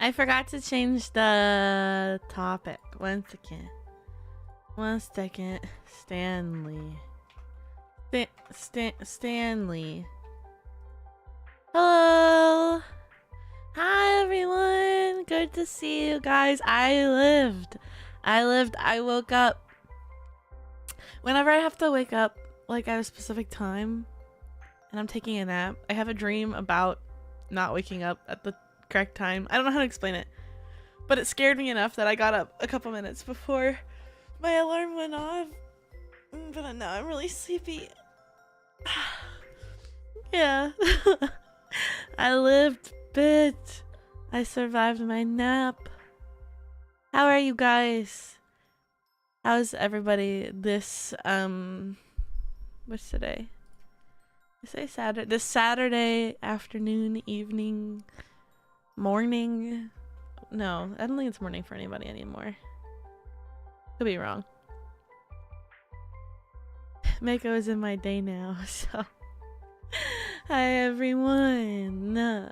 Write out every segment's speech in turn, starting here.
I forgot to change the topic. One second. Stanley. Stanley. Hello. Hi everyone. Good to see you guys. I lived. I woke up. Whenever I have to wake up like at a specific time and I'm taking a nap, I have a dream about not waking up at the correct time. I don't know how to explain it, but it scared me enough that I got up a couple minutes before my alarm went off. But now I'm really sleepy. Yeah. I lived, bitch. I survived my nap. How are you guys? How's everybody this what's today? This Saturday afternoon, evening, morning. No, I don't think it's morning for anybody anymore. Could be wrong. Mako is in my day now, so hi everyone.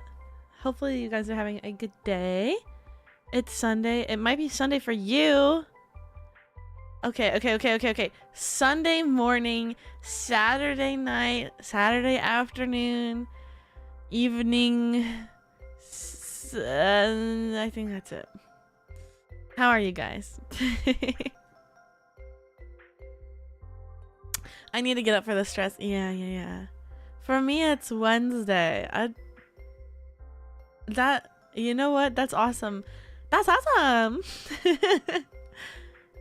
Hopefully you guys are having a good day. It's Sunday. It might be Sunday for you. Okay. Sunday morning, Saturday night, Saturday afternoon, evening. I think that's it. How are you guys? I need to get up for the stress. Yeah. For me, it's Wednesday. You know what? That's awesome. That's awesome.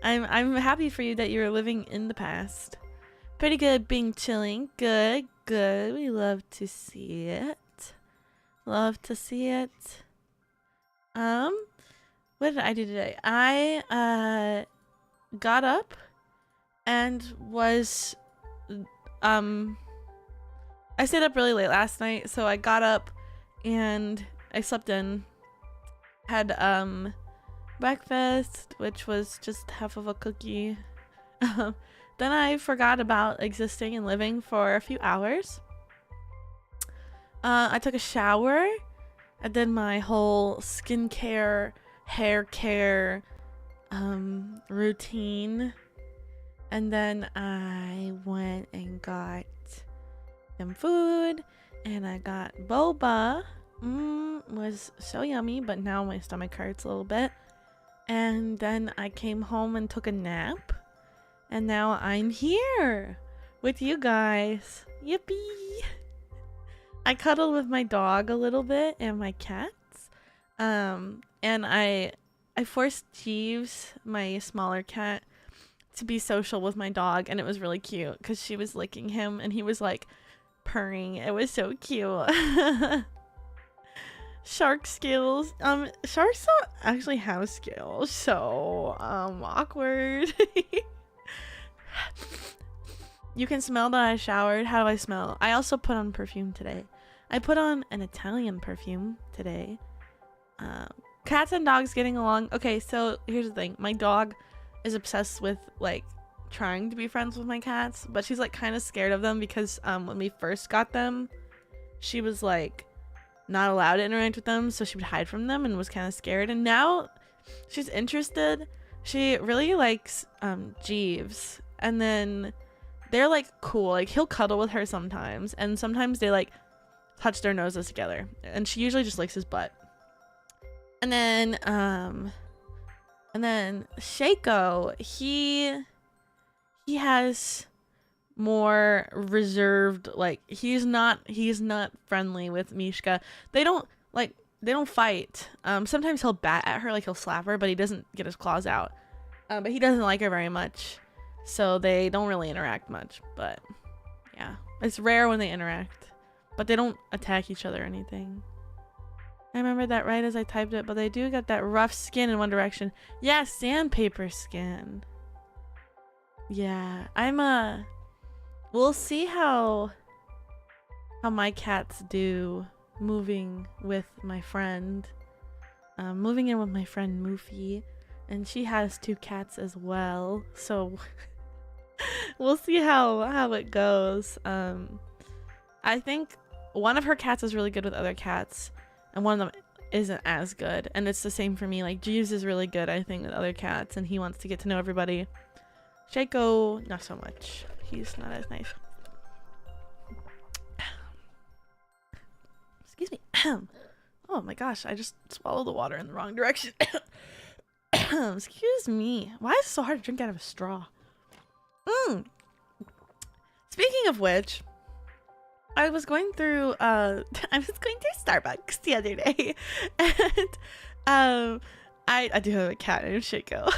I'm happy for you that you're living in the past. Pretty good being chilling. Good. We love to see it. What did I do today? I got up and was I stayed up really late last night, so I got up and I slept in. Had breakfast, which was just half of a cookie. Then I forgot about existing and living for a few hours. I took a shower. I did my whole skincare, hair care routine. And then I went and got some food. And I got boba. Was so yummy, but now my stomach hurts a little bit. And then I came home and took a nap. And now I'm here with you guys. Yippee! I cuddled with my dog a little bit and my cats. And I forced Jeeves, my smaller cat, to be social with my dog, and it was really cute because she was licking him and he was like purring. It was so cute. Shark scales. Sharks don't actually have scales, so awkward. You can smell that I showered. How do I smell? I also put on perfume today. I put on an Italian perfume today. Cats and dogs getting along. Okay, so here's the thing. My dog is obsessed with like trying to be friends with my cats, but she's like kind of scared of them because when we first got them, she was like not allowed to interact with them, so she would hide from them and was kind of scared. And now she's interested. She really likes Jeeves, and then they're like cool. Like he'll cuddle with her sometimes, and sometimes they like touch their noses together, and she usually just licks his butt. And then Shaco, he has more reserved, like he's not friendly with Mishka. They don't fight. Sometimes he'll bat at her, like he'll slap her, but he doesn't get his claws out. But he doesn't like her very much, so they don't really interact much. But yeah, it's rare when they interact, but they don't attack each other or anything. I remember that right as I typed it, but they do get that rough skin in One Direction. Yeah, sandpaper skin. Yeah, we'll see how my cats do moving with my friend. Moving in with my friend Moofy, and she has 2 cats as well, so we'll see how it goes. I think one of her cats is really good with other cats, and one of them isn't as good. And it's the same for me. Like Jeeves is really good, I think, with other cats, and he wants to get to know everybody. Shaco, not so much. He's not as nice. Excuse me. Oh my gosh, I just swallowed the water in the wrong direction. Excuse me. Why is it so hard to drink out of a straw? Speaking of which, I was going through Starbucks the other day, and I do have a cat named Shaco.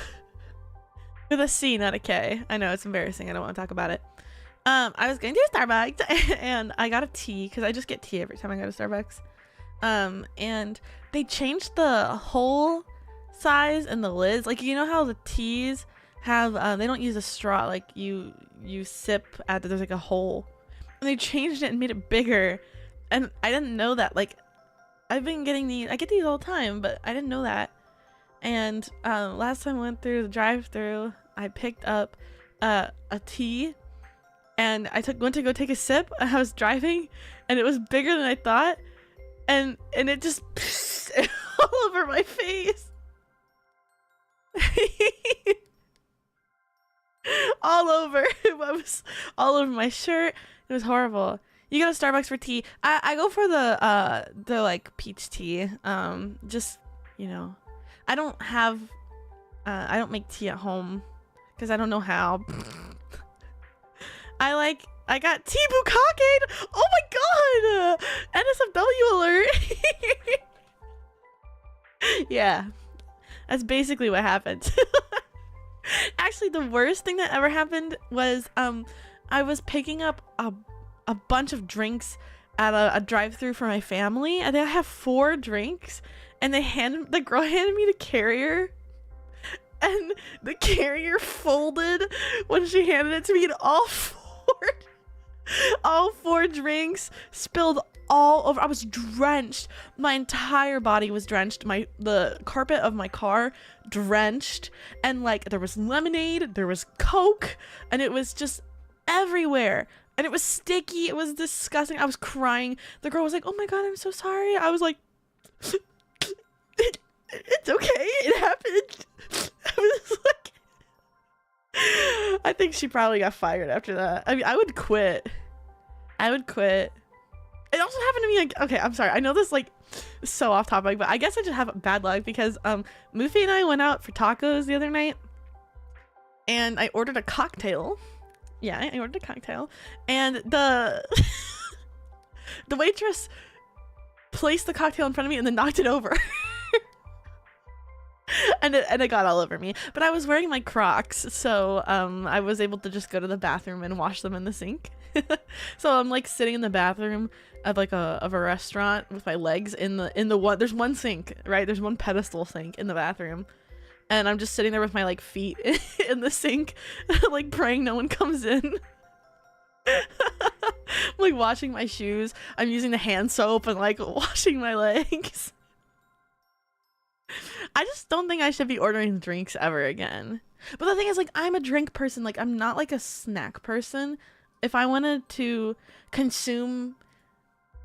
With a C, not a K. I know it's embarrassing. I don't want to talk about it. I was going to Starbucks and I got a tea because I just get tea every time I go to Starbucks. And they changed the hole size and the lids. Like, you know how the teas have they don't use a straw. Like you sip at there's like a hole, and they changed it and made it bigger. And I didn't know that. Like, I've been getting these. I get these all the time, but I didn't know that. And last time I went through the drive-through, I picked up a tea, and I went to go take a sip. And I was driving, and it was bigger than I thought, and it just all over my face. All over. It was all over my shirt. It was horrible. You go to Starbucks for tea. I go for the like peach tea. Just, you know, I don't make tea at home because I don't know how. I got tea bukkake. Oh my god! NSFW alert. Yeah, that's basically what happened. Actually, the worst thing that ever happened was I was picking up a bunch of drinks at a drive-through for my family. I think I have 4 drinks, and the girl handed me the carrier, and the carrier folded when she handed it to me, and all four drinks spilled all over. I was drenched. My entire body was drenched. The carpet of my car drenched, and like there was lemonade, there was Coke, and it was just everywhere. And it was sticky. It was disgusting. I was crying. The girl was like, "Oh my god, I'm so sorry." I was like, it's okay. It happened. I was like, I think she probably got fired after that. I mean, I would quit. It also happened to me like, okay, I'm sorry. I know this like is so off topic, but I guess I just have bad luck because Mufi and I went out for tacos the other night, and I ordered a cocktail. Yeah, I ordered a cocktail, and the waitress placed the cocktail in front of me and then knocked it over. and it got all over me. But I was wearing my Crocs, so I was able to just go to the bathroom and wash them in the sink. So I'm like sitting in the bathroom of like a restaurant with my legs in the one. There's one sink, right? There's one pedestal sink in the bathroom. And I'm just sitting there with my like feet in the sink, like praying no one comes in. I'm like washing my shoes. I'm using the hand soap and like washing my legs. I just don't think I should be ordering drinks ever again. But the thing is, like, I'm a drink person. Like, I'm not like a snack person. If I wanted to consume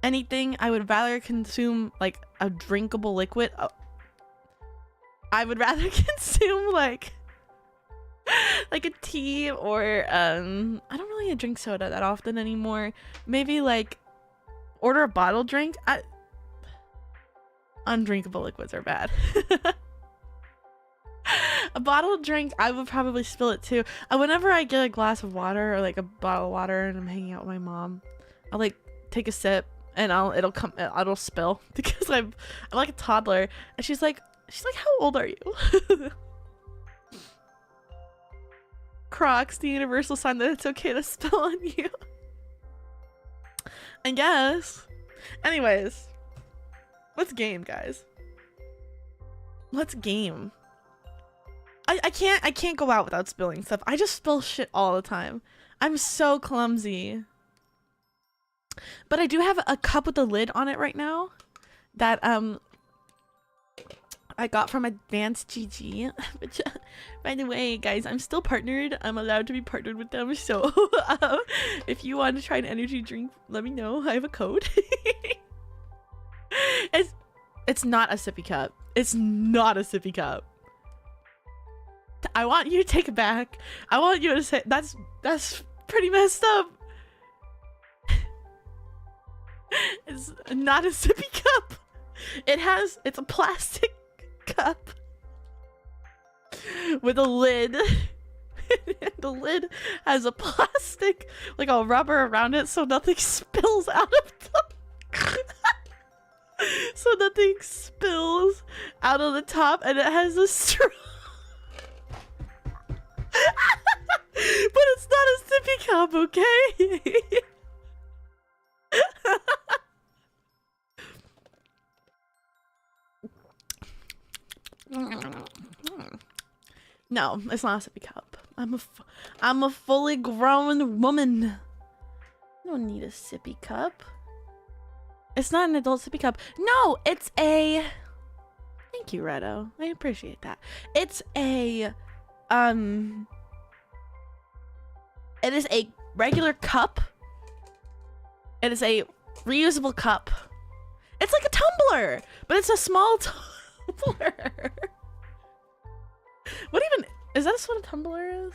anything, I would rather consume like a drinkable liquid. I would rather consume like a tea, or I don't really drink soda that often anymore. Maybe like order a bottled drink. Undrinkable liquids are bad. A bottled drink, I would probably spill it too. Whenever I get a glass of water or like a bottle of water and I'm hanging out with my mom, I'll like take a sip and it'll spill because I'm like a toddler, and she's like, how old are you? Crocs, the universal sign that it's okay to spill on you. I guess. Anyways, let's game, guys. Let's game. I can't go out without spilling stuff. I just spill shit all the time. I'm so clumsy. But I do have a cup with a lid on it right now that I got from Advanced GG, which, by the way, guys, I'm still partnered. I'm allowed to be partnered with them, so if you want to try an energy drink, let me know. I have a code. It's not a sippy cup. It's not a sippy cup. I want you to take it back. I want you to say that's pretty messed up. It's not a sippy cup. It's a plastic cup with a lid. The lid has a plastic, like a rubber around it, so nothing spills out of the so nothing spills out of the top, and it has a straw. But it's not a sippy cup, okay? No, it's not a sippy cup. I'm a fully grown woman. I don't need a sippy cup. It's not an adult sippy cup. No, it's a... Thank you, Redo. I appreciate that. It's a... It is a regular cup. It is a reusable cup. It's like a tumbler, but it's a small tumbler. What even... Is that what a tumbler is?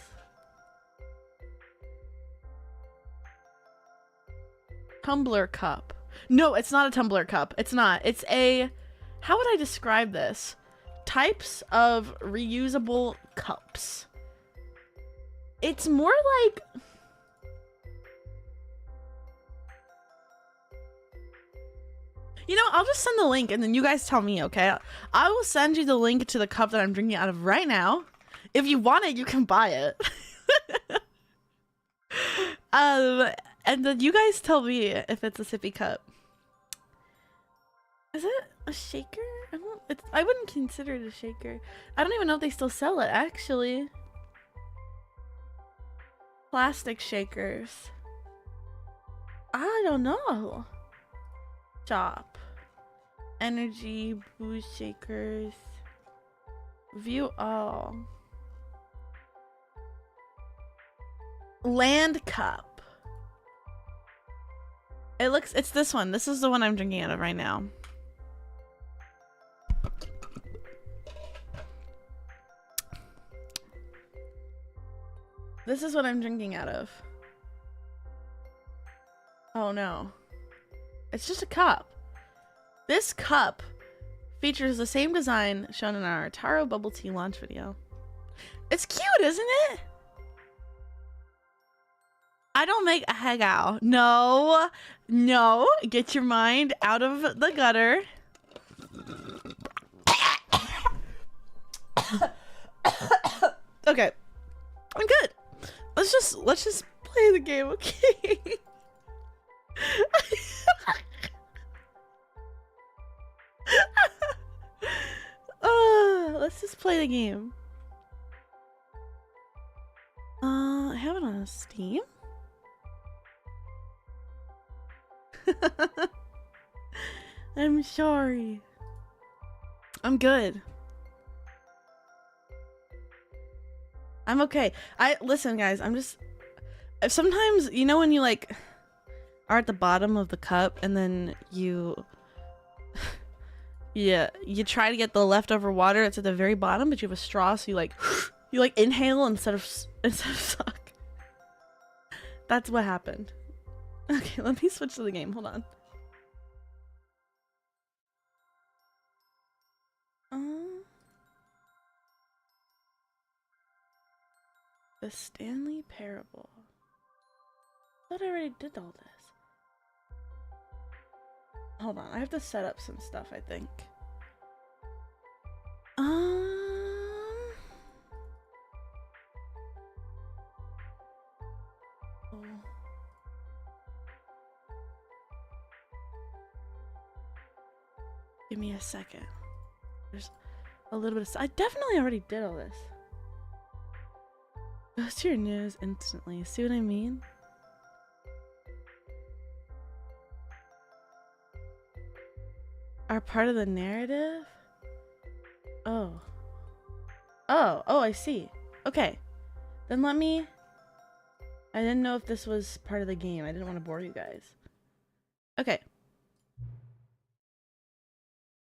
Tumbler cup. No, it's not a tumbler cup. It's not. It's a... How would I describe this? Types of reusable cups. It's more like... You know, I'll just send the link and then you guys tell me, okay? I will send you the link to the cup that I'm drinking out of right now. If you want it, you can buy it. And then you guys tell me if it's a sippy cup. Is it a shaker? I wouldn't consider it a shaker. I don't even know if they still sell it, actually. Plastic shakers. I don't know. Shop. Energy, boost shakers. View all. Land cup. It's this one. This is the one I'm drinking out of right now. This is what I'm drinking out of. Oh no. It's just a cup. This cup features the same design shown in our Taro bubble tea launch video. It's cute, isn't it? I don't make a hagao. No, no, get your mind out of the gutter. Okay, I'm good. Let's just play the game, okay? Let's just play the game. I have it on Steam. I'm sorry. I'm good. I'm okay. Listen, guys, sometimes, you know, when you like are at the bottom of the cup and then you you try to get the leftover water. It's at the very bottom, but you have a straw, so you like inhale instead of suck. That's what happened. Okay, let me switch to the game. Hold on. The Stanley Parable. I thought I already did all this. Hold on, I have to set up some stuff, I think. Give me a second. There's a little bit of... I definitely already did all this. Goes to your news instantly. See what I mean? Are part of the narrative? Oh. Oh, I see. Okay. Then let me... I didn't know if this was part of the game. I didn't want to bore you guys. Okay.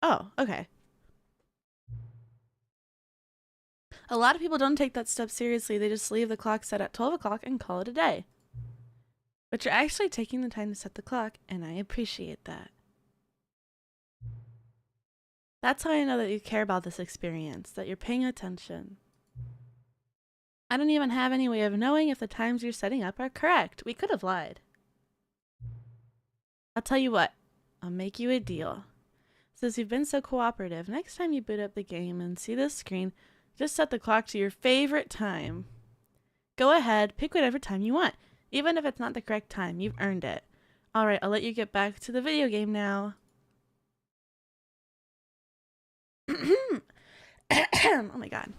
Oh, okay. A lot of people don't take that step seriously. They just leave the clock set at 12 o'clock and call it a day. But you're actually taking the time to set the clock, and I appreciate that. That's how I know that you care about this experience, that you're paying attention. I don't even have any way of knowing if the times you're setting up are correct. We could have lied. I'll tell you what. I'll make you a deal. Since you've been so cooperative, next time you boot up the game and see this screen, just set the clock to your favorite time. Go ahead, pick whatever time you want. Even if it's not the correct time, you've earned it. Alright, I'll let you get back to the video game now. Oh my god.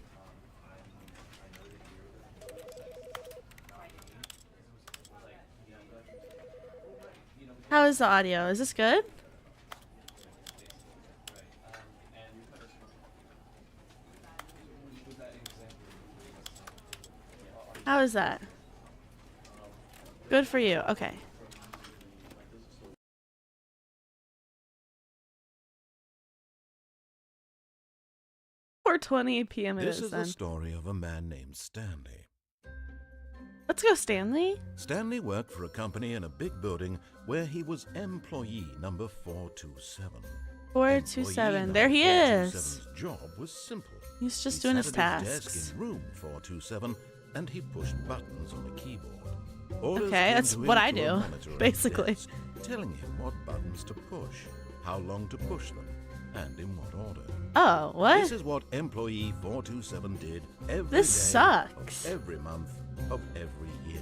How is the audio? Is this good? How is that? Good for you. Okay. 4:20 p.m. This is the story of a man named Stanley. Let's go, Stanley. Stanley worked for a company in a big building where he was employee number 427. 427. There he is. 427's job was simple. He's just doing his sat at his tasks. desk in room 427 and he pushed buttons on the keyboard. Orders Okay, came that's to him what I through a do, monitor on his basically. desk, telling him what buttons to push, how long to push them, and in what order. Oh, what? This is what employee 427 did every This day sucks. of every month of every year.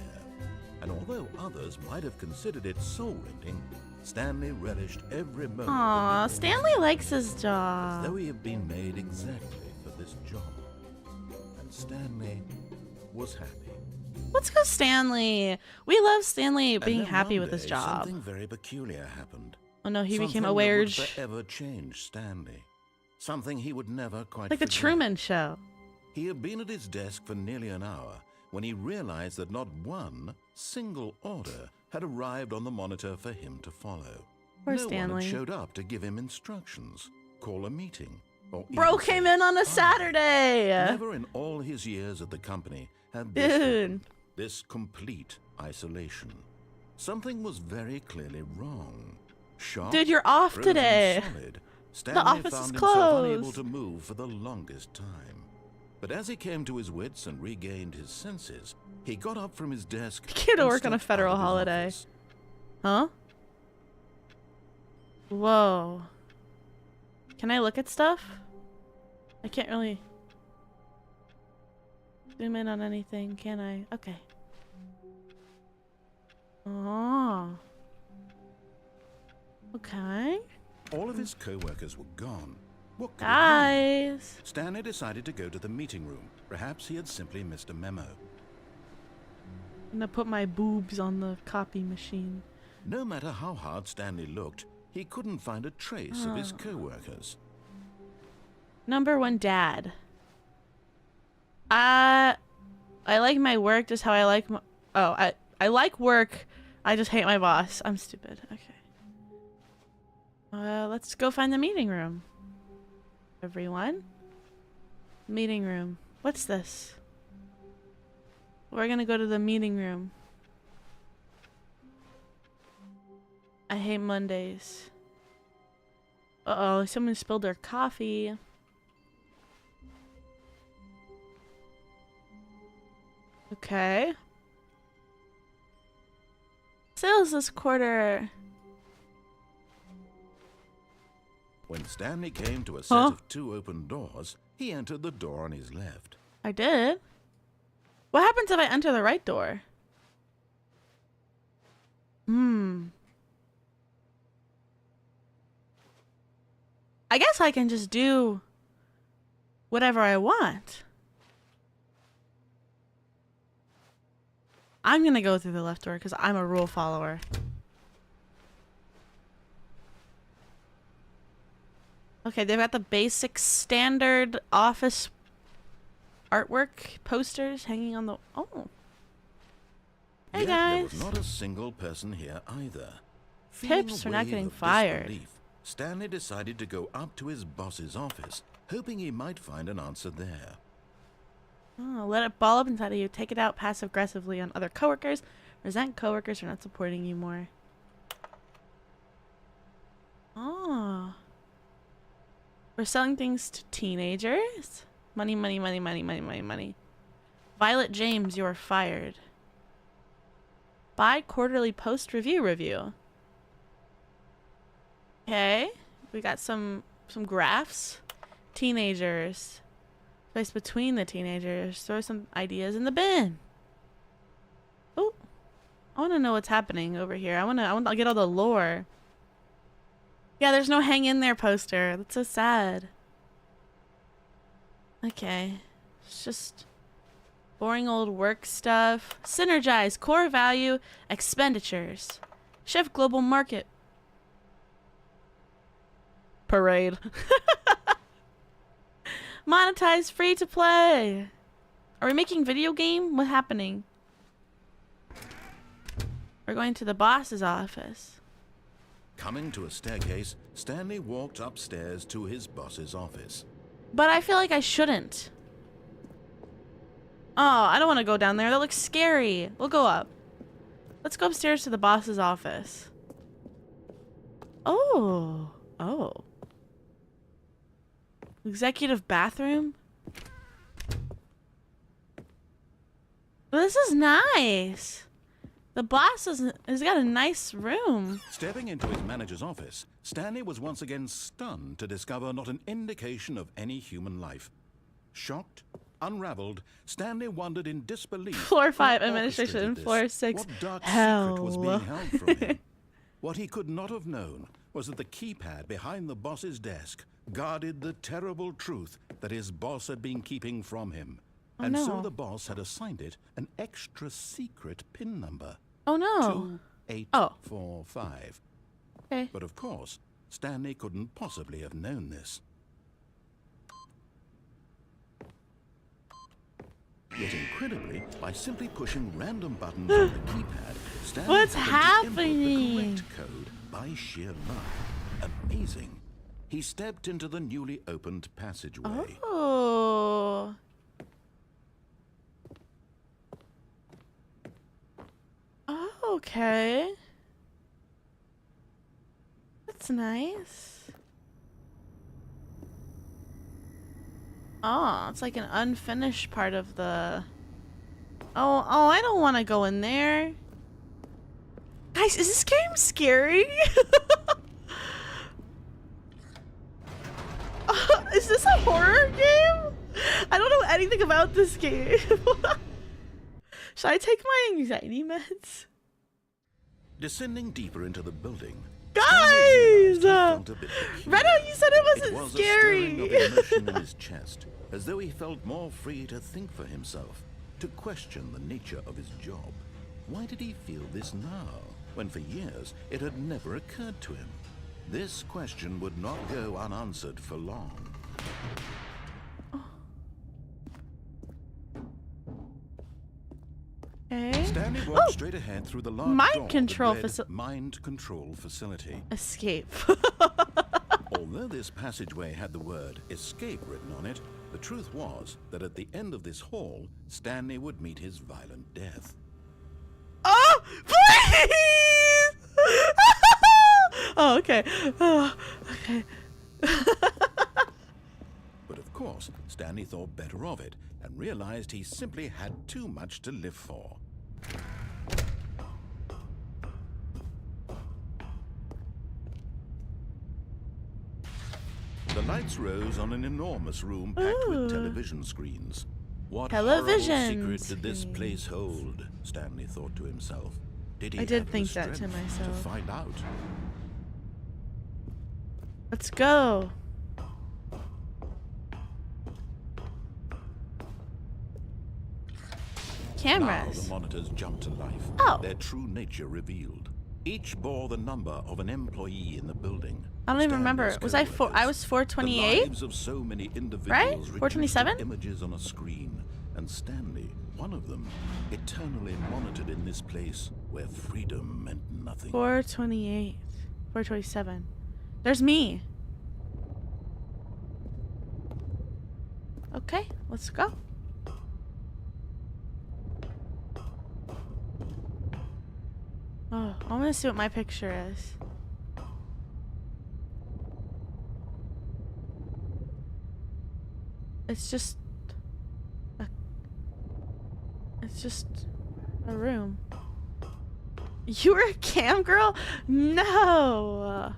And although others might have considered it soul-rending, Stanley relished every moment. Aw, Stanley likes his as job. though he had been made exactly for this job. And Stanley was happy. Let's go, Stanley. We love Stanley And being then happy one with his day, job. Something very peculiar happened. Oh no, he became Something a that would werge. forever change Stanley. Something he would never quite Like the forget. Truman Show. He had been at his desk for nearly an hour when he realized that not one single order had arrived on the monitor for him to follow. Poor No one Stanley. had showed up to give him instructions, call a meeting, or Bro even came say in on a bye. Saturday. Never in all his years at the company had this happened, this complete isolation. Something was very clearly wrong. Sharp, Dude, you're off frozen today. solid, Stanley office is found himself unable closed. to move for the longest time. But as he came to his wits and regained his senses, he got up from his desk. He came to and work on a stepped federal out of his holiday. office. Huh? Whoa. Can I look at stuff? I can't really zoom in on anything, can I? Okay. Oh. Okay. All of his co-workers were gone. What could it mean? Guys. Stanley decided to go to the meeting room. Perhaps he had simply missed a memo. I'm gonna put my boobs on the copy machine. No matter how hard Stanley looked, he couldn't find a trace of his Oh. co-workers. Number 1, dad. I like my work just how I like my... Oh, I like work. I just hate my boss. I'm stupid. Okay. Let's go find the meeting room. Everyone. Meeting room. What's this? We're gonna go to the meeting room. I hate Mondays. Uh-oh, someone spilled their coffee. Okay. Sales this quarter. When Stanley came to a set of 2 open doors, he entered the door on his left. I did. What happens if I enter the right door? I guess I can just do whatever I want. I'm gonna go through the left door because I'm a rule follower. Okay, they've got the basic standard office artwork posters hanging on the... Oh. Hey, Yet guys. there was not a single person here either. Feeling Tips a for not wave getting of fired. disbelief, Stanley decided to go up to his boss's office, hoping he might find an answer there. Oh, let it ball up inside of you. Take it out passive-aggressively on other coworkers. Resent coworkers for not supporting you more. Oh. We're selling things to teenagers. Money, money, money, money, money, money, money. Violet James, you're fired. Bi-quarterly post-review. Okay. We got some graphs. Teenagers. Space between the teenagers. Throw some ideas in the bin. Oh. I want to know what's happening over here. I want to get all the lore. Yeah, there's no hang in there poster. That's so sad. Okay. It's just boring old work stuff. Synergize core value expenditures. Shift global market. Parade. Monetize free to play. Are we making video game? What's happening? We're going to the boss's office. Coming to a staircase, Stanley walked upstairs to his boss's office. But I feel like I shouldn't. Oh, I don't want to go down there. That looks scary. We'll go up. Let's go upstairs to the boss's office. Oh. Oh. Executive bathroom? This is nice. The boss has got a nice room. Stepping into his manager's office, Stanley was once again stunned to discover not an indication of any human life. Shocked, unraveled, Stanley wondered in disbelief. Floor 5 who administration, orchestrated this. floor 6 What dark hell. secret was being held from him? What he could not have known was that the keypad behind the boss's desk guarded the terrible truth that his boss had been keeping from him. Oh, and no. so the boss had assigned it an extra secret PIN number. Oh no. 2845. Okay. But of course, Stanley couldn't possibly have known this. Yet incredibly, by simply pushing random buttons on the keypad, Stanley What's happened to input happening? the correct code by sheer luck. Amazing. He stepped into the newly opened passageway. Oh. Okay. That's nice. Oh, it's like an unfinished part of the... Oh, I don't want to go in there. Guys, is this game scary? Is this a horror game? I don't know anything about this game. Should I take my anxiety meds? Descending deeper into the building, Guys! felt a bit peculiar. Renato, you said it It wasn't was a stirring of scary. emotion in his chest, as though he felt more free to think for himself, to question the nature of his job. Why did he feel this now, when for years it had never occurred to him? This question would not go unanswered for long. Okay. Stanley walked straight ahead through the large Mind door control that read Mind Control Facility. Escape. Although this passageway had the word escape written on it, the truth was that at the end of this hall, Stanley would meet his violent death. Oh, please! Oh, okay. Oh, okay. But of course, Stanley thought better of it and realized he simply had too much to live for. The lights rose on an enormous room packed with television screens. What horrible Television secret did this place hold? Stanley thought to himself. Did he I did have the think that to strength myself. to find out? Let's go. Now Cameras. the monitors jumped to life. Oh. Their true nature revealed. Each bore the number of an employee in the building. I don't even Stanley's remember. Was I four? I was The 428. lives of so many individuals Right? reduced to 427? images on a screen, and Stanley, one of them, eternally monitored in this place where freedom meant nothing. 428. 427. There's me. Okay, let's go. Oh, I want to see what my picture is. It's just a room. You were a cam girl? No.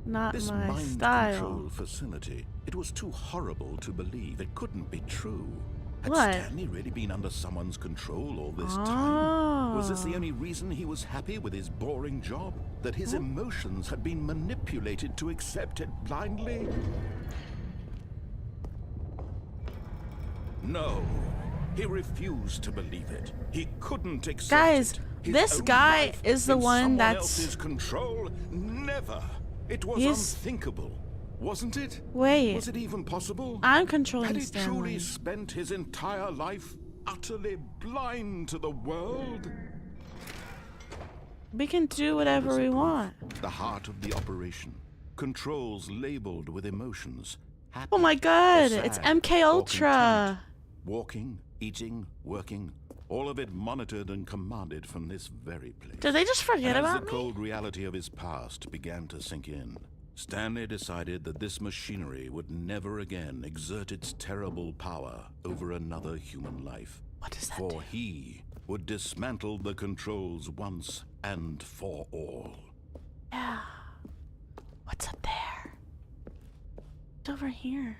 Not This my mind style. control facility, it was too horrible to believe. It couldn't be true. Had What? Stanley really been under someone's control all this time? Was this the only reason he was happy with his boring job? That his emotions had been manipulated to accept it blindly? No. He refused to believe it. He couldn't accept Guys, it. His this own guy life is the in one someone that's... else's control? Never. It was unthinkable, wasn't it? Wait. Was it even possible? I'm controlling Had he Stanley. truly spent his entire life utterly blind to the world? We can do whatever we want. The heart of the operation. Controls labeled with emotions. Happy Oh my god, or it's sad MK or Ultra. content. Walking, eating, working, all of it monitored and commanded from this very place. Did they just forget And about as the me? cold reality of his past began to sink in, Stanley decided that this machinery would never again exert its terrible power over another human life. What does that For do? he would dismantle the controls once and for all. Yeah. What's up there? It's over here.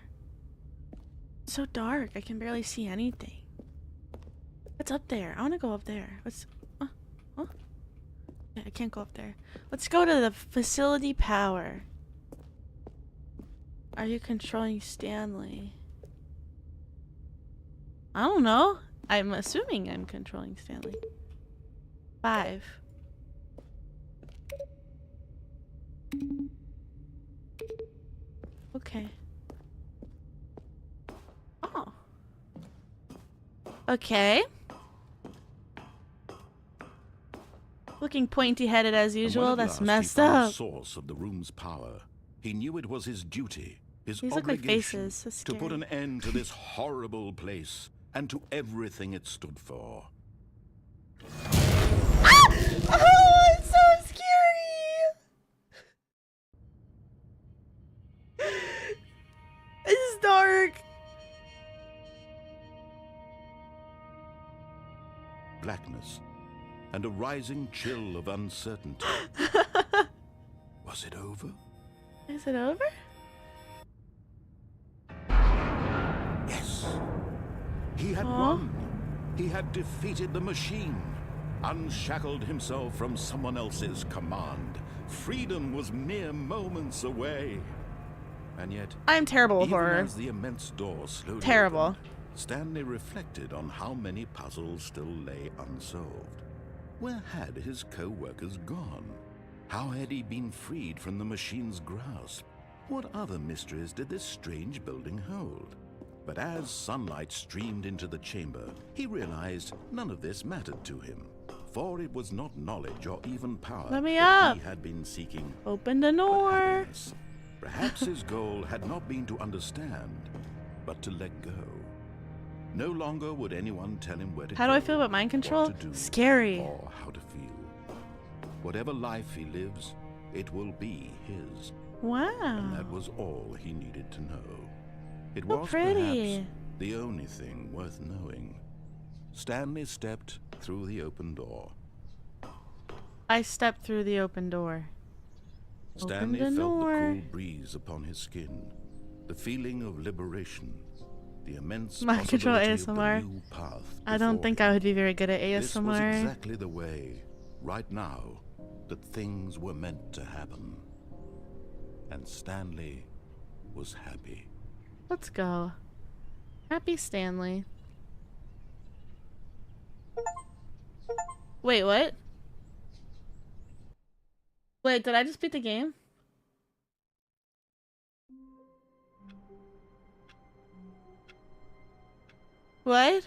It's so dark, I can barely see anything. What's up there? I want to go up there. What's... huh? Yeah, I can't go up there. Let's go to the facility power. Are you controlling Stanley? I don't know. I'm assuming I'm controlling Stanley. 5. Okay. Oh. Okay. Looking pointy-headed as usual. And when at That's last messed he found up. the source of the room's power, he knew it was his duty, his These look like obligation, faces. That's to put scary. an end to this horrible place and to everything it stood for. Ah! Oh, it's so scary. This is dark. Blackness and a rising chill of uncertainty. Was it over? Is it over? Yes. He had won. He had defeated the machine, unshackled himself from someone else's command. Freedom was mere moments away. And yet, I'm terrible with even horror. as the immense door slowly Terrible. opened, Stanley reflected on how many puzzles still lay unsolved. Where had his co-workers gone? How had he been freed from the machine's grasp? What other mysteries did this strange building hold? But as sunlight streamed into the chamber, he realized none of this mattered to him, for it was not knowledge or even power Let me that up. he had been seeking, Open the but door. happiness. Perhaps his goal had not been to understand, but to let go. No longer would anyone tell him where to How go, do I feel about mind what control? to do, Scary. or how to feel. Whatever life he lives, it will be his. Wow. And that was all he needed to know. It So was pretty. perhaps the only thing worth knowing. Stanley stepped through the open door. I stepped through the open door. Stanley Open the felt the door. cool breeze upon his skin, the feeling of liberation, the immense Mind control possibility of the ASMR. new path I don't before think him. I would be very good at This was ASMR. exactly the way, right now, that things were meant to happen. And Stanley was happy. Let's go. Happy Stanley. Wait, what? Wait, did I just beat the game? What?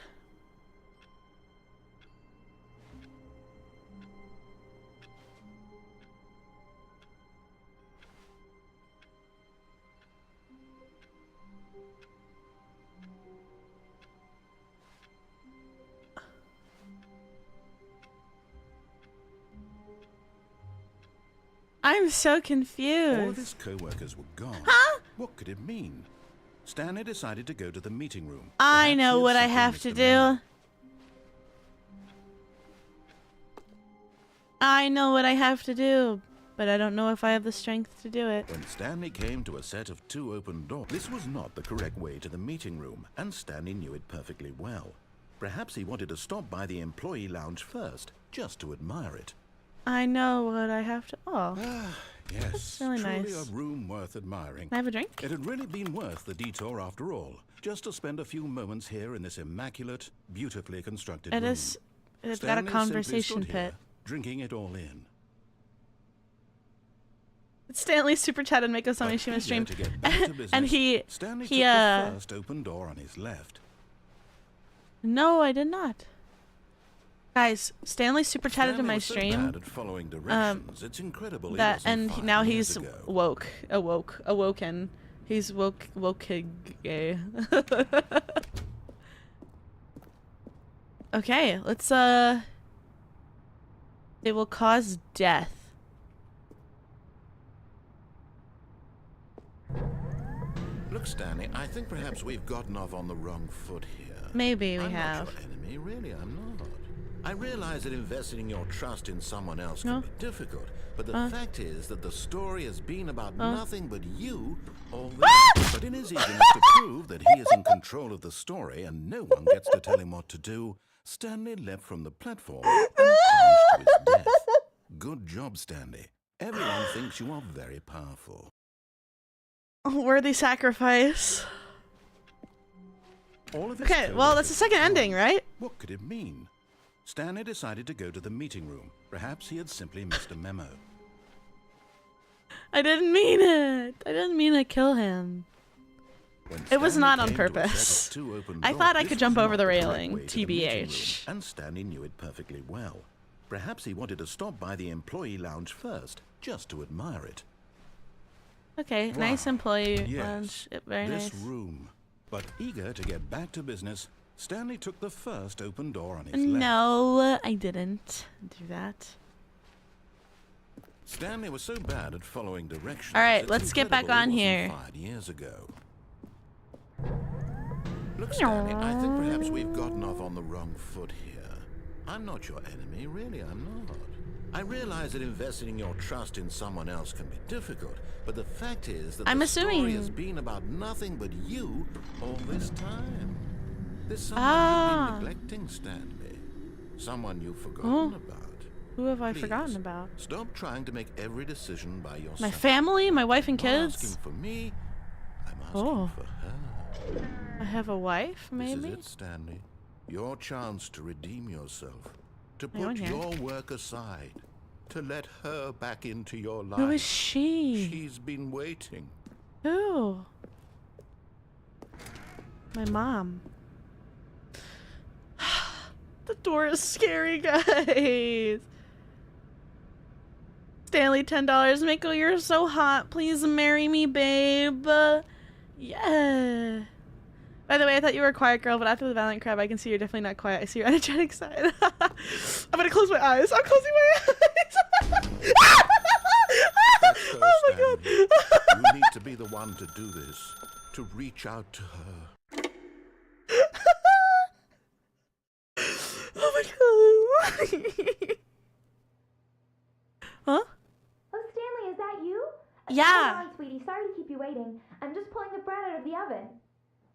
I'm so All of confused. his co-workers were gone. Huh? What could it mean? Stanley decided to go to the meeting room. I Perhaps know he had what I simply have missed to a memo. do. I know what I have to do, but I don't know if I have the strength to do it. When Stanley came to a set of 2 open doors, this was not the correct way to the meeting room, and Stanley knew it perfectly well. Perhaps he wanted to stop by the employee lounge first, just to admire it. I know what I have to. Oh, Yes, That's really truly nice. a room worth admiring. can I have a drink? It had really been worth the detour after all, just to spend a few moments here in this immaculate, beautifully constructed It room. is. It's got a Stanley simply conversation stood here, pit. drinking it all in. Stanley super chatted Mako But Sameshima eager stream, to get back to business, and he Stanley he took the first open door on his left. No, I did not. Guys, Stanley super chatted Stanley in my was so stream bad at following directions, it's incredible he that, wasn't and 5 now years he's ago. awoken. He's woke gay. Okay, let's it will cause death. Look, Stanley, I think perhaps we've gotten off on the wrong foot here. Maybe we I'm have. not your enemy, really, I'm not. I realize that investing your trust in someone else can No. be difficult, but the fact is that the story has been about nothing but you all this. But in his eagerness to prove that he is in control of the story and no one gets to tell him what to do, Stanley leapt from the platform and plunged to his death. Good job, Stanley. Everyone thinks you are very powerful. Worthy sacrifice. All of his Okay, well, that's the second co-workers were ending, gone. right? What could it mean? Stanley decided to go to the meeting room. Perhaps he had simply missed a memo. I didn't mean it. I didn't mean to kill him. When It was Stanley not on came to a set of purpose. 2 open I doors, thought I this could was jump over not the correct railing, way to the meeting room, TBH. and Stanley knew it perfectly well. Perhaps he wanted to stop by the employee lounge first, just to admire it. Okay, Wow. nice employee Yes, lounge. Very this nice. room. But eager to get back to business, Stanley took the first open door on his left. No, I didn't do that. Stanley was so bad at following directions. All right, it's let's get back incredible on he here. wasn't 5 years ago. Look, Stanley, I think perhaps we've gotten off on the wrong foot here. I'm not your enemy, really, I'm not. I realize that investing your trust in someone else can be difficult, but the fact is that I'm the story assuming- has been about nothing but you all this time. There's someone Ah. you've been neglecting, Stanley. Someone you've forgotten about. Who have I Please, forgotten about? Stop trying to make every decision by yourself. My family, my wife and I'm not kids. asking for me, I'm asking Oh. for her. I have a wife, maybe. This is it, Stanley. Your chance to redeem yourself. To Hang on put here. your work aside. To let her back into your life. Who is she? She's been waiting. Who? My mom. The door is scary, guys. Stanley, $10. Mako, you're so hot. Please marry me, babe. Yeah. By the way, I thought you were a quiet girl, but after the violent crab, I can see you're definitely not quiet. I see your energetic side. I'm gonna close my eyes. I'm closing my eyes. That's her, Oh my Stanley. god. You need to be the one to do this. To reach out to her. Oh my god. Huh? Oh, Stanley, is that you? Yeah. Hold on, sweetie. Sorry to keep you waiting. I'm just pulling the bread out of the oven.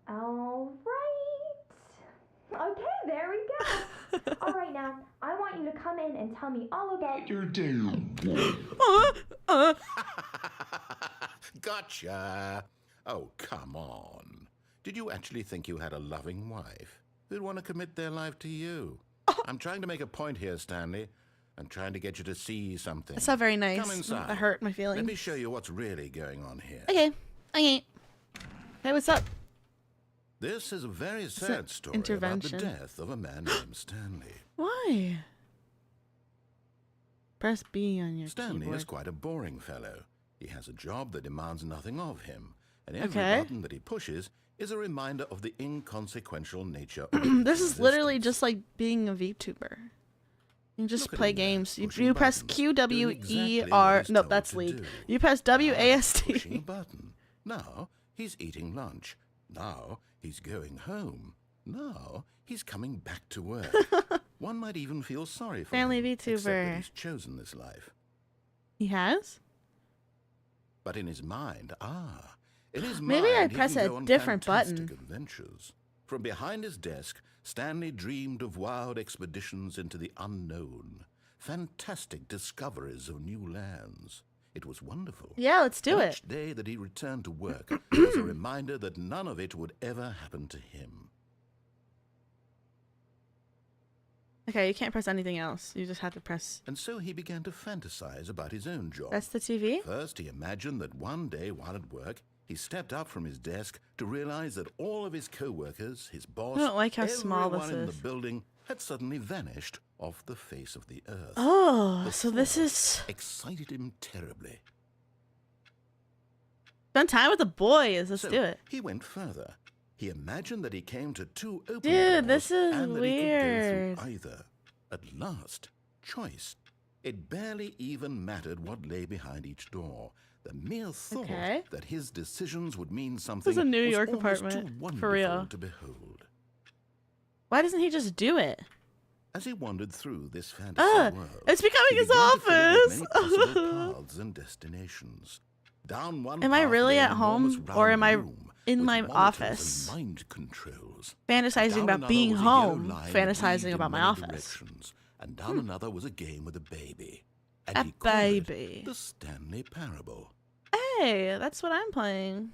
All right. Okay, there we go. All right, now, I want you to come in and tell me all about your day. Gotcha. Oh, come on. Did you actually think you had a loving wife who'd want to commit their life to you? I'm trying to make a point here, Stanley. I'm trying to get you to see something. That's not very nice. Come inside. That hurt my feelings. Let me show you what's really going on here. Okay. Okay. Hey, what's up? This is a very sad story about the intervention. death of a man named Stanley. Why? Press B on your Stanley keyboard. is quite a boring fellow. He has a job that demands nothing of him, and every Okay. button that he pushes is a reminder of the inconsequential nature of his This is literally existence. just like being a VTuber. You just Look at play him there, games. pushing You press buttons, Q, doing W, exactly E, what R. he's Nope, told that's to League. do. You press W, Now A, he's S, pushing a T. button. Now he's eating lunch. Now he's going home. Now he's coming back to work. One might even feel sorry for Stanley him, except that VTuber. he's chosen this life. He has? But in his mind, in his Maybe I mind, he press can a go on different fantastic button. adventures. From behind his desk, Stanley dreamed of wild expeditions into the unknown, fantastic discoveries of new lands. It was wonderful. Yeah, let's do And it. each day that he returned to work was a reminder that none of it would ever happen to him. Okay, you can't press anything else. You just have to press. And so he began to fantasize about his own job. That's the TV? First, he imagined that one day while at work, he stepped up from his desk to realize that all of his co-workers, his boss, I don't like how small this everyone in the is. building had suddenly vanished off the face of the earth. Oh, The so this thought is. excited him terribly. Spend time with the boys. Let's So do it. he went further. He imagined that he came to two open Dude, doors this is and that weird. he could go through either. At last, choice. It barely even mattered what lay behind each door. The mere thought Okay. that his decisions would mean something This is a New was York almost apartment, too for wonderful real. to behold. Why doesn't he just do it? As he wandered through this fantasy world, It's becoming he his began to fill it with office. many possible paths and destinations. Down one Am I path really lay an at home, enormous or round am I room in with my monitors office? and mind controls. Fantasizing Down about another being was a yellow home, line fantasizing weaved about in my many office. directions, and down another was a game with a baby. And A he called it baby. the Stanley Parable. Hey, that's what I'm playing.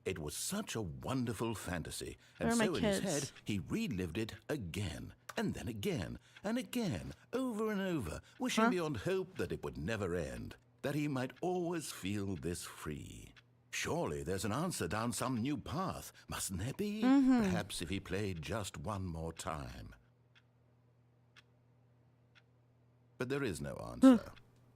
It was such a wonderful fantasy, Where and are so my in his kids? head he relived it again, and then again, and again, over and over, wishing beyond hope that it would never end, that he might always feel this free. Surely there's an answer down some new path, mustn't there be? Perhaps if he played just one more time. But there is no answer.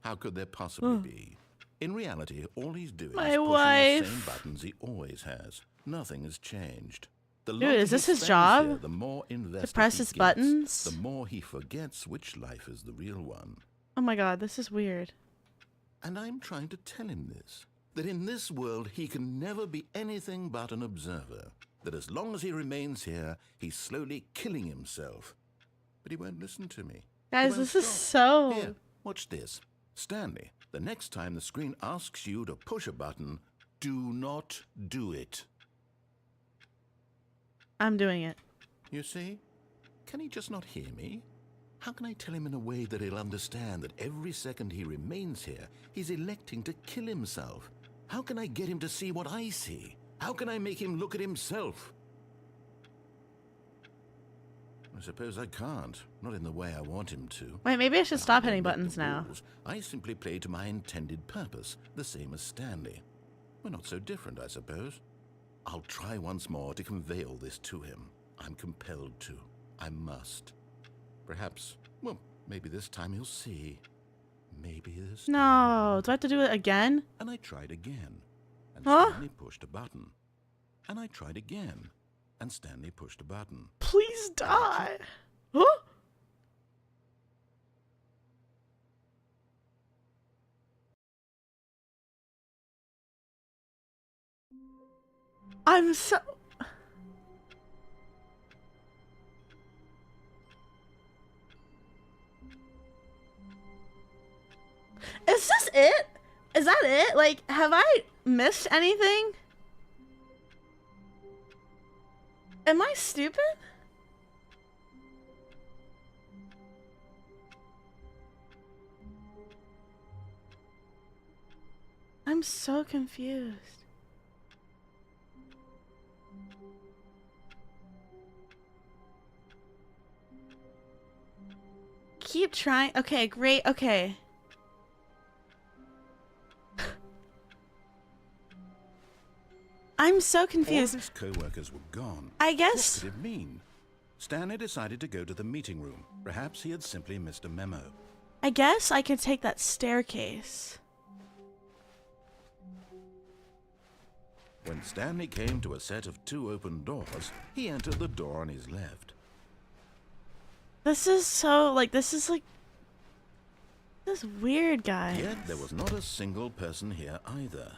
How could there possibly be? In reality, all he's doing My is pushing wife. the same buttons he always has. Nothing has changed. The Dude, longer is this he his spends job? here, the more invested press he his gets, buttons? The more he forgets which life is the real one. Oh my god, this is weird. And I'm trying to tell him this. That in this world he can never be anything but an observer. That as long as he remains here, he's slowly killing himself. But he won't listen to me. He Guys, won't this is stop. so... Here, watch this. Stanley, the next time the screen asks you to push a button, do not do it. I'm doing it. You see? Can he just not hear me? How can I tell him in a way that he'll understand that every second he remains here, he's electing to kill himself? How can I get him to see what I see? How can I make him look at himself? I suppose I can't. Not in the way I want him to. Wait, maybe I should But stop I hitting don't make buttons the now. rules. I simply play to my intended purpose, the same as Stanley. We're not so different, I suppose. I'll try once more to convey all this to him. I'm compelled to. I must. Perhaps, well, maybe this time he'll see. Maybe this No, do I have to do it again? And I tried again. And Huh? Stanley pushed a button. And I tried again. And Stanley pushed a button. Please die. Huh? I'm so... Is this it? Is that it? Like, have I missed anything? Am I stupid? I'm so confused. Keep trying. Okay, great. Okay. I'm so All confused. of his co-workers were gone. I What guess... could it mean? Stanley decided to go to the meeting room. Perhaps he had simply missed a memo. I guess I could take that staircase. When Stanley came to a set of 2 open doors, he entered the door on his left. This is so, like, this is like This weird guy. Yet there was not a single person here either.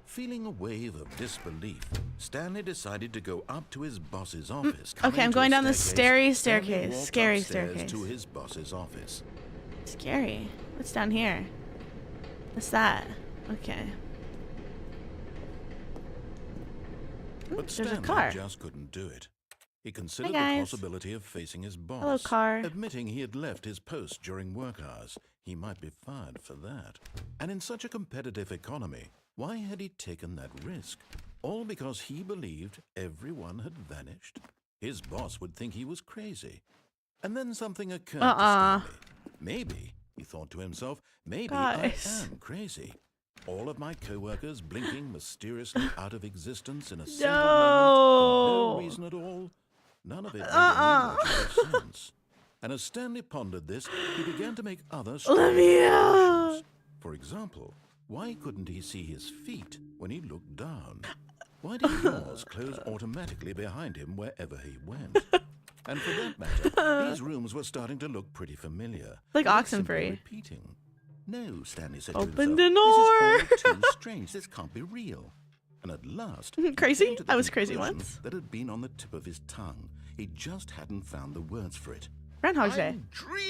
Feeling a wave of disbelief, Stanley decided to go up to his boss's office. Okay, I'm going down this Stanley scary walked scary upstairs staircase. to his boss's office. Scary. What's down here? What's that? Okay. Ooh, But there's a Stanley car. just couldn't do it. He considered the guys. possibility of facing his boss. Hello, car. Admitting he had left his post during work hours. He might be fired for that. And in such a competitive economy, why had he taken that risk? All because he believed everyone had vanished? His boss would think he was crazy. And then something occurred to Stanley. Maybe, he thought to himself, maybe Guys. I am crazy. All of my co-workers blinking mysteriously out of existence in a single moment for no reason at all. None of it made any logical sense. And as Stanley pondered this, he began to make other strange observations. For example, why couldn't he see his feet when he looked down? Why did doors close automatically behind him wherever he went? And for that matter, these rooms were starting to look pretty familiar. Like They were simply Oxenfree. repeating. No, Stanley said Open to himself, the this is all too strange. This can't be real. And at last, he Crazy? came to the I was crazy conclusion once. that had been on the tip of his tongue. He just hadn't found the words for it. Groundhog Day. I'm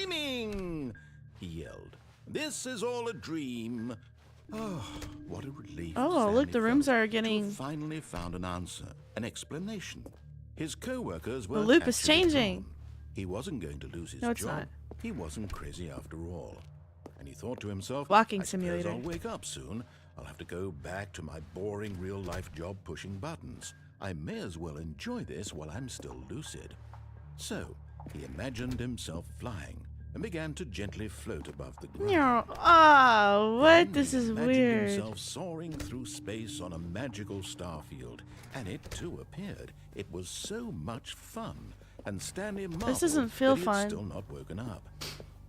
dreaming, he yelled. This is all a dream. Oh, what a relief. Oh, look, Stanley the rooms felt are to getting... have finally found an answer, an explanation. His co-workers were The loop is actually changing. gone. He wasn't going to lose his No, it's job. not. He wasn't crazy after all. And he thought to himself, Walking I suppose simulator. I'll wake up soon. I'll have to go back to my boring real-life job pushing buttons. I may as well enjoy this while I'm still lucid. So, he imagined himself flying and began to gently float above the ground. Oh, what? Then This he is imagined weird. himself soaring through space on a magical starfield, and it too appeared. It was so much fun, and Stanley marveled doesn't feel that he fun. had still not woken up.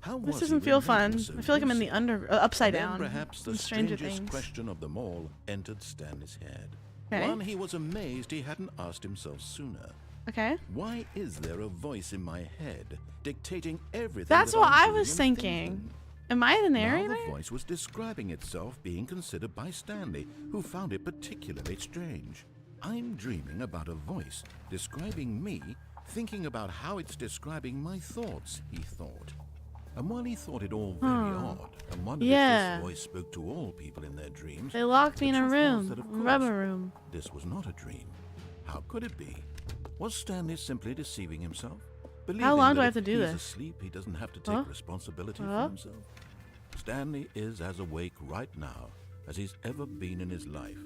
How This was doesn't he feel remaining fun. so I feel like I'm in the lucid? upside Then down. perhaps the in Stranger strangest Things. question of them all entered Stanley's head. Okay. One he was amazed he hadn't asked himself sooner. Okay. Why is there a voice in my head dictating everything? That's that what I'm I doing was and thinking. Am I the Now narrator? the voice was describing itself being considered by Stanley, who found it particularly strange. I'm dreaming about a voice describing me, thinking about how it's describing my thoughts, he thought. And while he thought it all very odd, and wondered Yeah. if this voice spoke to all people in their dreams, They locked me in the a truth was room. that, of A course, rubber room. this was not a dream. How could it be? Was Stanley simply deceiving himself? Believing long do that I have if to do he's this? asleep, he doesn't have to take Huh? responsibility Huh? for himself? Stanley is as awake right now as he's ever been in his life.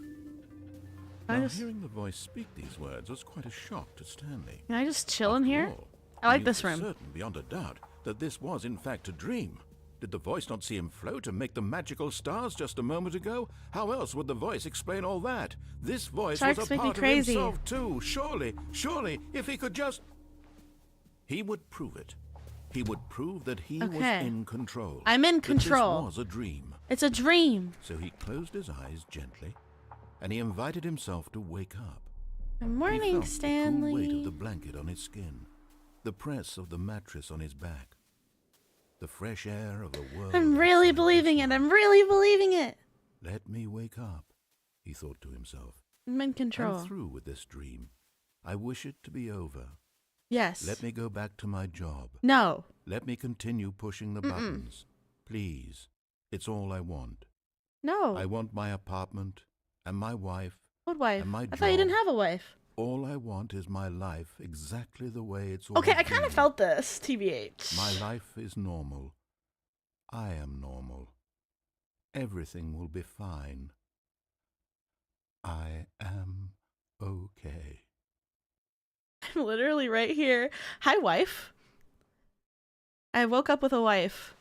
Can I Now, just- hearing the voice speak these words was quite a shock to Stanley. Can I just chill in After here? all, I like he this was room. certain beyond a doubt that this was in fact a dream. Did the voice not see him float and make the magical stars just a moment ago? How else would the voice explain all that? This voice Sharks was a make me part of crazy. himself too. Surely, if he could just... He would prove it. He would prove that he was Okay. in control. I'm in that control. This was a dream. It's a dream. So he closed his eyes gently, and he invited himself to wake up. Good He morning, felt the cool weight Stanley. of the blanket on his skin, the press of the mattress on his back, the fresh air of a world. I'm really outside believing this it. one. I'm really believing it. Let me wake up, he thought to himself. I'm in control. I'm through with this dream. I wish it to be over. Yes. Let me go back to my job. No. Let me continue pushing the buttons. Please. It's all I want. No. I want my apartment and my wife. What wife? and my I thought you didn't job. have a wife. All I want is my life exactly the way it's Okay, I always kind of been. felt this, TBH. My life is normal. I am normal. Everything will be fine. I am okay. I'm literally right here. Hi, wife. I woke up with a wife.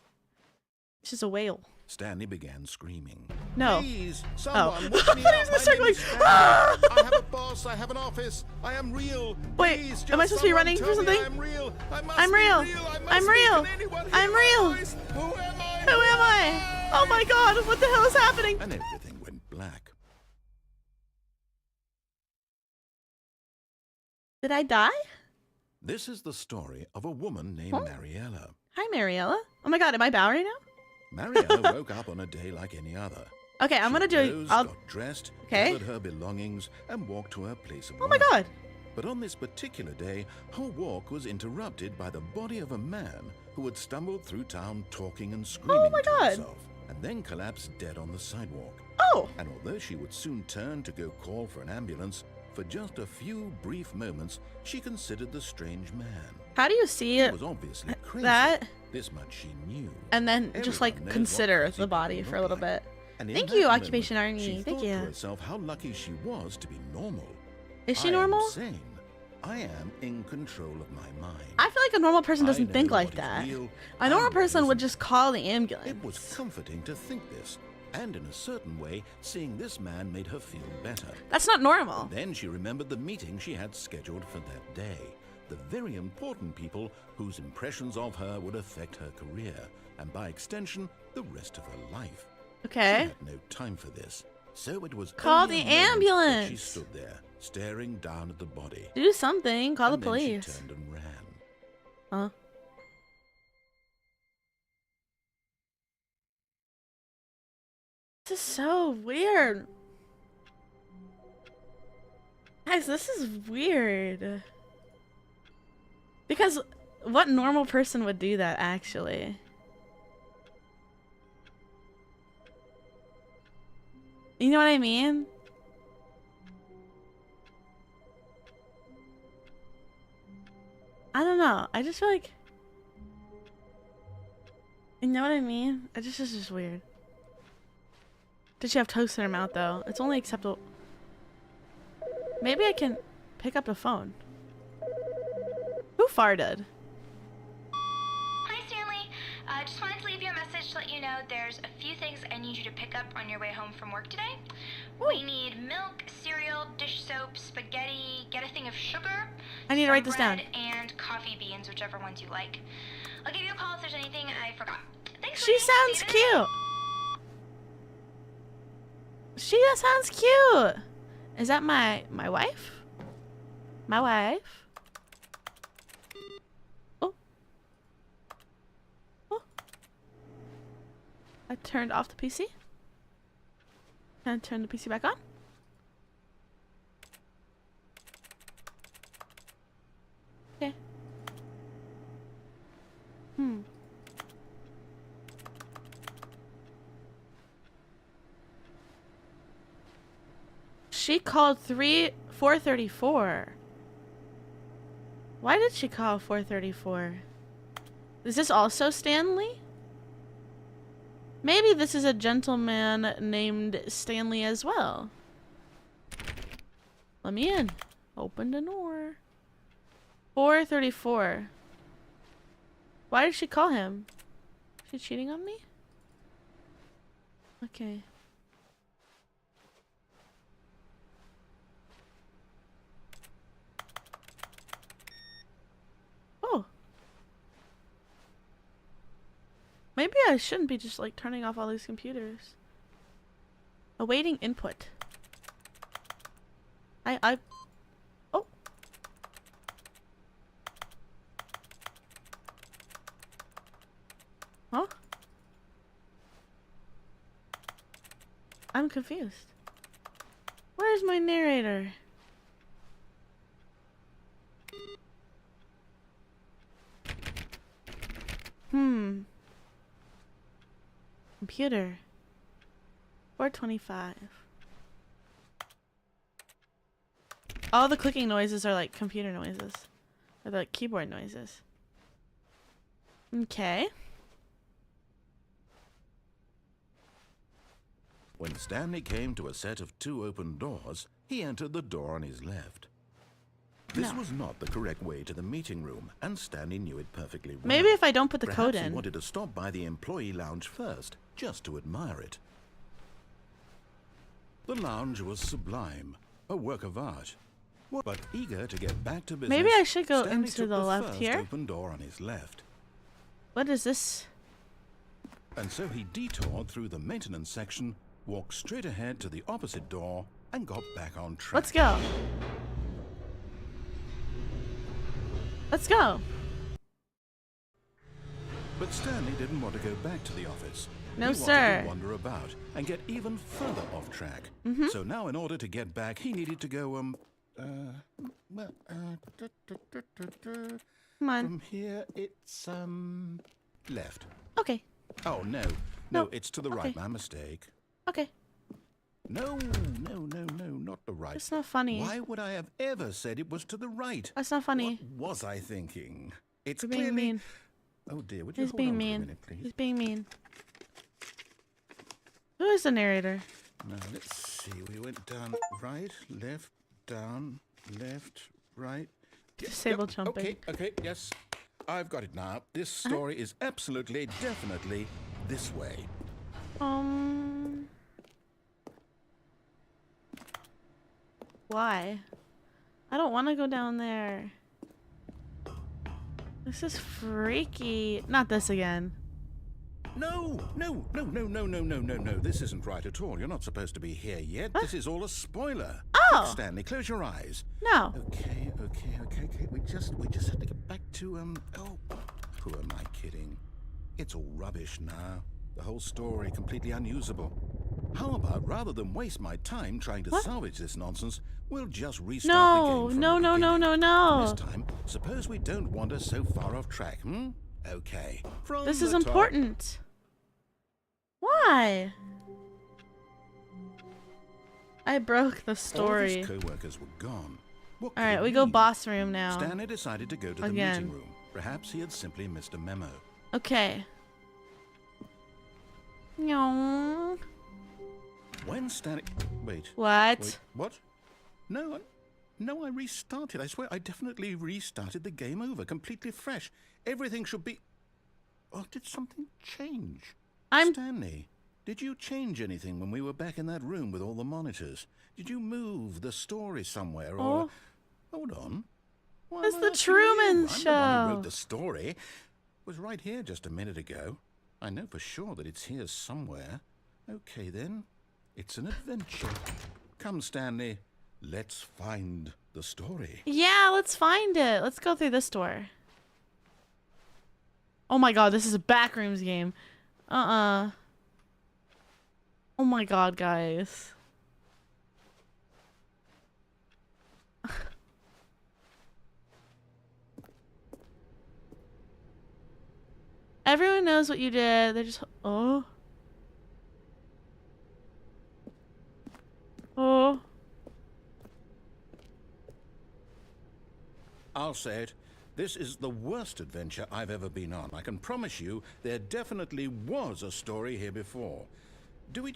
She's a whale. Stanley began screaming. No. Please, Oh. someone, wake me I thought he up. was gonna My start name is going, Stanley. "Ah!" I have a boss. I have an office. I am real. Wait, Please, am I just supposed to be someone running tell for me something? I'm real. I must I'm be real. I must I'm be. real. Can anyone hear I'm my real. voice? Who am I? Who am I? Oh my god, what the hell is happening? And everything went black. Did I die? This is the story of a woman named Mariella. Hi, Mariella. Oh my god, am I Bow right now? Mariella woke up on a day like any other. Okay, I'm gonna do. Rose, I'll. got dressed, Okay. gathered her belongings, and walked to her place of Oh my work. god. But on this particular day, her walk was interrupted by the body of a man who had stumbled through town talking and screaming my to God. himself, and then collapsed dead on the sidewalk. Oh. And although she would soon turn to go call for an ambulance, for just a few brief moments, she considered the strange man. How do you see He it? was obviously crazy. That This much she knew. and then just like Everyone knows consider what crazy the body people for a look little like. bit. And in Thank that you, moment, Occupation Army. She Thank thought you. to herself how lucky she was to be normal. Is she I normal? am sane. I am in control of my mind. I feel like a normal person I doesn't know think like what is that. real A normal and what person would isn't. just call the It ambulance. was comforting to think this, and in a certain way, seeing this man made her feel better. That's not normal. Then she remembered the meeting she had scheduled for that day. The very important people whose impressions of her would affect her career, and by extension, the rest of her life. She Okay. had no time for this, so it was Call only the a moment that She ambulance. stood there, staring down at the body. Do something. Call the and then she police. turned and ran. Huh? This is so weird. Guys, this is weird. Because what normal person would do that, actually? You know what I mean? I don't know. I just feel like... You know what I mean? It's just weird. Did she have toast in her mouth, though? It's only acceptable... Maybe I can pick up the phone. Who farted? Hi, Stanley. Just wanted to leave you a message to let you know there's a few things I need you to pick up on your way home from work today. We need milk, cereal, dish soap, spaghetti, get a thing of sugar. I need to some write this down. bread, and coffee beans, whichever ones you like. I'll give you a call if there's anything I forgot. Thanks, She Lee. sounds See you today. cute. She sounds cute. Is that my wife? My wife? Oh. Oh. I turned off the PC. And turn the PC back on. Okay. She called 434. Why did she call 434? Is this also Stanley? Maybe this is a gentleman named Stanley as well. Let me in. Open the door. 434. Why did she call him? Is she cheating on me? Okay. Oh. Maybe I shouldn't be just like turning off all these computers. Awaiting input. Oh. Huh? I'm confused. Where's my narrator? Computer. 425. All the clicking noises are like computer noises. Or like keyboard noises. Okay. When Stanley came to a set of 2 open doors, he entered the door on his left. This No. was not the correct way to the meeting room, and Stanley knew it perfectly well. Maybe if I don't put the Perhaps code he in. wanted to stop by the employee lounge first, just to admire it. The lounge was sublime, a work of art. But eager to get back to business, Maybe I should go Stanley into took the left first here. open door on his left. What is this? And so he detoured through the maintenance section, walked straight ahead to the opposite door, and got back on track. Let's go. Let's go. But Stanley didn't want to go back to the office. No, he wanted sir. to wander about and get even further off track. So now, in order to get back, he needed to go, Come on. from here, it's, left. Okay. Oh, no. No. No, it's to the Okay. right. My mistake. Okay. No, not the right. That's not funny. Why would I have ever said it was to the right? That's not funny. What was I thinking? It's You're being clearly... mean. Oh, dear. Would you He's hold being on for a mean. minute, please? He's being mean. Who is the narrator? Now, let's see. We went down, right, left, down, left, right. Disable jumping. Okay, yes. I've got it now. This story is absolutely, definitely this way. Why? I don't want to go down there. This is freaky. Not this again. No. This isn't right at all. You're not supposed to be here yet. This is all a spoiler. Oh. Look, Stanley, close your eyes. No. Okay. We just have to get back to, oh, who am I kidding? It's all rubbish now. The whole story completely unusable. How about, rather than waste my time trying to salvage this nonsense, we'll just restart the game from the beginning. No. This time, suppose we don't wander so far off track, Okay. From This the is top. important. Why? I broke the All of story. his co-workers were gone. What could Alright, it we go mean? boss room now. Stanley decided to go to the Again. meeting room. Perhaps he had simply missed a memo. Okay. No. When Stanley... Wait. What? What? No, I restarted. I swear, I definitely restarted the game over, completely fresh. Everything should be... Oh, did something change? Stanley, did you change anything when we were back in that room with all the monitors? Did you move the story somewhere, or... Oh. Hold on. Why It's am I the asking you? Truman I'm the one who Show. wrote the story. It was right here just a minute ago. I know for sure that it's here somewhere. Okay, then. It's an adventure. Come, Stanley. Let's find the story. Yeah, let's find it. Let's go through this door. Oh my god, this is a backrooms game. Oh my god, guys. Everyone knows what you did. They're just... Oh. I'll say it. This is the worst adventure I've ever been on. I can promise you there definitely was a story here before. Do we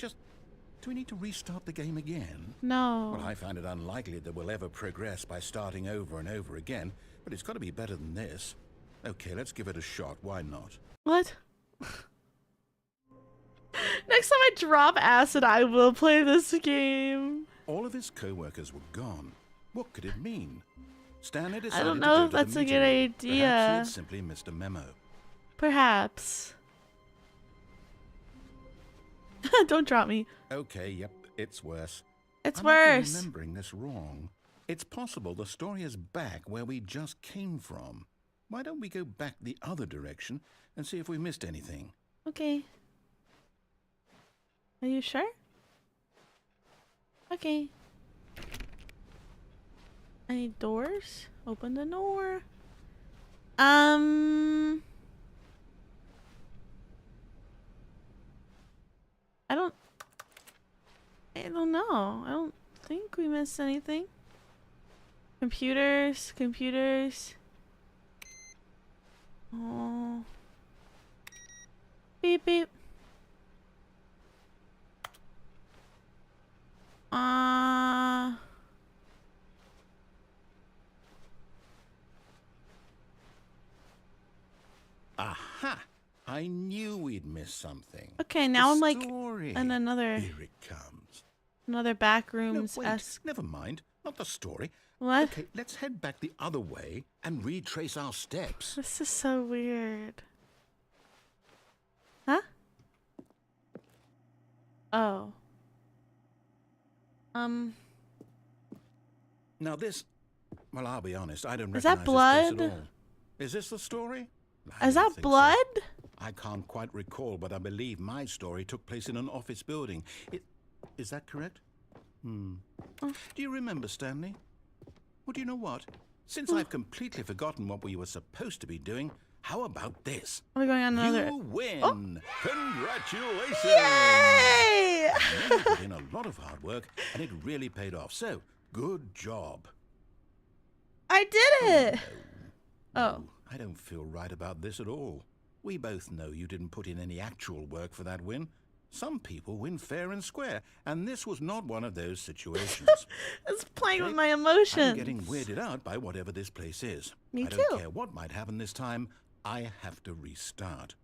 need to restart the game again? No. Well, I find it unlikely that we'll ever progress by starting over and over again, but it's got to be better than this. Okay, let's give it a shot. Why not? What? Next time I drop acid, I will play this game. All of his co-workers were gone. What could it mean? Stanley decided I don't to know go if to that's the a meeting good room. Perhaps he idea. had simply missed a memo. Perhaps. Don't drop me. Okay, yep, it's worse. It's I might be worse. remembering this wrong. It's possible the story is back where we just came from. Why don't we go back the other direction and see if we missed anything? Okay. Are you sure? Okay. Any doors? Open the door. I don't know. I don't think we missed anything. Computers. Oh. Beep beep. Aha! I knew we'd missed something. Okay, now I'm like Story. in another Here it comes. No, backrooms wait, esque. never mind. Not the story. What? Okay, let's head back the other way and retrace our steps. This is so weird. Huh? Oh. Now this, well, I'll be honest, I don't Is recognize that blood? this place at all. Is this the story? I Is don't that think so. blood? I can't quite recall, but I believe my story took place in an office building. Is that correct? Do you remember, Stanley? Well, do you know what? Since I've completely forgotten what we were supposed to be doing, how about this? Are we going on another? You win! Oh. Congratulations! Yay! You put in a lot of hard work, and it really paid off. So, good job. I did it! No, I don't feel right about this at all. We both know you didn't put in any actual work for that win. Some people win fair and square, and this was not one of those situations. It's playing with my emotions. I'm getting weirded out by whatever this place is. Me I too. don't care what might happen this time. I have to restart.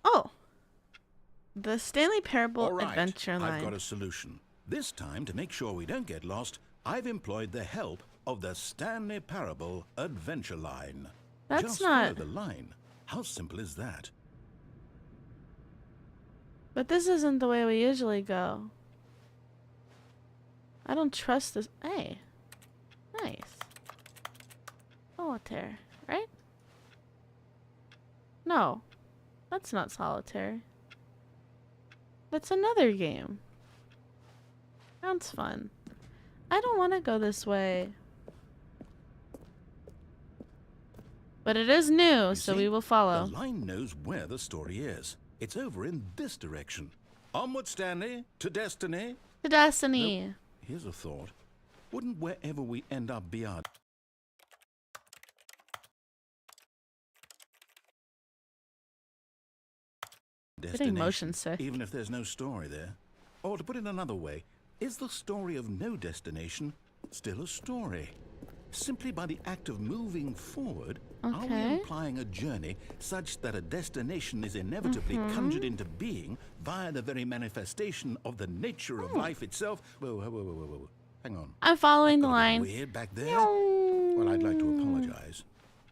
Oh. The Stanley Parable All right, adventure line. I've got a solution. This time, to make sure we don't get lost, I've employed the help of the Stanley Parable adventure line. That's Just not... follow the line. How simple is that? But this isn't the way we usually go. I don't trust this. Hey. Nice. Solitaire, right? No. That's not solitaire. That's another game. Sounds fun. I don't want to go this way. But it is new, so we will follow. The line knows where the story is. It's over in this direction. Onward, Stanley, to destiny. To destiny. Nope. Here's a thought. Wouldn't wherever we end up be our Getting motion sick. even if there's no story there? Or to put it another way, is the story of no destination still a story? Simply by the act of moving forward, are we implying a journey such that a destination is inevitably conjured into being via the very manifestation of the nature of life itself? Whoa. Hang on. I'm following the Got a bit line. weird back there? Well, I'd like to apologize.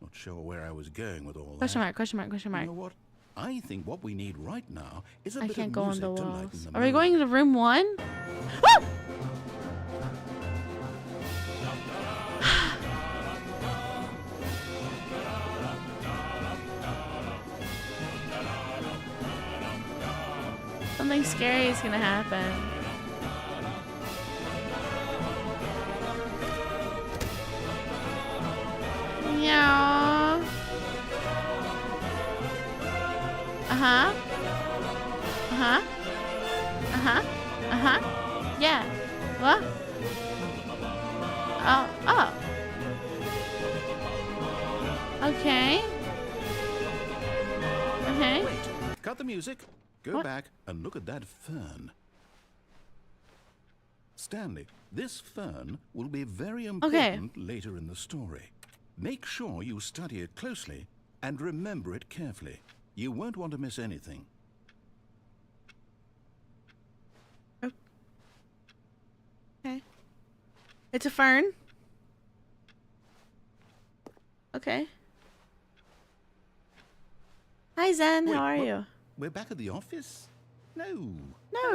Not sure where I was going with all that. Question mark, question mark, question mark. You know what? I think what we need right now is a I bit can't of go on music the to walls. lighten the Are we mood. going to room 1? Ah! Something scary is gonna happen. Yeah. Yeah. What? Oh. Okay. Okay. Wait, cut the music. Go What? back and look at that fern. Stanley, this fern will be very important later in the story. Make sure you study it closely and remember it carefully. You won't want to miss anything. Okay. It's a fern. Okay. Hi Zen, Wait, how are what? you? We're back at the office? No. No.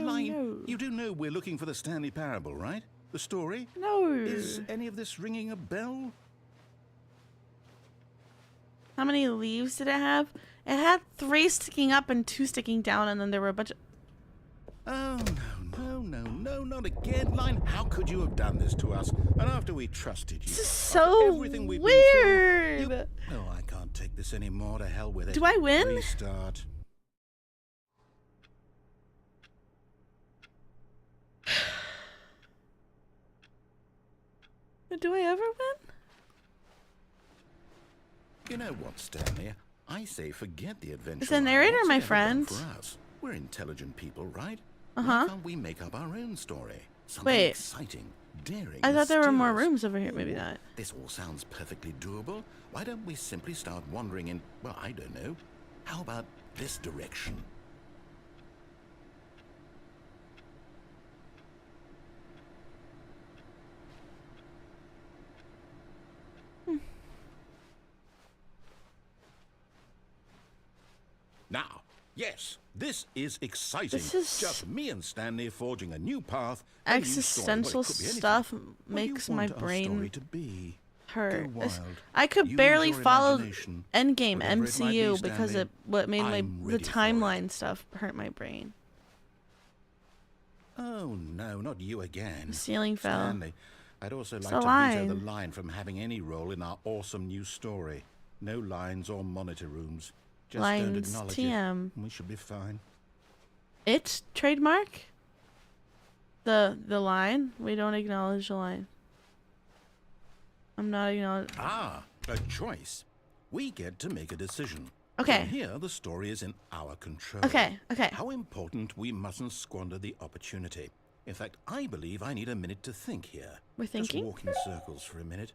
Line, you do know we're looking for the Stanley Parable, right? The story? No. Is any of this ringing a bell? How many leaves did it have? It had 3 sticking up and 2 sticking down, and then there were a bunch of... Oh, no, not again. Line, how could you have done this to us? And after we trusted you. This is after so everything we've weird. been through, Oh, I can't take this anymore. To hell with it. Do I win? Restart. Do I ever win? You know what, Stanley? I say forget the adventure. Is the narrator What's my it ever done friend? For us? We're intelligent people, right? Uh-huh. Why can't we make up our own story? Something Wait. exciting, daring. I thought there were more mysterious. rooms over here. Maybe not. This all sounds perfectly doable. Why don't we simply start wandering in, well, I don't know. How about this direction? Now, yes, this is exciting. This is- just me and Stanley forging a new path. a new story. Well, Existential it could be anything. stuff What do you makes my want our story brain to be? her. Go wild. I could Use barely your follow imagination. Endgame Whatever it might be, MCU because Stanley, what made I'm the ready for timeline it. stuff hurt my brain. Oh, no, not you again. The ceiling fell. Stanley, I'd also It's like a to veto line. the line from having any role in our awesome new story. No lines or monitor rooms. Just don't Lines acknowledge TM. it, and we should be fine. It's trademark? The line? We don't acknowledge the line. I'm not acknowledging. Ah, a choice. We get to make a decision. Okay. From here, the story is in our control. Okay. How important we mustn't squander the opportunity. In fact, I believe I need a minute to think here. We're thinking? Just walk in circles for a minute.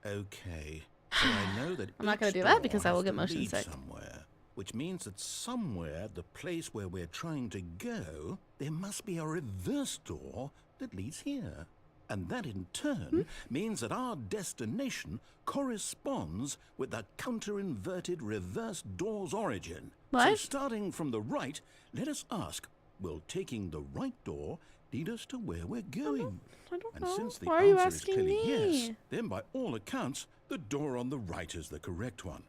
Okay. So I know that I'm not gonna each do that door because I will has get to motion lead sick. somewhere, which means that somewhere, the place where we're trying to go, there must be a reverse door that leads here. And that in turn means that our destination corresponds with the counter-inverted reverse door's origin. So What? starting from the right, let us ask, will taking the right door lead us to where we're going? I don't And know. since the Why are you answer is asking clearly me? yes, then by all accounts, the door on the right is the correct one.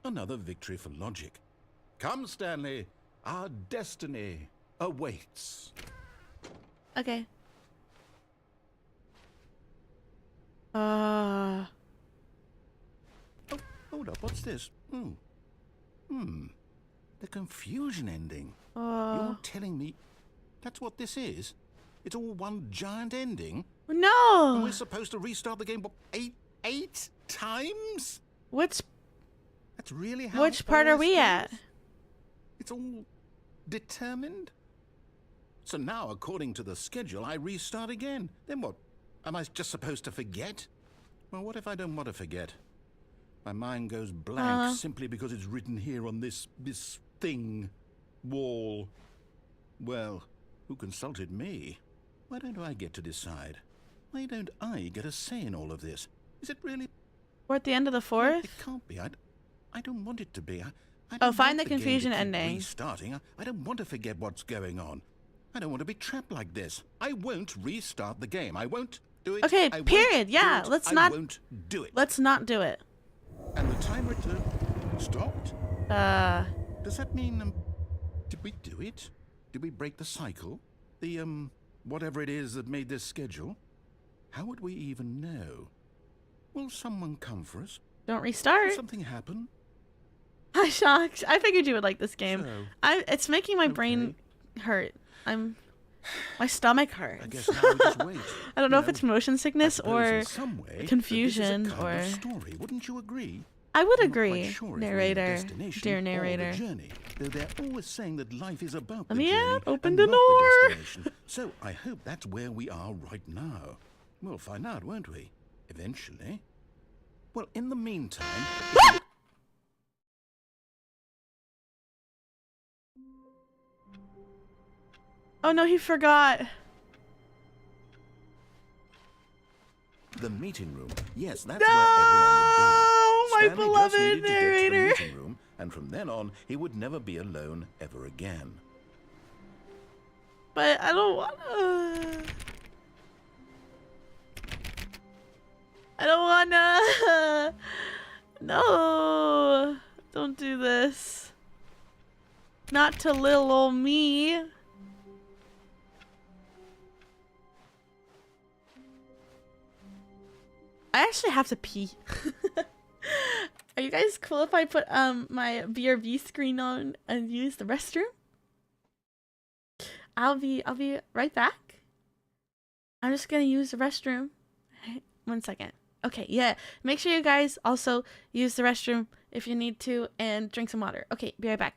Another victory for logic. Come, Stanley, our destiny awaits. Okay. Oh, hold up, what's this? The confusion ending. You're telling me that's what this is? It's all one giant ending? And No. we're supposed to restart the game, what, eight times? Which That's really how part all are we this at? goes? It's all determined? So now, according to the schedule, I restart again. Then what? Am I just supposed to forget? Well, what if I don't want to forget? My mind goes blank simply because it's written here on this thing, wall. Well, who consulted me? Why don't I get to decide? Why don't I get a say in all of this? Is it really? We're at the end of the fourth? It can't be. I don't want it to be. I Oh, don't find want the game to confusion keep ending. Restarting. I don't want to forget what's going on. I don't want to be trapped like this. I won't restart the game. I won't do it. Okay, I won't period. do Yeah, it. let's I not- won't do it. Let's not do it. And the timer stopped. Does that mean did we do it? Did we break the cycle? The whatever it is that made this schedule? How would we even know? Will someone come for us? Don't Will restart. something happen? I'm shocked. I figured you would like this game. So, It's making my brain hurt. My stomach I hurts. guess now we just wait. I don't know if You it's motion I sickness suppose or in some way that confusion this is a kind or- of story. Wouldn't you agree? I would I'm not quite agree, sure if we're in the narrator, destination dear or the narrator. journey, though they're always saying that life is about Let the me journey out, open and the not door. destination. So I hope that's where we are right now. We'll find out, won't we? Eventually. Well, in the meantime, Oh no, he forgot. the meeting room. Yes, that's No, where everyone would be. my Stanley beloved just needed to get to narrator. the meeting room, and from then on, he would never be alone ever again. But I don't wanna. I don't wanna. No, don't do this. Not to little old me. I actually have to pee. Are you guys cool if I put my BRB screen on and use the restroom? I'll be right back. I'm just gonna use the restroom. 1 second. Okay, yeah. Make sure you guys also use the restroom if you need to and drink some water. Okay, be right back.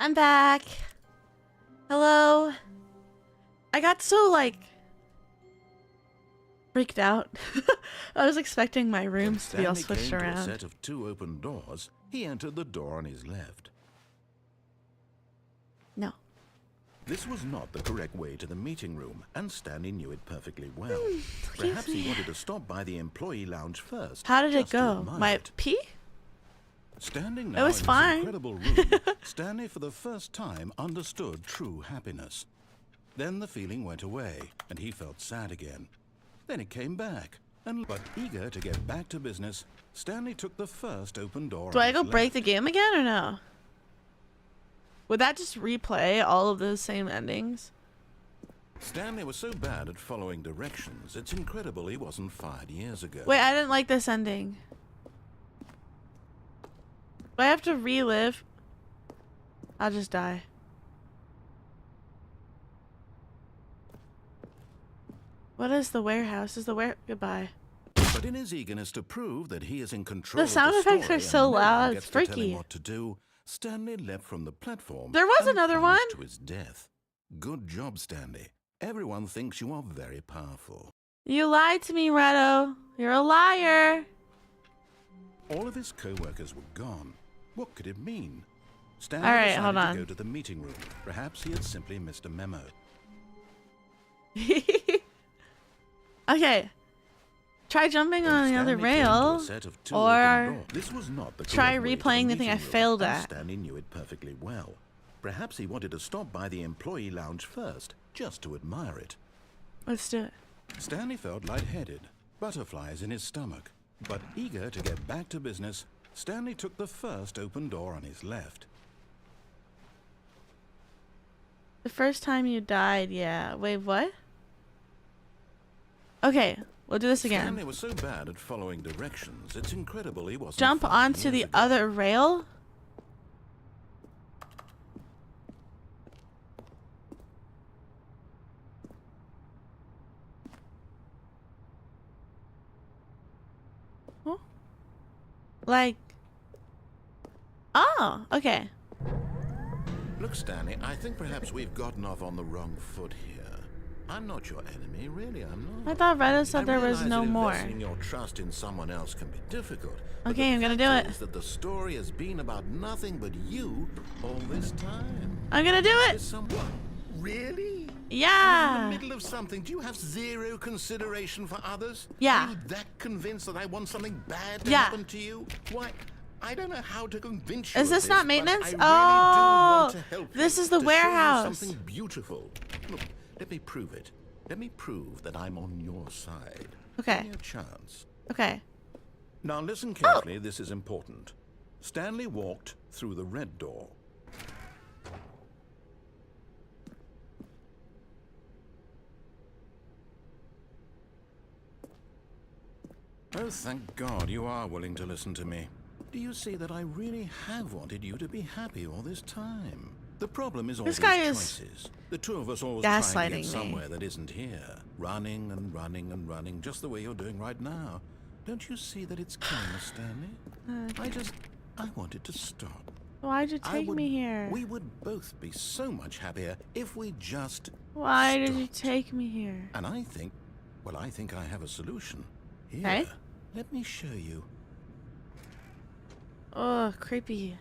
I'm back. Hello. I got so like freaked out. I was expecting my rooms to be all switched Stanley came to around. a set of 2 open doors. He entered the door on his left. No. This was not the correct way to the meeting room, and Stanley knew it perfectly well. Perhaps he wanted to stop by the employee lounge first. How did it just to go? admire My it. pee? Standing It now was in fine. this incredible room, Stanley for the first time understood true happiness. Then the feeling went away, and he felt sad again. Then it came back, but eager to get back to business, Stanley took the first open door. Do on I his go break left. the game again or no? Would that just replay all of those same endings? Stanley was so bad at following directions, it's incredible he wasn't fired years ago. Wait, I didn't like this ending. Do I have to relive? I'll just die. What is the warehouse? Is the goodbye. But in his eagerness to prove that he is in control The sound of the effects story are so and no one loud, gets it's to tell him freaky. what to do, Stanley leapt from the platform. There was and another plunged one? to his death. Good job, Stanley. Everyone thinks you are very powerful. You lied to me, Redo. You're a liar. All of his co-workers were gone. What could it mean? Stanley All right, decided hold to on. go to the meeting room. Perhaps he had simply missed a memo. Okay. Try jumping When on the other Stanley came to a rail, set of 2 or open doors, this was not the try correct way to replaying the thing I meeting room, failed and at. Stanley knew it perfectly well. Perhaps he wanted to stop by the employee lounge first, just to admire it. let's do it. Stanley felt lightheaded, butterflies in his stomach. But eager to get back to business, Stanley took the first open door on his left. The first time you died, yeah. Wait, what? Okay, we'll do this again. Stanley was so bad at following directions, it's incredible he wasn't Jump fired onto years the ago. other rail? Huh? Like... Oh, okay. Look, Stanley, I think perhaps we've gotten off on the wrong foot here. I'm not your enemy, really, I'm not. I thought Redo said there was realize no that more. investing your trust in someone else can be difficult. but Okay, the I'm gonna do fact it. is that the story has been about nothing but you all this time. I'm gonna do Is it! someone really? In Yeah! the middle of something, do you have zero consideration for others? Yeah. Are you that convinced that I want something bad to Yeah. happen to you? Why, I don't know how to convince you. Is of this not but maintenance? I really Oh, do want to help this you, is the to show you warehouse. something beautiful. Look, let me prove it. Let me prove that I'm on your side. Okay. Give me a chance. Okay. Now listen carefully, this is important. Stanley walked through the red door. Oh, thank God you are willing to listen to me. Do you see that I really have wanted you to be happy all this time? The problem is all This these guy is choices. The two of us always trying to gaslighting get me. somewhere that isn't here. Running and running and running, just the way you're doing right now. Don't you see that it's killing us, Stanley? I wanted to stop. Why'd you I take would- me here? We would both be so much happier if we just Why did you stopped. take me here? And I think I have a solution. Here, Okay. let me show you. Oh, creepy.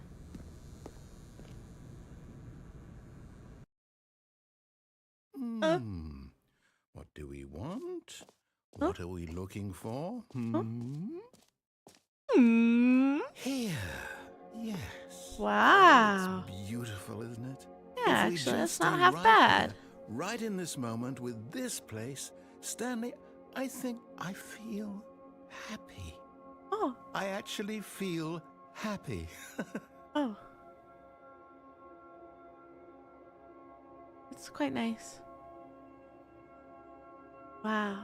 What do we want? What are we looking for? Here. Yes. Wow. It's beautiful, isn't it? Yeah, If we actually, just that's not stay half right bad. here, right in this moment with this place, Stanley, I think I feel happy. Oh, I actually feel happy. oh. It's quite nice. Wow.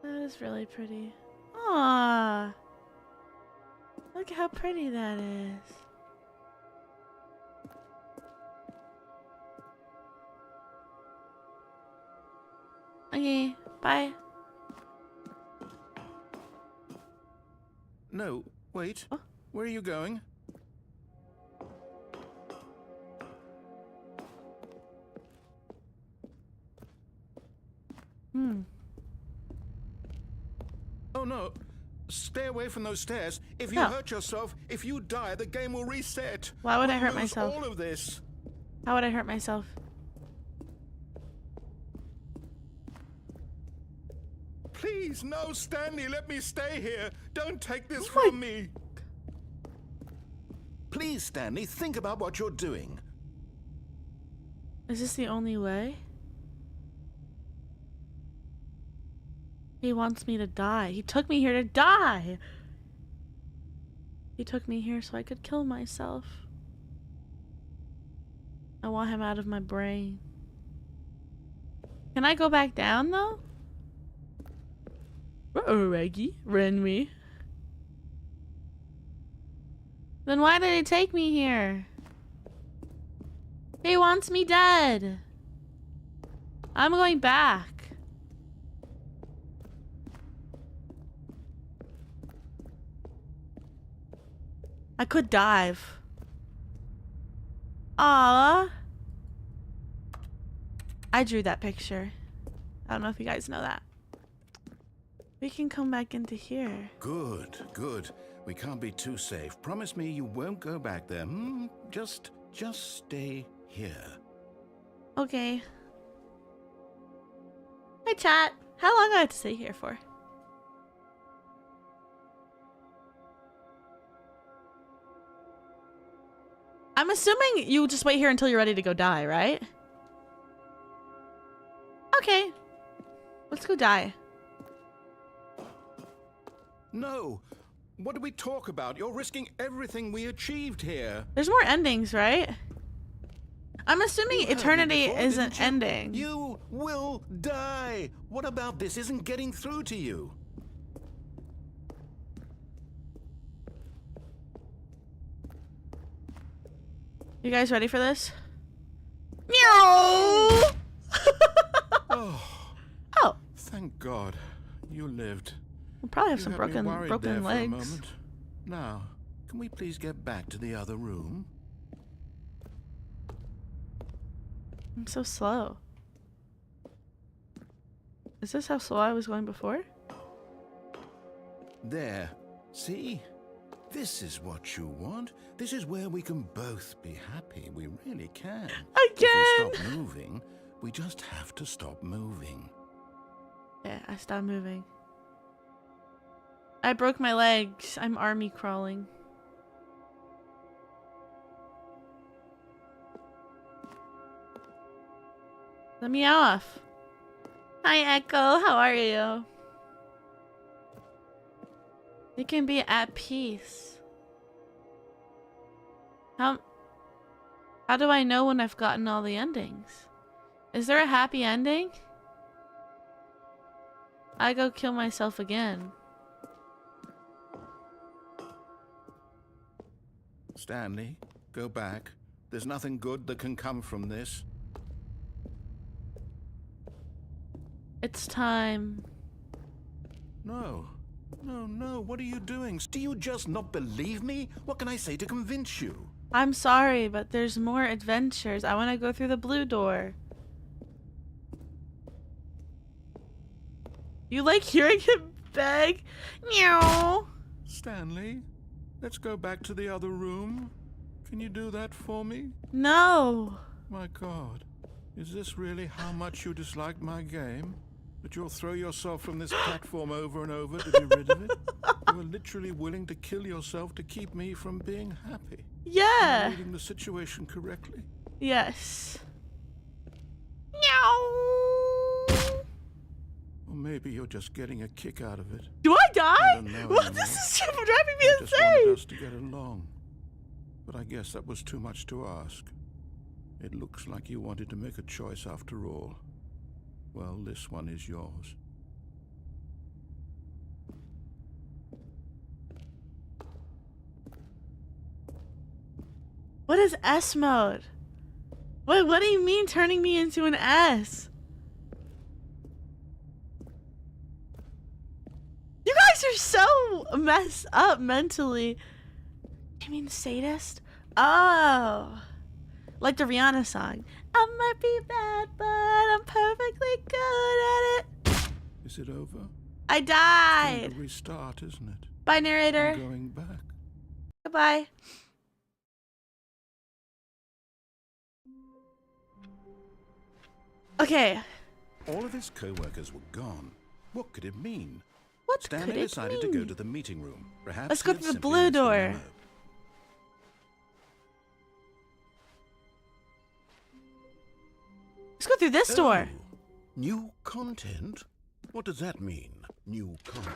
That is really pretty. Aww. Look how pretty that is. Okay, bye. No, wait. Oh. Where are you going? Oh no. Stay away from those stairs. If you No. hurt yourself, if you die, the game will reset. Why would I We'll hurt lose myself? all of this. How would I hurt myself? Please, no, Stanley, let me stay here. Don't take this Oh my- from me. Please, Stanley, think about what you're doing. Is this the only way? He wants me to die. He took me here to die. He took me here so I could kill myself. I want him out of my brain. Can I go back down though? Uh-oh, Reggie. Ren me. Then why did he take me here? He wants me dead. I'm going back. I could dive. Ah, I drew that picture. I don't know if you guys know that. We can come back into here. Good, good. We can't be too safe. Promise me you won't go back there. Just stay here. Okay. Hi, chat. How long do I have to stay here for? I'm assuming you just wait here until you're ready to go die, right? Okay. Let's go die. No. What do we talk about? You're risking everything we achieved here. There's more endings, right? I'm assuming You heard me eternity before, is an didn't you? ending. You will die. What about this isn't getting through to you? You guys ready for this? Meow! Oh, Oh, thank God. You lived. we'll probably have You some had me broken worried there for a legs. moment. Now, can we please get back to the other room? I'm so slow. Is this how slow I was going before? There. See? This is what you want. This is where we can both be happy. We really can. Again! If we stop moving, we just have to stop moving. Yeah, I stopped moving. I broke my legs. I'm army crawling. Let me off. Hi, Echo. How are you? You can be at peace. How do I know when I've gotten all the endings? Is there a happy ending? I go kill myself again. Stanley, go back. There's nothing good that can come from this. It's time. No. No, no. What are you doing? Do you just not believe me? What can I say to convince you? I'm sorry, but there's more adventures. I want to go through the blue door. You like hearing him beg? Meow. Stanley, let's go back to the other room. Can you do that for me? No. My God. Is this really how much you dislike my game? That you'll throw yourself from this platform over and over to be rid of it? You are literally willing to kill yourself to keep me from being happy. Am I Yeah. reading the situation correctly? Yes. Meow. Or maybe you're just getting a kick out of it. Do I die? don't know Well, anymore. this is driving me I just wanted insane. us to get along. But I guess that was too much to ask. It looks like you wanted to make a choice after all. Well, this one is yours. What is S mode? What do you mean turning me into an S? You guys are so messed up mentally. I mean, sadist? Oh. Like the Rihanna song. I might be bad, but I'm perfectly good at it. Is it over? I died. It's going to restart, isn't it? Bye, narrator. I'm going back. Goodbye. Okay. All of his co-workers were gone. What could it mean? What Stanley could it decided mean? to go to the meeting room. Perhaps Let's he go had through the simply blue missed the door. memo. Let's go through this door. Oh, new content? What does that mean, new content?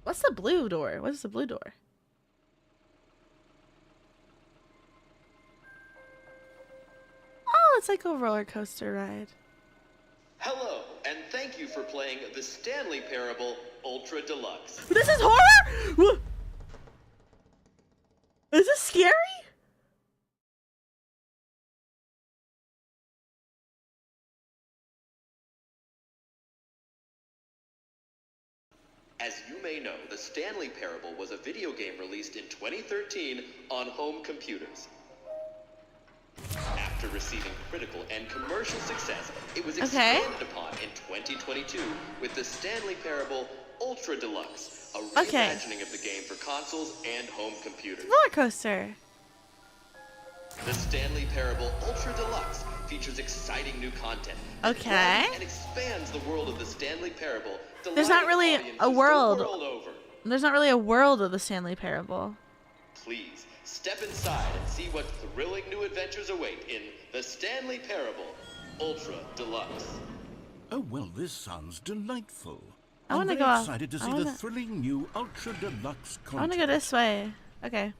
What's the blue door? What is the blue door? Oh, it's like a roller coaster ride. Hello, and thank you for playing the Stanley Parable Ultra Deluxe. This is horror? What? Is this scary? As you may know, the Stanley Parable was a video game released in 2013 on home computers. After receiving critical and commercial success, it was expanded upon in 2022 with the Stanley Parable Ultra Deluxe, a reimagining of the game for consoles and home computers. Roller coaster. The Stanley Parable Ultra Deluxe features exciting new content. Okay. And expands the world of the Stanley Parable. There's not really a world. The world over. There's not really a world of the Stanley Parable. Please step inside and see what thrilling new adventures await in the Stanley Parable Ultra Deluxe. Oh, well, this sounds delightful. I want to I'm go very off. excited to see the thrilling new Ultra Deluxe content. I want to go this way. Okay.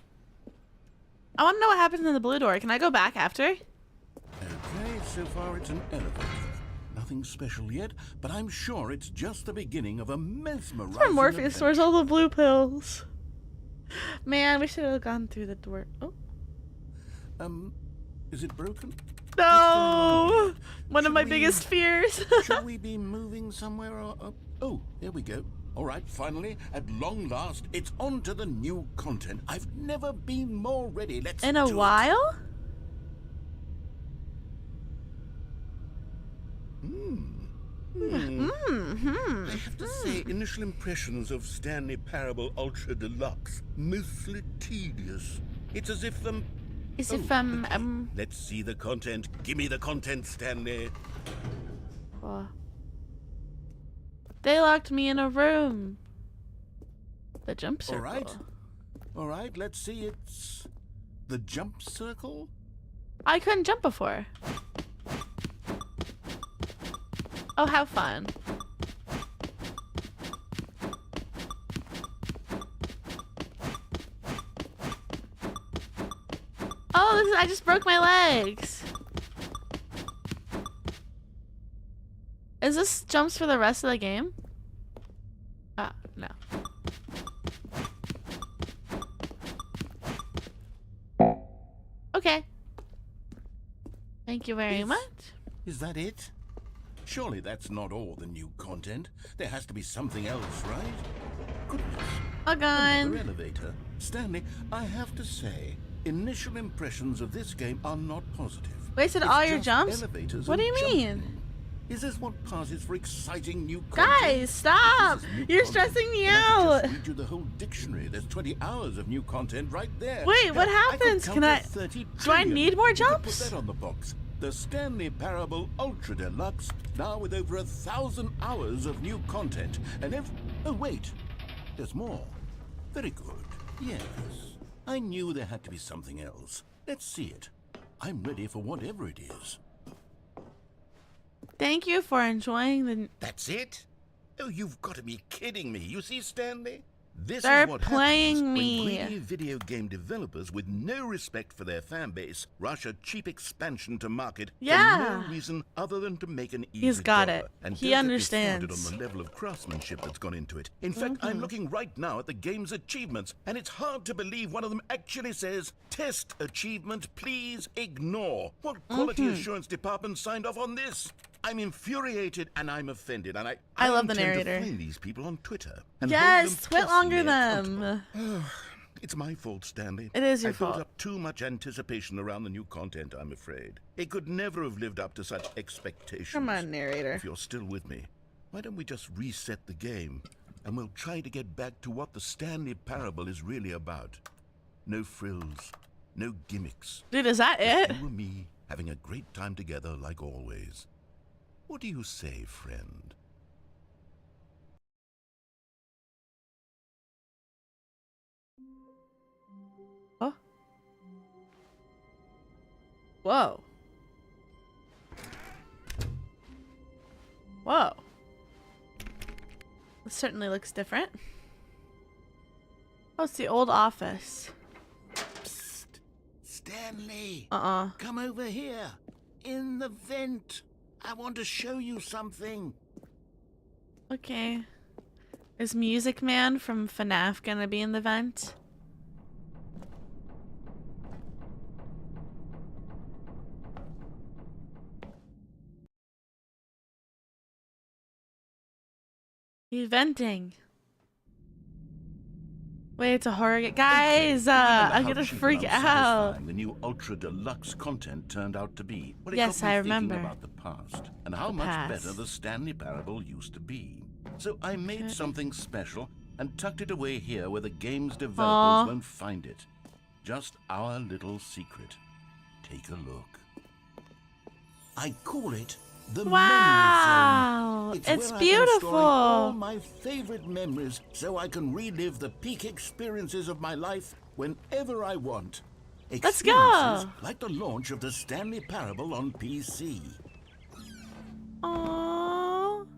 I want to know what happens in the blue door. Can I go back after? Okay, so far it's an elevator. Nothing special yet, but I'm sure it's just the beginning of a mesmerizing Where Morpheus adventure. stores all the blue pills. Man, we should have gone through the door. Oh. Is it broken? No! One of Should my we- biggest fears. Should we be moving somewhere or... oh, there we go. All right, finally, at long last, it's on to the new content. I've never been more ready. Let's In a do it. while? I have to say, initial impressions of Stanley Parable Ultra Deluxe, mostly tedious. It's as if Is oh, if okay. Let's see the content. Give me the content, Stanley. oh. They locked me in a room. The jump circle. All right, let's see. It's the jump circle. I couldn't jump before. Oh, how fun. Oh, I just broke my legs. Is this jumps for the rest of the game? Ah, no. Okay. Thank you very much. Is that it? Surely that's not all the new content. There has to be something else, right? Goodness. Again. Another elevator. Stanley, I have to say, initial impressions of this game are not positive. Wasted It's all your just jumps? elevators What do and you mean? jumping. Is this what passes for exciting new content? Guys, stop! If this is new You're content, stressing me then I could out. just read you the whole dictionary. There's 20 hours of new content right there. Wait, what Hell, happens? I Can could I- count to 30 do I trillion. need more You could jumps? Put that on the box. The Stanley Parable Ultra Deluxe, now with over 1,000 hours of new content. And oh wait, there's more. Very good. Yes, I knew there had to be something else. Let's see it. I'm ready for whatever it is. Thank you for enjoying the... That's it? Oh, you've got to be kidding me. You see, Stanley? This They're is what playing happens me. when greedy video game developers with no respect for their fan base rush a cheap expansion to market Yeah. for no reason other than to make an easy He's got dollar. it. And He don't get me started understands. on the level of craftsmanship that's gone into it. In fact, I'm looking right now at the game's achievements, and it's hard to believe one of them actually says, "Test achievement, please ignore." What quality assurance department signed off on this? I'm infuriated and I'm offended, and I love the intend narrator. to flame these people on Twitter and Yes, hold them quit longer personally them. accountable. It's my fault, Stanley. It is your I built fault. up too much anticipation around the new content, I'm afraid. It could never have lived up to such expectations. Come on, narrator. If you're still with me, why don't we just reset the game, and we'll try to get back to what the Stanley Parable is really about. No frills, no gimmicks. Dude, is that it? You and me having a great time together like always. What do you say, friend? Oh. Whoa. Whoa. This certainly looks different. Oh, it's the old office. Psst. Stanley! Uh-uh. Come over here. In the vent. I want to show you something. Okay. Is Music Man from FNAF gonna be in the vent? He's venting. Wait, it's a horror guys, I'm gonna freak out. The new Ultra Deluxe content turned out to be. But it Yes, got me I thinking remember. about the past and how The much past. better the Stanley Parable used to be. So I made something special and tucked it away here where the game's developers Aw. won't find it. Just our little secret. Take a look. I call it the Wow, Memory Zone. it's where I can store beautiful. all my favorite memories so I can relive the peak experiences of my life whenever I want. Let's go. Experiences like the launch of the Stanley Parable on PC. Aww.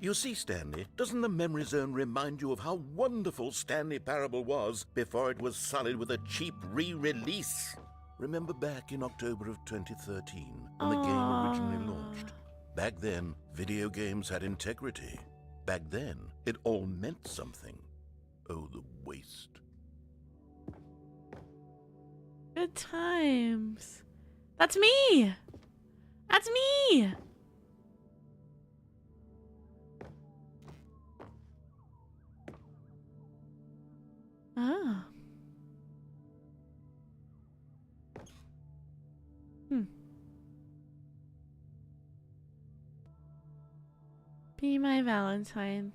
You see, Stanley, doesn't the Memory Zone remind you of how wonderful Stanley Parable was before it was sullied with a cheap re-release? Remember back in October of 2013, when the game originally launched? Back then, video games had integrity. Back then, it all meant something. Oh, the waste. Good times. That's me. That's me. Oh. Be my Valentine.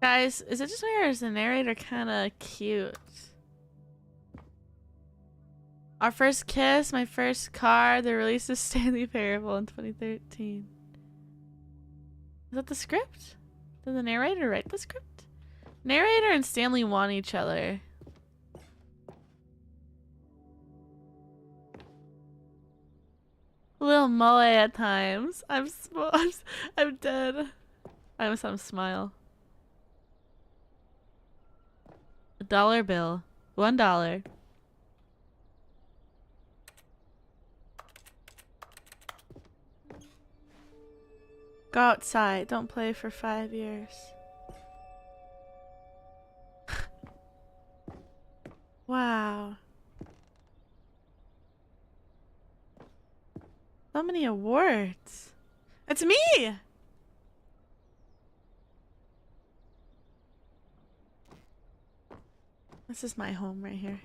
Guys, is it just me or is the narrator kind of cute? Our first kiss, my first car, the release of Stanley Parable in 2013. Is that the script? Did the narrator write the script? Narrator and Stanley want each other. A little moe at times. I'm dead. I almost have a smile. $1 bill. $1. Go outside. Don't play for 5 years. Wow. So many awards. It's me! This is my home right here.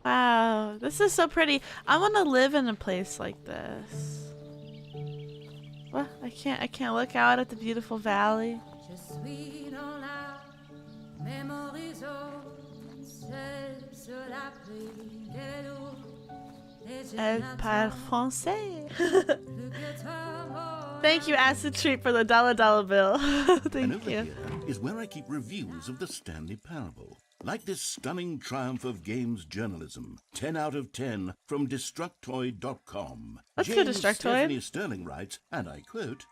Wow, this is so pretty. I want to live in a place like this. What? I can't look out at the beautiful valley. Elle parle français. Thank you, Acid Treat, for the $1 bill. Thank And over you. here is where I keep reviews of the Stanley Parable. Like this stunning triumph of games journalism. 10 out of 10 from Destructoid.com. Let's go, James Destructoid. Stephanie Sterling writes, and I quote,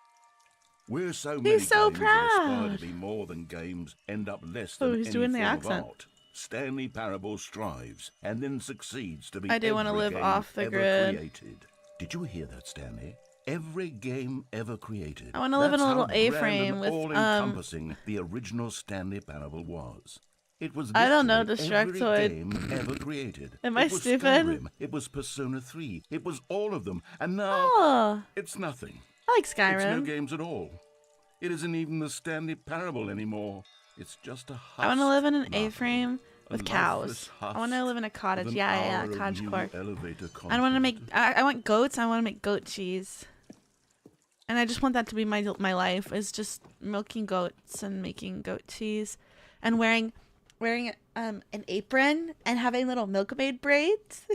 "We're so many He's so games that aspire proud. to be more than games, end up less Oh, than he's any doing the form accent. of art. Stanley Parable strives and then succeeds to be I do wanna every live game off the ever grid. created." Did you hear that, Stanley? Every game ever created. I wanna live in That's a little how grand A-frame and with, all-encompassing the original Stanley Parable was. It was I don't know every Destructoid. game ever created. Am I it was stupid? Skyrim, it was Persona 3. It was all of them. And now Oh, it's nothing. I like It's no Skyrim. games at all. It isn't even the Stanley Parable anymore. It's just a husk. I want to live in an nothing. A-frame with A cows. lifeless I want to husk live in a cottage. with an Yeah, hour of cottage new core. elevator I want to make. content. I want goats. I want to make goat cheese. And I just want that to be my life. Is just milking goats and making goat cheese, and wearing an apron and having little milkmaid braids,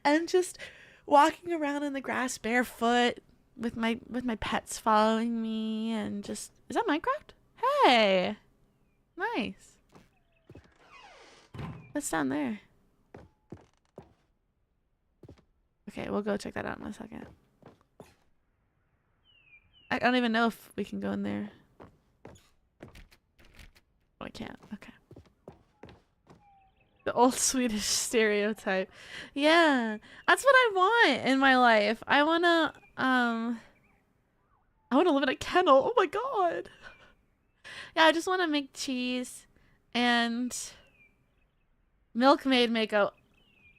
and just walking around in the grass barefoot with my pets following me, and just, is that Minecraft? Hey, nice. What's down there? Okay, we'll go check that out in a second. I don't even know if we can go in there. Oh, I can't. Okay. The old Swedish stereotype. Yeah, that's what I want in my life. I wanna live in a kennel. Oh my god. Yeah, I just wanna make cheese and milkmaid Mako.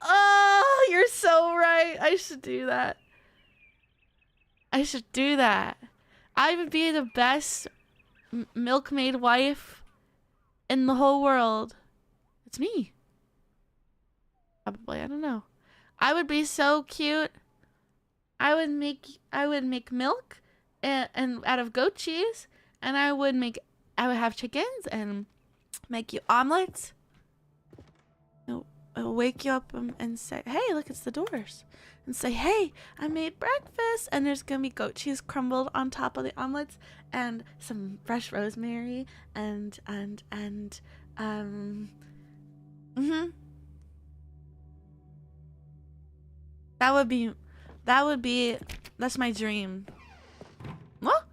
Oh, you're so right. I should do that. I should do that. I would be the best milkmaid wife in the whole world. It's me. Probably, I don't know. I would be so cute. I would make milk and out of goat cheese, and I would have chickens and make you omelets. I'll wake you up and say, "Hey, look, it's the doors." And say, "Hey, I made breakfast," and there's gonna be goat cheese crumbled on top of the omelets and some fresh rosemary and that's my dream. What?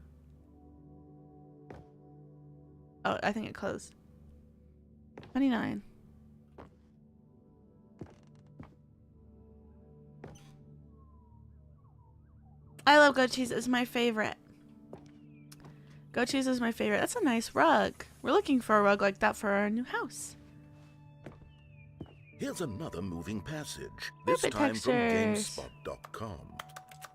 Oh, I think it closed. 29. I love goat cheese. It's my favorite. Goat cheese is my favorite. That's a nice rug. We're looking for a rug like that for our new house. Here's another moving passage, this Perfect time textures. from GameSpot.com.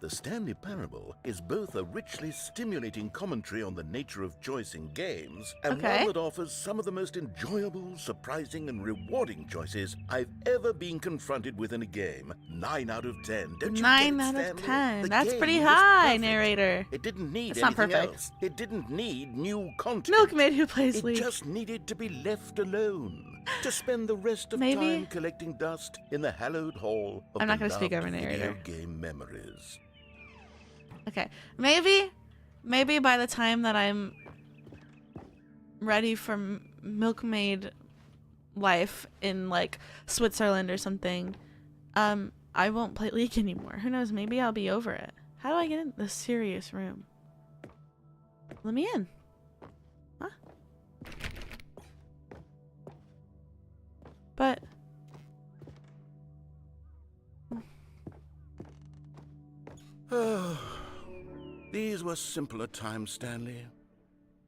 The Stanley Parable is both a richly stimulating commentary on the nature of choice in games, and Okay. one that offers some of the most enjoyable, surprising, and rewarding choices I've ever been confronted with in a game. 9 out of 10. Don't you 9 get it, out of Stanley? 10. The That's game pretty was high, perfect. narrator. It didn't need That's not anything perfect. else. It didn't need new content. Milkmaid who plays It League. just needed to be left alone to spend the rest of Maybe- time collecting dust in the hallowed hall of I'm not gonna speak beloved over narrator. video game memories. Okay, maybe by the time that I'm ready for milkmaid life in like Switzerland or something, I won't play League anymore. Who knows? Maybe I'll be over it. How do I get in the serious room? Let me in. Huh? But These were simpler times, Stanley.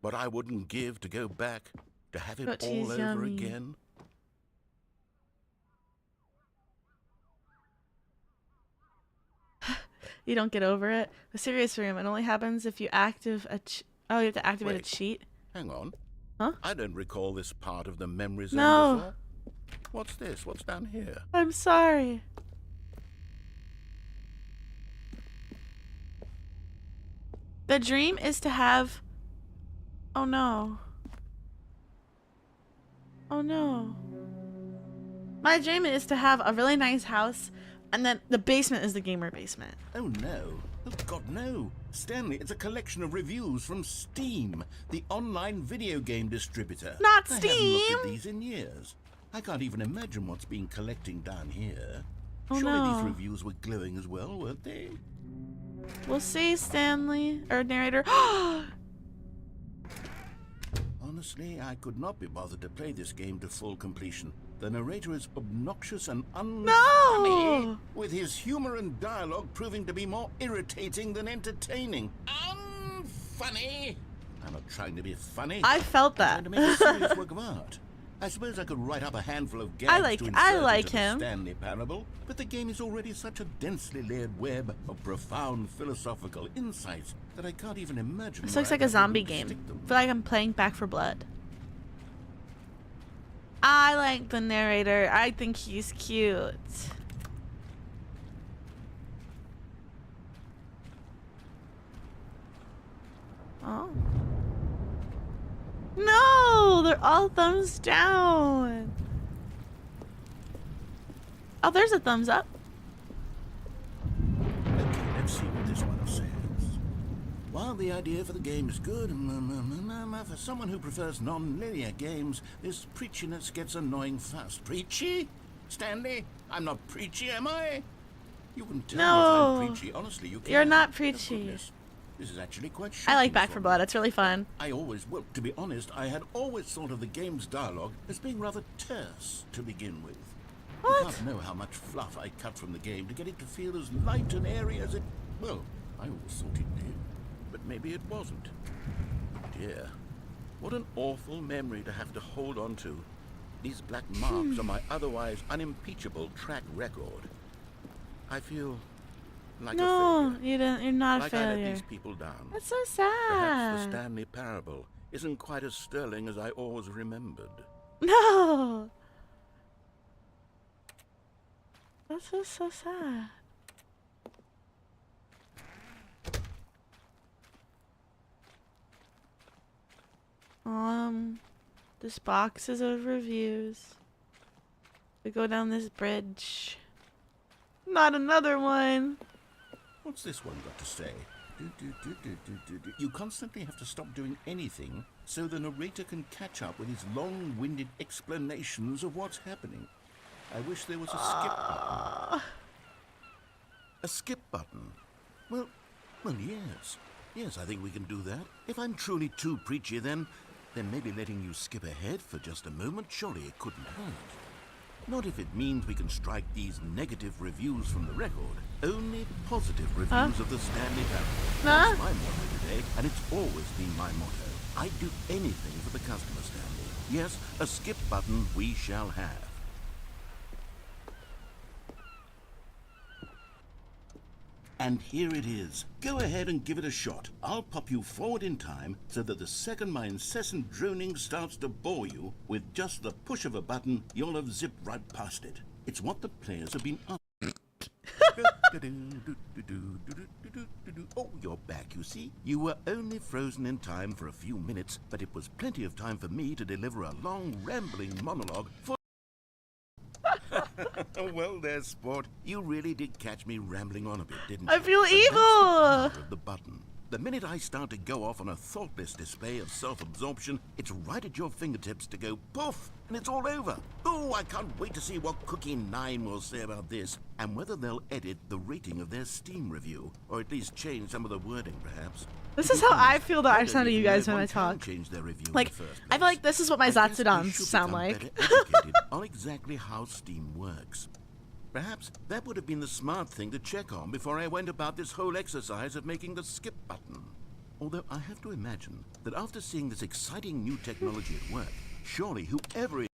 But I wouldn't give to go back to have it Goat all cheese, over yummy. again. you don't get over it. The serious room, it only happens if you active a oh, you have to activate Wait. a cheat. Hang on. Huh? I don't recall this part of the memory zone No. before. What's this? What's down here? I'm sorry. The dream is to have... Oh no. Oh no. My dream is to have a really nice house, and then the basement is the gamer basement. Oh no. Oh God, no. Stanley, it's a collection of reviews from Steam, the online video game distributor. Not I haven't looked Steam! at these in years. I can't even imagine what's been collecting down here. Oh, Surely no. these reviews were glowing as well, weren't they? We'll see, Stanley. Or narrator. Honestly, I could not be bothered to play this game to full completion. The narrator is obnoxious and unfunny, No! with his humor and dialogue proving to be more irritating than entertaining. Unfunny! I'm not trying to be funny. I felt I'm that. trying to make a serious work of art. I suppose I could write up a handful of gags to insert into the him. Stanley Parable, but the game is already such a densely layered web of profound philosophical insights that I can't even imagine. This looks like a zombie game. I feel like I'm playing Back 4 Blood. I like the narrator. I think he's cute. Oh. No! They're all thumbs down. Oh, there's a thumbs up. Okay, let's see what this one says. While the idea for the game is good, for someone who prefers non-linear games, this preachiness gets annoying fast. Preachy? Stanley? I'm not preachy, am I? You can tell me if I'm preachy. Honestly, you can. You're not Oh, preachy. goodness. This is actually quite shocking. I like Back 4 Blood. It's really fun. Well, to be honest, I had always thought of the game's dialogue as being rather terse to begin with. What? You can't know how much fluff I cut from the game to get it to feel as light and airy as it... Well, I always thought it did, but maybe it wasn't. Dear, what an awful memory to have to hold on to. These black marks on my otherwise unimpeachable track record. I feel like a failure. You're not a Like failure. I let these people down. That's so Perhaps the sad. Stanley Parable isn't quite as sterling as I always remembered. No. That's just so sad. This box is of reviews. We go down this bridge. Not another one. What's this one got to say? You constantly have to stop doing anything so the narrator can catch up with his long-winded explanations of what's happening. I wish there was a skip button. A skip button? Well, yes. Yes, I think we can do that. If I'm truly too preachy, then maybe letting you skip ahead for just a moment, surely it couldn't hurt. Not if it means we can strike these negative reviews from the record. Only positive reviews of the Stanley Parable. That's my motto today, and it's always been my motto. I'd do anything for the customer, Stanley. Yes, a skip button we shall have. And here it is. Go ahead and give it a shot. I'll pop you forward in time so that the second my incessant droning starts to bore you, with just the push of a button, you'll have zipped right past it. It's what the players have been up. Oh, you're back, you see. You were only frozen in time for a few minutes, but it was plenty of time for me to deliver a long, rambling monologue for... Well, there, sport. You really did catch me rambling on a bit, didn't you? I feel But evil! that's the power of the button. The minute I start to go off on a thoughtless display of self-absorption, it's right at your fingertips to go poof, and it's all over. Oh, I can't wait to see what Cookie 9 will say about this, and whether they'll edit the rating of their Steam review, or at least change some of the wording, perhaps. This is how I feel that I sound to you guys when I talk. Like, I feel like this is what my Zatsudans sound like. Educated on exactly how Steam works. Perhaps that would have been the smart thing to check on before I went about this whole exercise of making the skip button. Although I have to imagine that after seeing this exciting new technology at work, surely whoever it...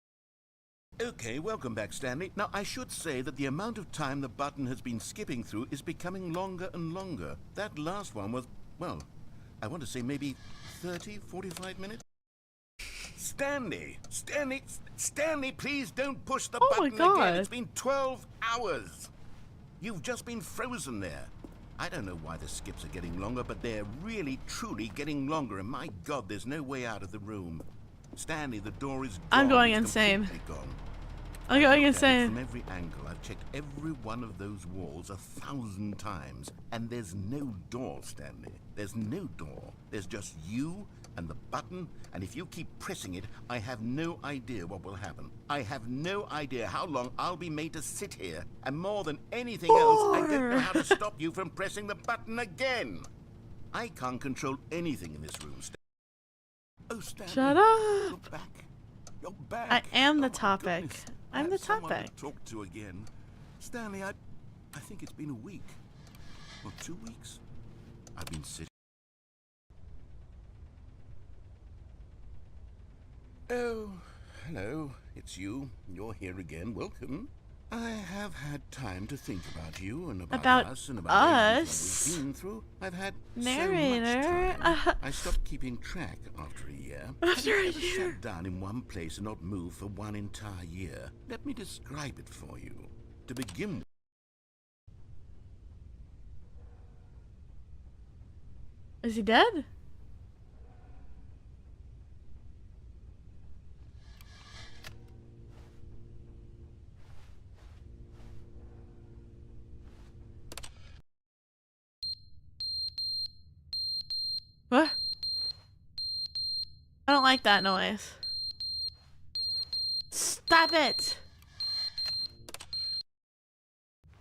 Okay, welcome back, Stanley. Now, I should say that the amount of time the button has been skipping through is becoming longer and longer. That last one was, well, I want to say maybe 30, 45 minutes? Stanley, please don't push the button again. It's been 12 hours. You've just been frozen there. I don't know why the skips are getting longer, but they're really, truly getting longer, and my God, there's no way out of the room. Stanley, the door is gone. I'm going It's insane. completely gone. I'm going From insane. every angle, I've checked every one of those walls 1,000 times, and there's no door, Stanley. There's no door. There's just you and the button, and if you keep pressing it, I have no idea what will happen. I have no idea how long I'll be made to sit here, and more than anything else, I don't know how to stop you from pressing the button again. I can't control anything in this room, Stanley. Oh, Stanley. Shut up. You're back. You're back. I am the Oh, my topic. goodness. I'm the Someone topic. to talk to again. Stanley, I think it's been a week. Or 2 weeks. I've been sitting. Oh, hello. It's you. You're here again. Welcome. I have had time to think about you and about us and about everything we've been through. I've had Narrator. so much time. I stopped keeping track after a year. After a I've never year. sat down in one place and not moved for one entire year. Let me describe it for you. To begin with, Is he dead? What? I don't like that noise. Stop it!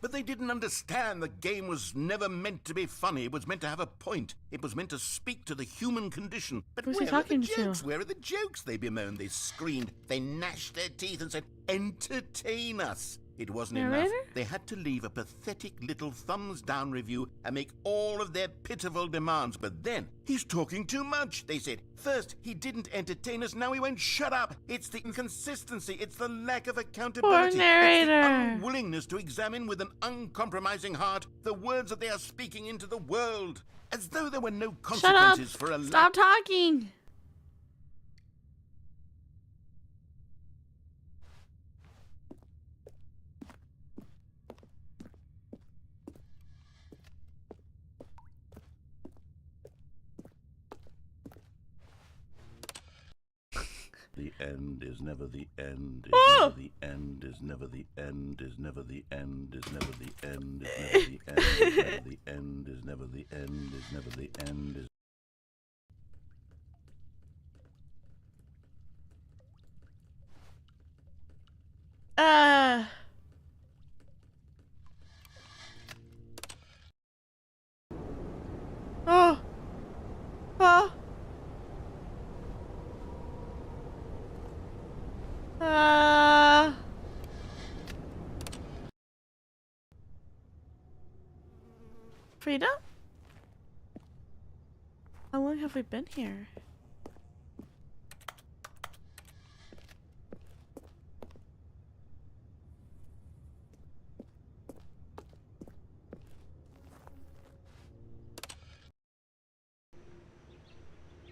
but they didn't understand the game was never meant to be funny. It was meant to have a point. It was meant to speak to the human condition. But Who's he where are the talking to? jokes? Where are the jokes? They bemoaned, they screamed, they gnashed their teeth and said, entertain us. It wasn't enough. Narrator? They had to leave a pathetic little thumbs down review and make all of their pitiful demands. But then, he's talking too much, they said. First, he didn't entertain us, now he won't shut up. It's the inconsistency, it's the lack of accountability. Poor narrator. It's the unwillingness to examine with an uncompromising heart the words that they are speaking into the world. As though there were no Shut up! consequences for a Stop talking! The end is never the end, is Oh! never the end, is never the end, is never the end, is never the end, is never the end, is never the end, is never the end, is Oh! Oh! Frida? How long have we been here?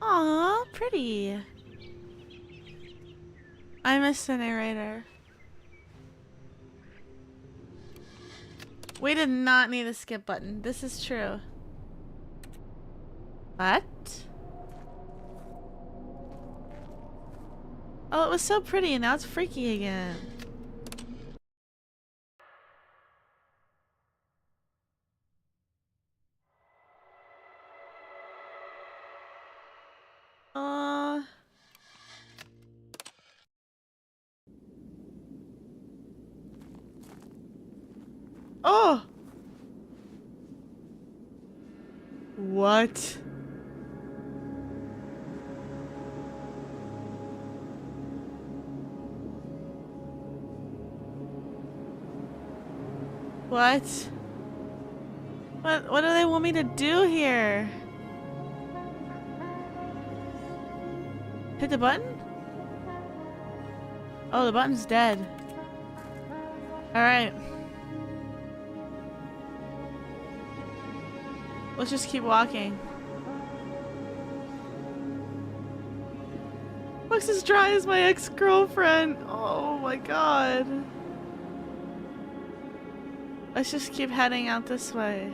Aw, pretty. I miss the narrator. We did not need a skip button. This is true. What? Oh, it was so pretty and now it's freaky again. Oh! What? What do they want me to do here? Hit the button? Oh, the button's dead. Alright. Let's just keep walking. Looks as dry as my ex-girlfriend. Oh my god. Let's just keep heading out this way.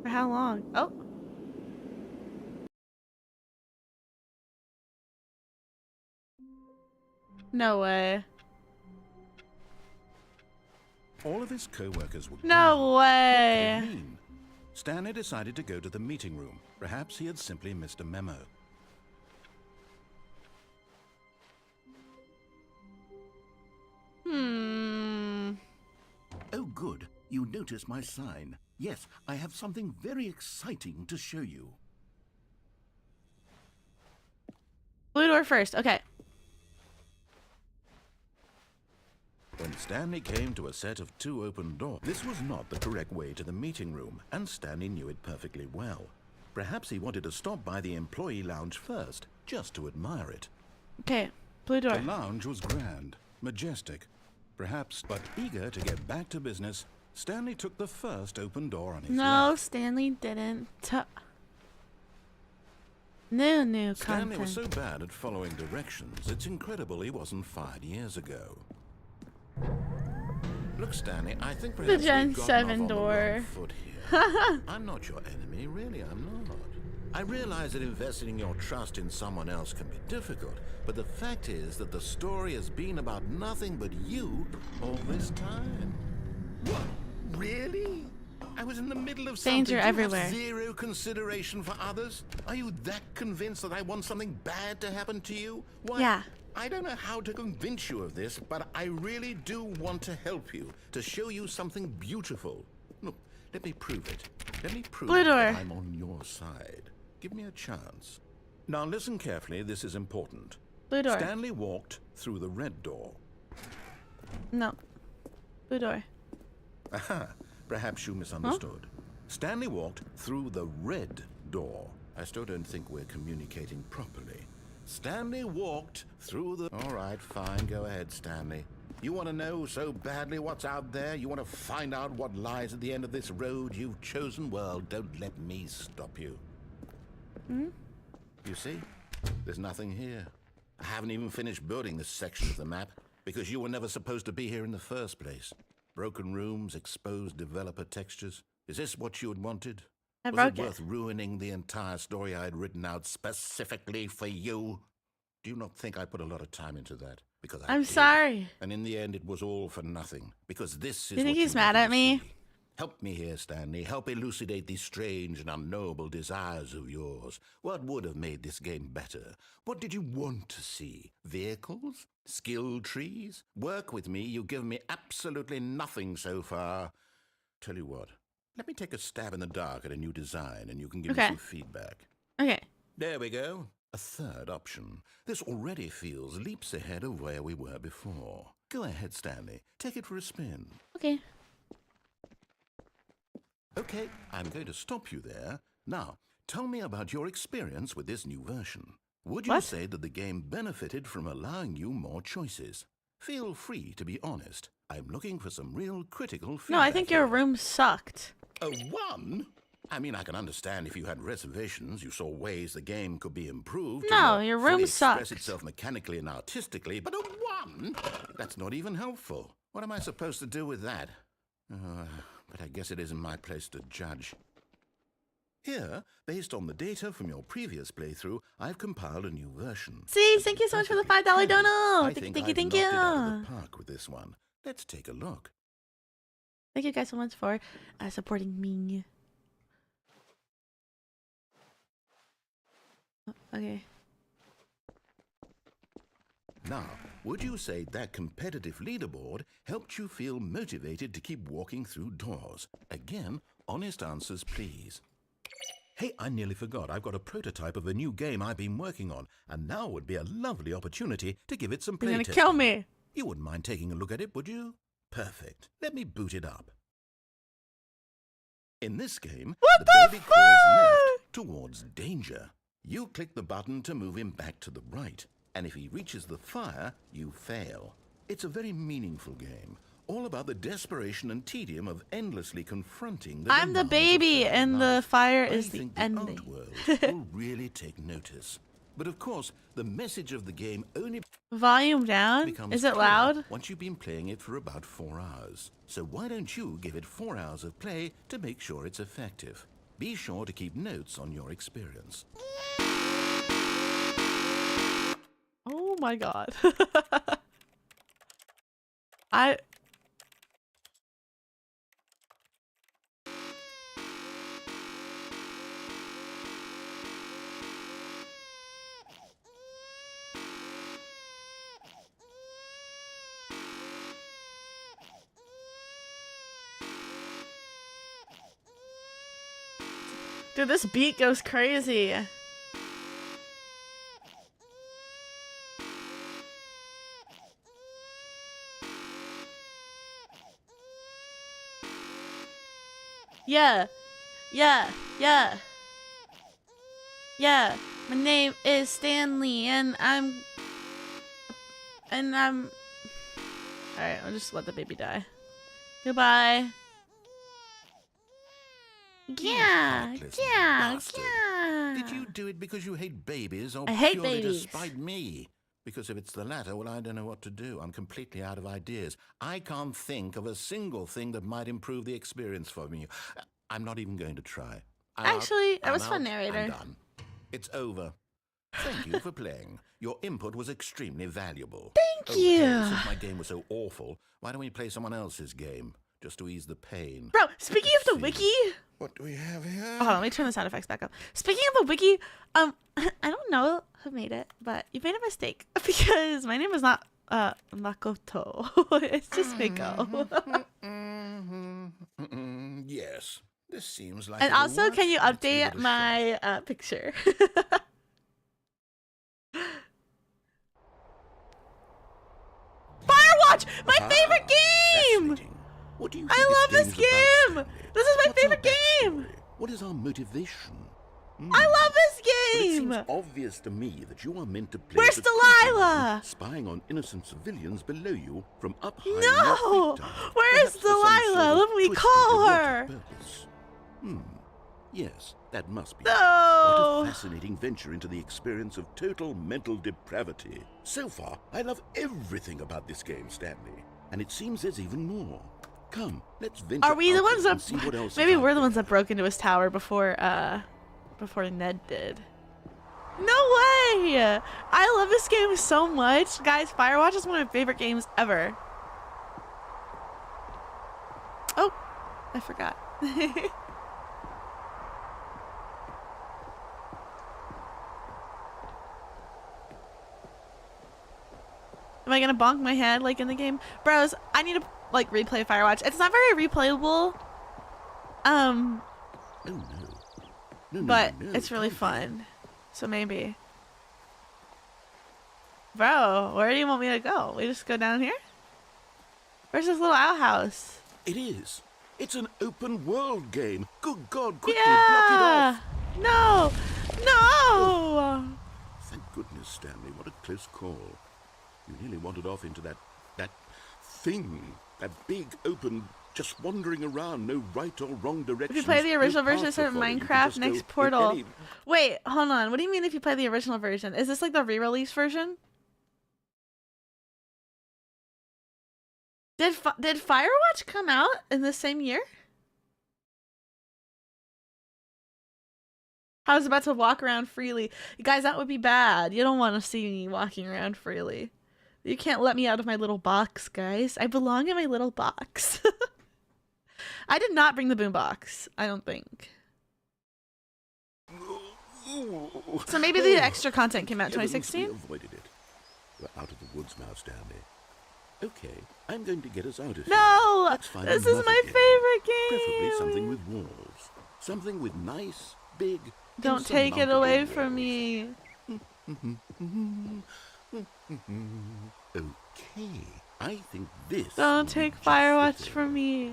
For how long? Oh. No way. all of his co-workers were No gone. way. What could it mean? Stanley decided to go to the meeting room. Perhaps he had simply missed a memo. Oh, good. You notice my sign. Yes, I have something very exciting to show you. Blue door first. Okay. When Stanley came to a set of 2 open doors, this was not the correct way to the meeting room, and Stanley knew it perfectly well. Perhaps he wanted to stop by the employee lounge first, just to admire it. Okay, blue door. The lounge was grand, majestic, perhaps, but eager to get back to business, Stanley took the first open door on his No, left. Stanley didn't. New Stanley content. was so bad at following directions, it's incredible he wasn't fired years ago. Look, Stanley, I think perhaps The Gen we've gotten 7 off on the door. wrong foot here. I'm not your enemy, really, I'm not. I realize that investing your trust in someone else can be difficult, but the fact is that the story has been about nothing but you all this time. What? Really? I was in the middle of something. Danger Do you have everywhere. zero consideration for others? Are you that convinced that I want something bad to happen to you? Why, Yeah. I don't know how to convince you of this, but I really do want to help you, to show you something beautiful. Look, let me prove it. Let me prove Blue door. that I'm on your side. Give me a chance. Now listen carefully, this is important. Blue door. Stanley walked through the red door. No. Blue door. Aha, perhaps you misunderstood. Stanley walked through the red door. I still don't think we're communicating properly. Stanley walked through the... All right, fine, go ahead, Stanley. You want to know so badly what's out there? You want to find out what lies at the end of this road you've chosen? Well, don't let me stop you. You see, there's nothing here. I haven't even finished building this section of the map because you were never supposed to be here in the first place. Broken rooms, exposed developer textures. Is this what you had wanted? I Was broke it it. worth ruining the entire story I had written out specifically for you? Do you not think I put a lot of time into that? Because I I'm did. sorry. And in the end, it was all for nothing. Because this is You think what he's mad wanted at to me? see. Help me here, Stanley. Help elucidate these strange and unknowable desires of yours. What would have made this game better? What did you want to see? Vehicles? Skill trees? Work with me. You've given me absolutely nothing so far. Tell you what. Let me take a stab in the dark at a new design, and you can give me Okay. some feedback. Okay. There we go. A third option. This already feels leaps ahead of where we were before. Go ahead, Stanley. Take it for a spin. Okay. Okay, I'm going to stop you there. Now, tell me about your experience with this new version. Would you What? say that the game benefited from allowing you more choices? Feel free to be honest. I'm looking for some real critical feedback. No, I think your here. room sucked. A 1? I mean, I can understand if you had reservations, you saw ways the game could be improved. to No, more your room fully express sucked. itself mechanically and artistically, but a 1? That's not even helpful. What am I supposed to do with that? But I guess it isn't my place to judge. Here, based on the data from your previous playthrough, I've compiled a new version. See, thank you so much for the $5 I dono. think Thank you, I've thank knocked it out of you. the park with this one. Let's take a look. Thank you guys so much for supporting me. Oh, okay. Now, would you say that competitive leaderboard helped you feel motivated to keep walking through doors? Again, honest answers, please. Hey, I nearly forgot. I've got a prototype of a new game I've been working on, and now would be a lovely opportunity to give it some You're gonna playtesting. kill me. You wouldn't mind taking a look at it, would you? Perfect. Let me boot it up. In this game, What the the baby crawls left fuck? towards danger. You click the button to move him back to the right, and if he reaches the fire, you fail. It's a very meaningful game, all about the desperation and tedium of endlessly confronting the I'm the demands of baby, fair and the life. fire I is the think ending. art world will really take notice. But of course, the message of the game only Volume down? becomes Is it clear loud? once you've been playing it for about 4 hours. So why don't you give it 4 hours of play to make sure it's effective? Be sure to keep notes on your experience. Oh my god. Dude, this beat goes crazy. Yeah. Yeah. Yeah. Yeah. My name is Stanley and I'm And alright, I'll just let the baby die. Goodbye. Yeah, yeah, yeah. Did you do it because you hate babies or I hate purely babies. to spite me? Because if it's the latter, well, I don't know what to do. I'm completely out of ideas. I can't think of a single thing that might improve the experience for me. I'm not even going to try. Actually, that was fun, Narrator. I'm done. It's over. Thank you for playing. Your input was extremely valuable. Thank you. Since my game was so awful, why don't we play someone else's game? Just to ease the pain. Bro, speaking of the wiki... What do we have here? Oh, let me turn the sound effects back up. Speaking of the wiki, I don't know who made it, but you made a mistake. Because my name is not Makoto. It's just Mako. Yes. This seems like... And also, can you update my picture? Firewatch! My favorite game! What do you I love this game! This is my favorite game! What is our motivation? I love this But it game! seems obvious to me that you are meant to play... Where's as a criminal, Delilah? spying on innocent civilians below you from up high... No! in your victim. Where's Perhaps for some sort Delilah? of Let me twisted call erotic her! purpose. Yes, that must be. No! What a fascinating venture into the experience of total mental depravity. So far, I love everything about this game, Stanley. And it seems there's even more. Come, let's venture Are we the ones and that... see what else Maybe is out we're the ones there. that broke into his tower before Ned did. No way! I love this game so much. Guys, Firewatch is one of my favorite games ever. Oh, I forgot. Am I gonna bonk my head like in the game? Bros, I need to like replay Firewatch. It's not very replayable. Oh, no. But no, it's really can't be. fun. So maybe. Bro, where do you want me to go? We just go down here? Where's this little outhouse? It is. It's an open world game. Good God, quickly Yeah! block it off. No! No! Thank goodness, Stanley. What a close call. You nearly wandered off into that thing. That big, open, just wandering around, no right or wrong direction. If you play the original version of Minecraft, next portal. Wait, hold on. What do you mean if you play the original version? Is this like the re-release version? Did Firewatch come out in the same year? I was about to walk around freely. Guys, that would be bad. You don't want to see me walking around freely. You can't let me out of my little box, guys. I belong in my little box. I did not bring the boombox, I don't think. So maybe the extra content came out in 2016? We avoided it. We're out of the woods now, Stanley. Okay, I'm going to get us out of here. No! Let's find This is another my game. favorite game! Preferably something with walls. Something with nice, big... Don't take it insurmountable away walls. from me. Okay, I think this... Don't will be take just Firewatch the thing. from me.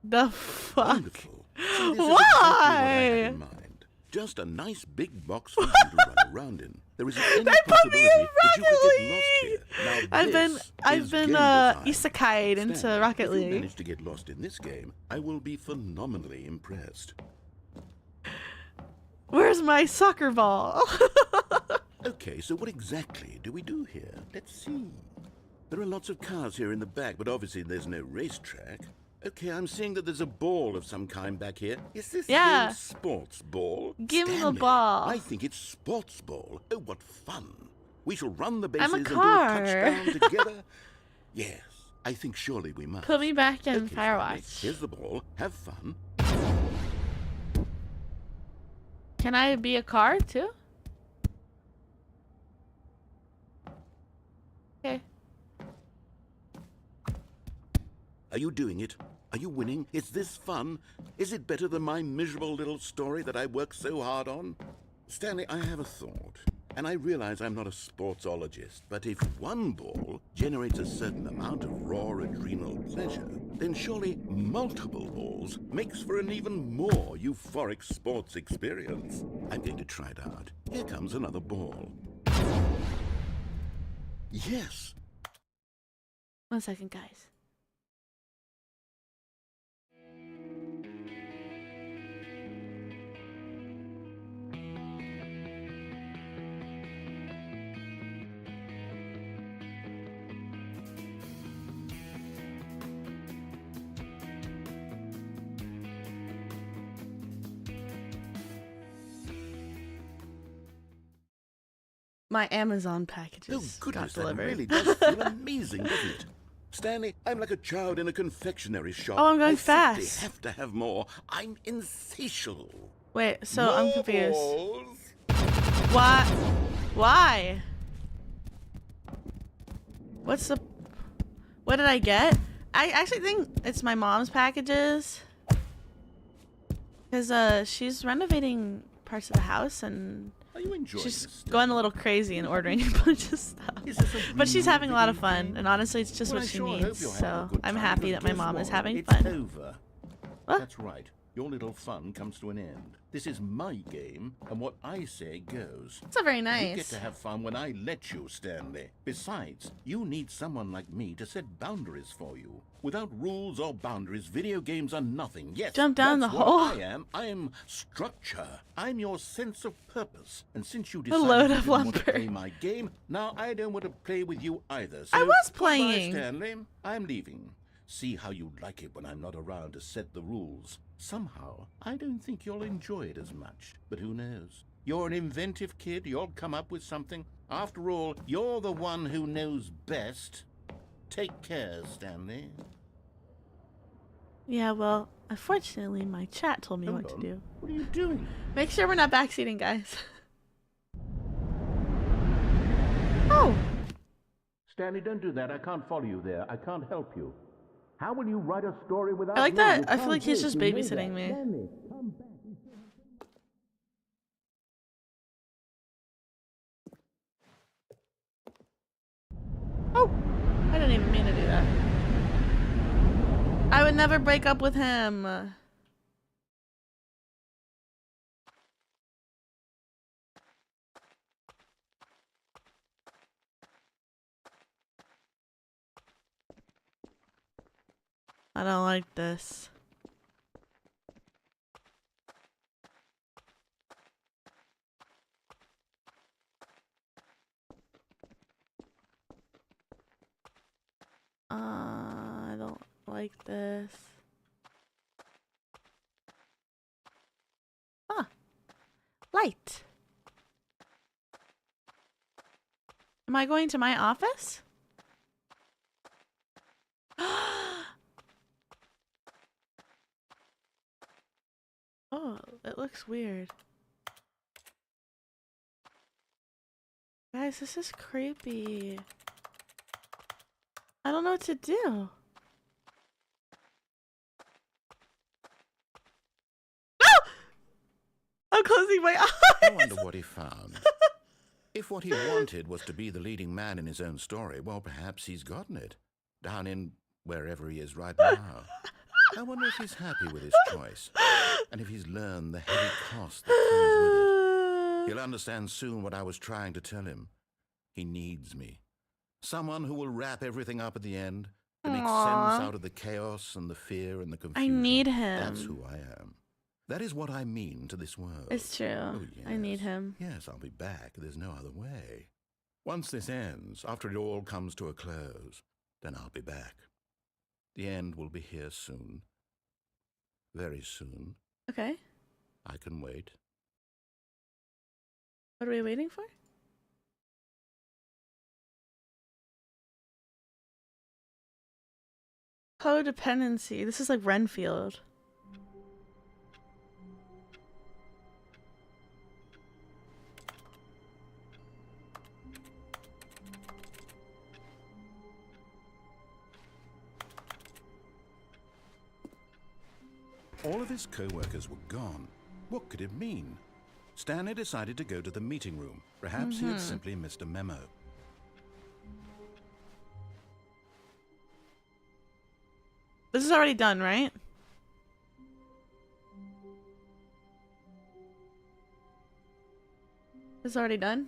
The fuck? Wonderful. So this is exactly what I had Why? in mind. Just a nice big box for you to run around in. There isn't any They put me possibility in that you could get lost Rocket here. League! Now I've been game design. isekai'd into Stanley, Rocket if you League. manage to get lost in this game, I will be phenomenally impressed. Where's my soccer ball? Okay, so what exactly do we do here? Let's see. There are lots of cars here in the back, but obviously there's no racetrack. Okay, I'm seeing that there's a ball of some kind back here. Is this Yeah. game sports ball? Give me the Stanley, ball. I think it's sports ball. Oh, what fun. We shall run the bases I'm a and do car. a touchdown together. Yes, I think surely we must. Put me back in Okay, Stanley, Firewatch. here's the ball. Have fun. Can I be a car too? Okay. Are you doing it? Are you winning? Is this fun? Is it better than my miserable little story that I worked so hard on? Stanley, I have a thought. And I realize I'm not a sportsologist, but if one ball generates a certain amount of raw adrenal pleasure, then surely multiple balls makes for an even more euphoric sports experience. I'm going to try it out. Here comes another ball. Yes. 1 second, guys. My Amazon packages Oh, goodness, got that delivered. really does feel amazing, doesn't it? Stanley, I'm like a child in a confectionery shop. Oh, I'm going I simply fast. have to have more. I'm insatiable. Wait, so More I'm confused. balls. Why? Why? What's the... What did I get? I actually think it's my mom's packages. Because she's renovating parts of the house and... Are you enjoying She's this, going a little crazy and ordering a bunch of stuff. Is this a But she's real having a lot of video fun, game? and honestly, it's just Well, what I she sure hope needs. you're having a So good I'm time, happy because that my guess mom is what? having It's fun. over. What? That's right. Your little fun comes to an end. This is my game, and what I say goes. It's not very You get nice. to have fun when I let you, Stanley. Besides, you need someone like me to set boundaries for you. Without rules or boundaries, video games are nothing. Yes, Jump down that's the what hole? I am. I am structure. I'm your sense of purpose. And since you A decided load you of didn't want to lumber. play my game, now I don't want to play with you either. So I was goodbye, playing. Stanley. I'm leaving. See how you like it when I'm not around to set the rules. Somehow, I don't think you'll enjoy it as much. But who knows? You're an inventive kid. You'll come up with something. After all, you're the one who knows best. Take care, Stanley. Yeah, well, unfortunately, my chat told me Hold what to on. do. What are you doing? Make sure we're not backseating, guys. Oh! Stanley, don't do that. I can't follow you there. I can't help you. How will you write a story without I like me? that. You I feel can't like he's do it. just You know babysitting that. me. Stanley, come back. Oh! I didn't even mean to do that. I would never break up with him. I don't like this. I don't like this. Ah, light. Am I going to my office? Oh, it looks weird. Guys, this is creepy. I don't know what to do. Ah! I'm closing my eyes. I wonder what he found. If what he wanted was to be the leading man in his own story, well, perhaps he's gotten it. Down in wherever he is right now. I wonder if he's happy with his choice. And if he's learned the heavy cost that comes with it. He'll understand soon what I was trying to tell him. He needs me. Someone who will wrap everything up at the end, to make Aww. sense out of the chaos and the fear and the I confusion. need him. That's who I am. That is what I mean to this world. It's true. Oh, I need yes. him. Yes, I'll be back. There's no other way. Once this ends, after it all comes to a close, then I'll be back. The end will be here soon. Very soon. Okay. I can wait. What are we waiting for? Codependency. This is like Renfield. All of his co-workers were gone. What could it mean? Stanley decided to go to the meeting room. Perhaps he had simply missed a memo. This is already done, right? It's already done.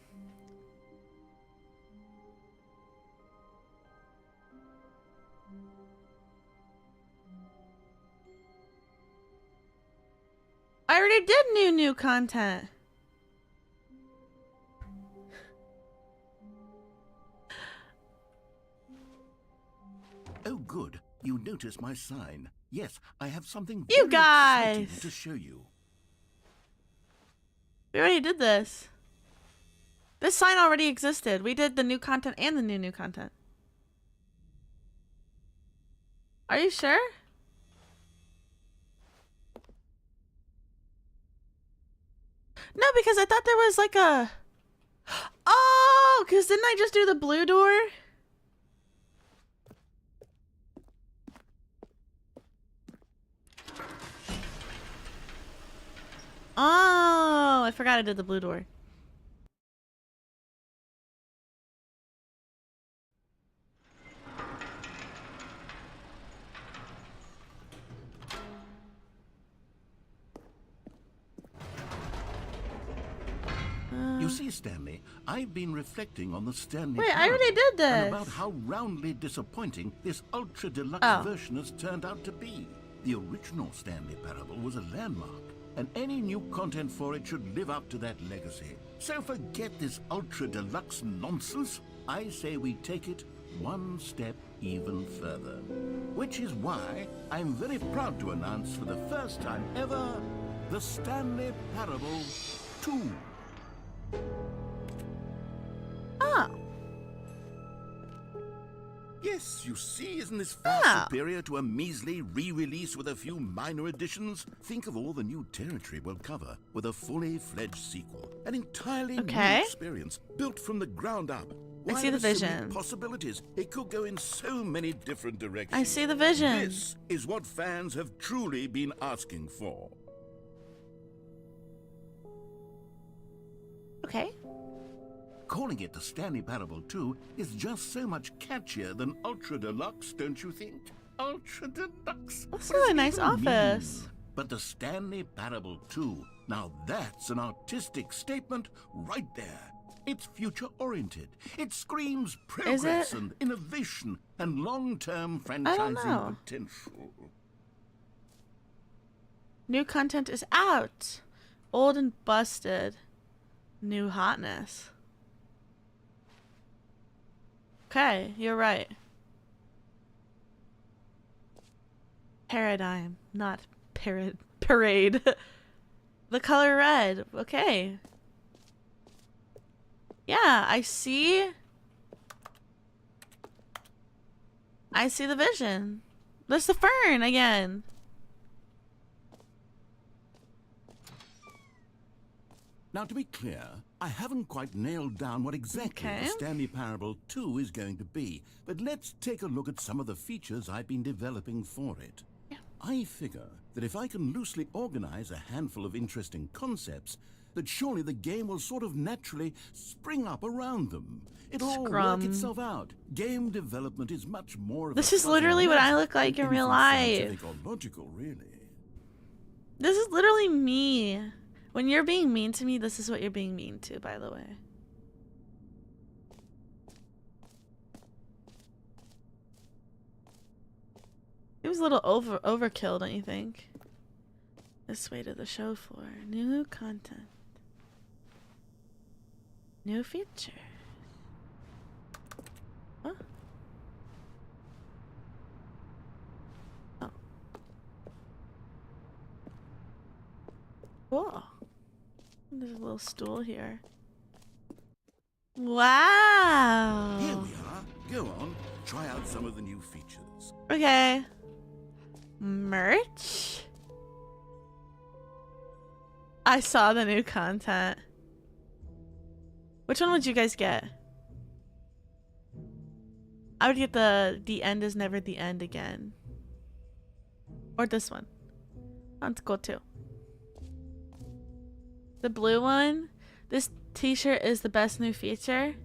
I already did new content. Oh, good. You noticed my sign. Yes, I have something You very guys! exciting to show you. We already did this. This sign already existed. We did the new content and the new content. Are you sure? No, because I thought there was like a... Oh, because didn't I just do the blue door? Oh, I forgot I did the blue door. You see, Stanley, I've been reflecting on the Stanley Wait, I Parable already did this. and about how roundly disappointing this ultra deluxe version has turned out to be. The original Stanley Parable was a landmark, and any new content for it should live up to that legacy. So forget this ultra deluxe nonsense. I say we take it one step even further. Which is why I'm very proud to announce for the first time ever, the Stanley Parable 2. Oh. Yes, you see, isn't this far superior to a measly re-release with a few minor additions? Think of all the new territory we'll cover with a fully fledged sequel. An entirely new experience, built from the ground up. I see the vision. So many possibilities. It could go in so many different directions. I see the vision. This is what fans have truly been asking for. Okay. Calling it the Stanley Parable 2 is just so much catchier than Ultra Deluxe, don't you think? Ultra Deluxe. That's a really nice office. But the Stanley Parable 2, now that's an artistic statement right there. It's future-oriented. It screams progress and innovation and long-term franchising potential. New content is out. Old and busted. New hotness. Okay, you're right. Paradigm, not parade. The color red. Okay. Yeah, I see. I see the vision. There's the fern again. Now, to be clear, I haven't quite nailed down what exactly the Stanley Parable 2 is going to be, but let's take a look at some of the features I've been developing for it. Yeah. I figure that if I can loosely organize a handful of interesting concepts, that surely the game will sort of naturally spring up around them. It'll all work itself out. Game development is much more of This is literally what I look like in real life. Or logical, really. This is literally me. When you're being mean to me, this is what you're being mean to, by the way. It was a little overkill, don't you think? This way to the show floor. New content. New features. Huh? Oh. Cool. There's a little stool here. Wow. Here we are. Go on. Try out some of the new features. Okay. Merch? I saw the new content. Which one would you guys get? I would get the end is never the end again. Or this one. That's cool too. The blue one. This t-shirt is the best new feature.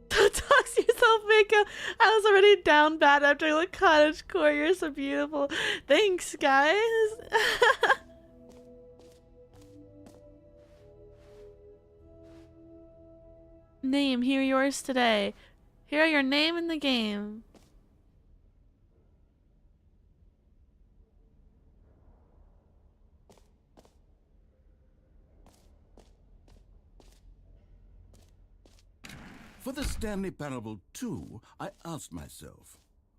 Don't talk to yourself, Mako. I was already down bad after the cottage core. You're so beautiful. Thanks, guys. Name, here yours today. Here are your name in the game. For the Stanley Parable 2, I asked myself,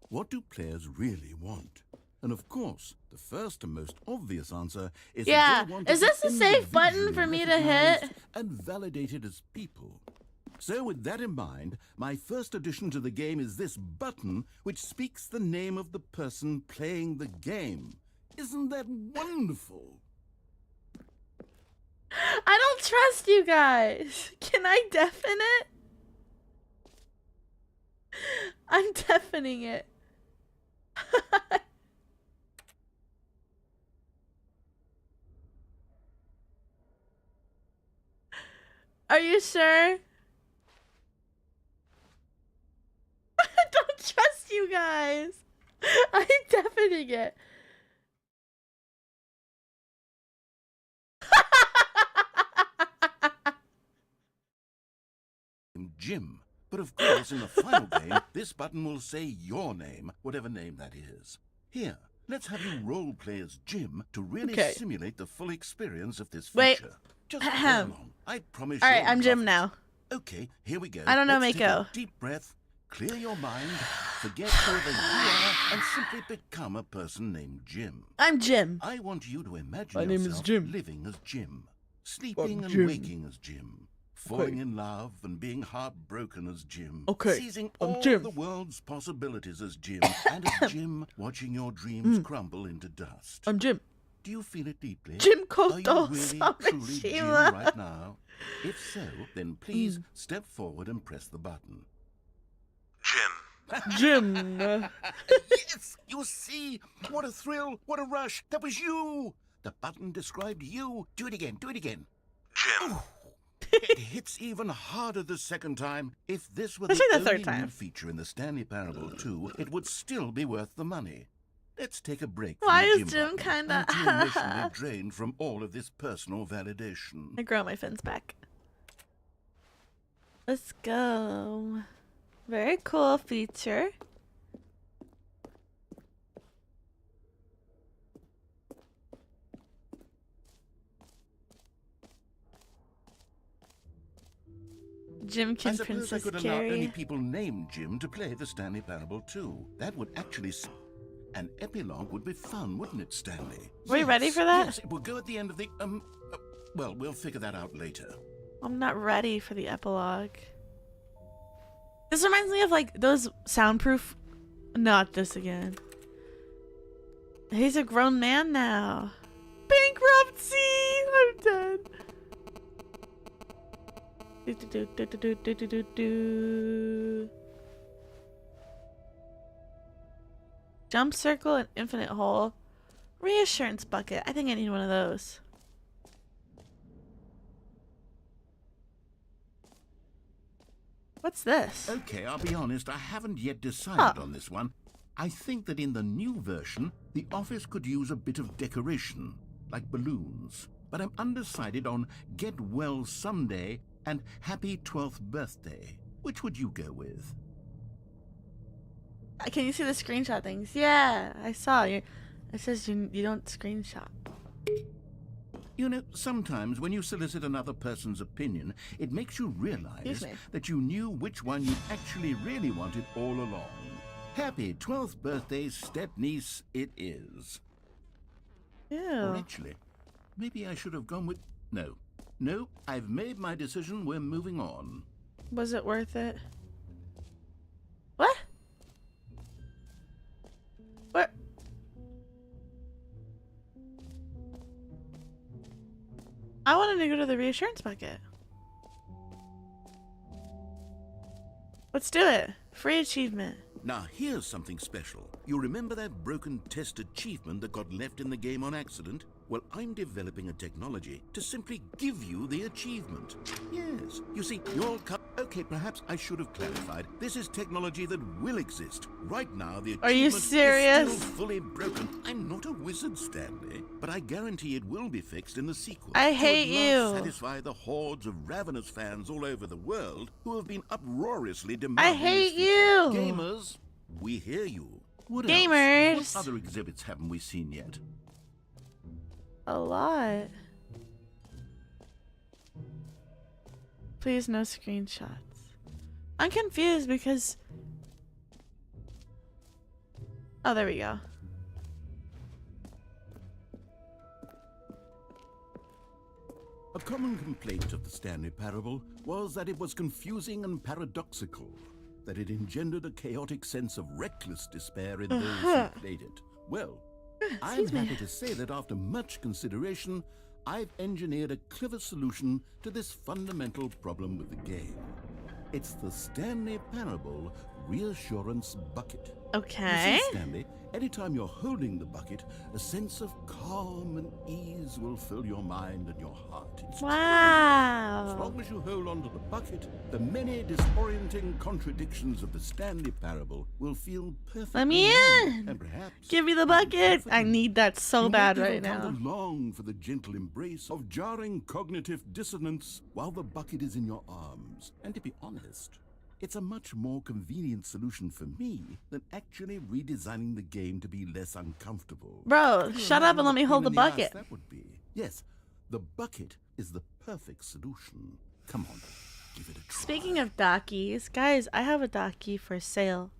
what do players really want? And of course, the first and most obvious answer is yeah. that they want Is this a safe button for me to hit? And validated as people. So with that in mind, my first addition to the game is this button, which speaks the name of the person playing the game. Isn't that wonderful? I don't trust you guys. Can I deafen it? I'm deafening it. Are you sure? I don't trust you guys. I'm deafening it. Jim. But of course, in the final game, this button will say your name, whatever name that is. Here, let's have you role play as Jim to really simulate the full experience of this feature. Just play along. I promise you. All right, I'm Jim now. Okay, here we go. I don't know, Let's Mako. take a deep breath, clear your mind, forget whoever you are, and simply become a person named Jim. I'm Jim. I want you to imagine My name is Jim. living as Jim, sleeping and waking as Jim. Falling in love and being heartbroken as Jim. Seizing all the world's possibilities as Jim. And as Jim, watching your dreams crumble into dust. I'm Jim. Do you feel it deeply? Jim Are you Koto really, truly Jim Sameshima. right now? If so, then please step forward and press the button. Jim. Yes! You see? What a thrill! What a rush! That was you! The button described you. Do it again. Do it again. Jim. Ooh. It hits even harder the second time. If this were the third only time. new feature in the Stanley Parable 2, it would still be worth the money. Let's take a break. Why from the is Jim Jim button kinda- until emotionally drained from all of this personal validation. I grow my fins back. Let's go. Very cool feature. Jim I can suppose I Princess could allow only carry. people named Jim to play the Stanley Parable 2. That would actually... An epilogue would be fun, wouldn't it, Stanley? Are we ready for that? Yes, it will go at the end of the... well, we'll figure that out later. I'm not ready for the epilogue. This reminds me of like those soundproof. Not this again. He's a grown man now. Bankruptcy! I'm dead. Do. Jump circle and infinite hole. Reassurance bucket. I think I need one of those. What's this? Okay, I'll be honest, I haven't yet decided on this one. I think that in the new version, the office could use a bit of decoration, like balloons. But I'm undecided on Get Well Someday and Happy 12th Birthday. Which would you go with? Can you see the screenshot things? Yeah, I saw. It says you don't screenshot. You know, sometimes when you solicit another person's opinion, it makes you realize that you knew which one you actually really wanted all along. Happy 12th birthday, step-niece, it is. Ew. Or actually, maybe I should have gone with... No, I've made my decision, we're moving on. Was it worth it? What? What? I wanted to go to the reassurance bucket. Let's do it. Free achievement. Now, here's something special. You remember that broken test achievement that got left in the game on accident? Well, I'm developing a technology to simply give you the achievement. Yes, you see, Okay, perhaps I should have clarified. This is technology that will exist. Right now, the Are you achievement serious? is still fully broken. I'm not a wizard, Stanley, but I guarantee it will be fixed in the sequel. I to hate at last you. satisfy the hordes of ravenous fans all over the world who have been uproariously demanding I hate this feature. you. Gamers, we hear you. What Gamers. else? What other exhibits haven't we seen yet? A lot. Please no screenshots. I'm confused because... Oh, there we go. A common complaint of the Stanley Parable was that it was confusing and paradoxical, that it engendered a chaotic sense of reckless despair in those who played it. Well, I'm happy to say that after much consideration, I've engineered a clever solution to this fundamental problem with the game. It's the Stanley Parable Reassurance Bucket. Okay. You see, Stanley, anytime you're holding the bucket, a sense of calm and ease will fill your mind and your heart. As Wow. long as you hold on to the bucket, the many disorienting contradictions of the Stanley Parable will feel perfectly Let me normal, in. and perhaps Give me the bucket. I need that so you bad might right even come now. to long for the gentle embrace of jarring cognitive dissonance while the bucket is in your arms. And to be honest, it's a much more convenient solution for me than actually redesigning the game to be less uncomfortable. Bro, Can you shut up and imagine let me what hold the pain in ass bucket. that would be? Yes, the bucket is the perfect solution. Come on, give it a try. Speaking of dockies, guys, I have a docky for sale.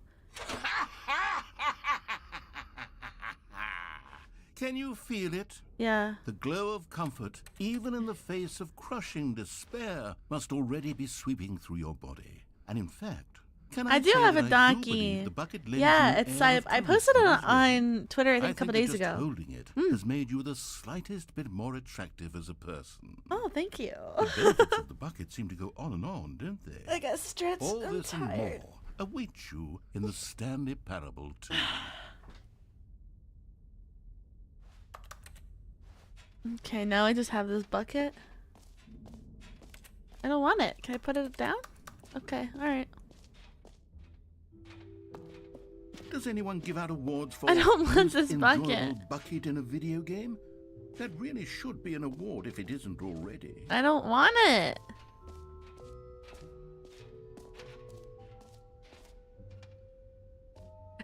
Can you feel it? Yeah. The glow of comfort, even in the face of crushing despair, must already be sweeping through your body. And in fact, can I I do say have a that I do donkey. believe the bucket lends Yeah, you an it's air I of posted it comfort as well. on Twitter I think a couple that days just ago. holding it has made you the slightest bit more attractive as a person. Oh, thank you. The benefits of the bucket seem to go on and on, don't they? I got stretched. All I'm this and tired. more await you in the Stanley Parable 2. Okay, now I just have this bucket. I don't want it. Can I put it down? Okay, alright. Does anyone give out awards for I don't want most this enjoyable bucket. bucket in a video game? That really should be an award if it isn't already. I don't want it.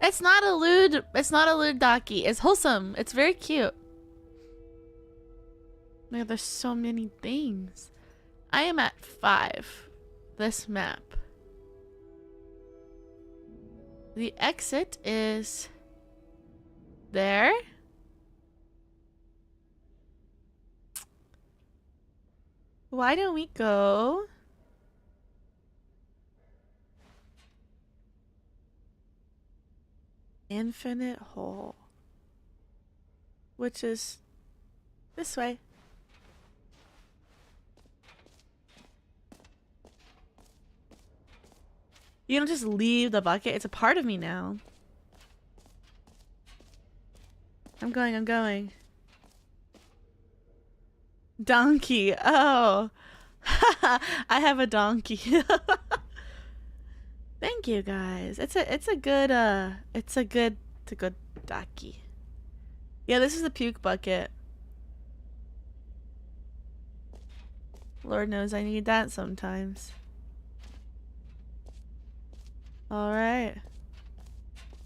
It's not a lewd docky. It's wholesome. It's very cute. Man, there's so many things. I am at 5. This map. The exit is there. Why don't we go? Infinite hole. Which is this way. You don't just leave the bucket. It's a part of me now. I'm going. Donkey. Oh. I have a donkey. Thank you guys. It's a good donkey. Yeah, this is the puke bucket. Lord knows I need that sometimes. Alright.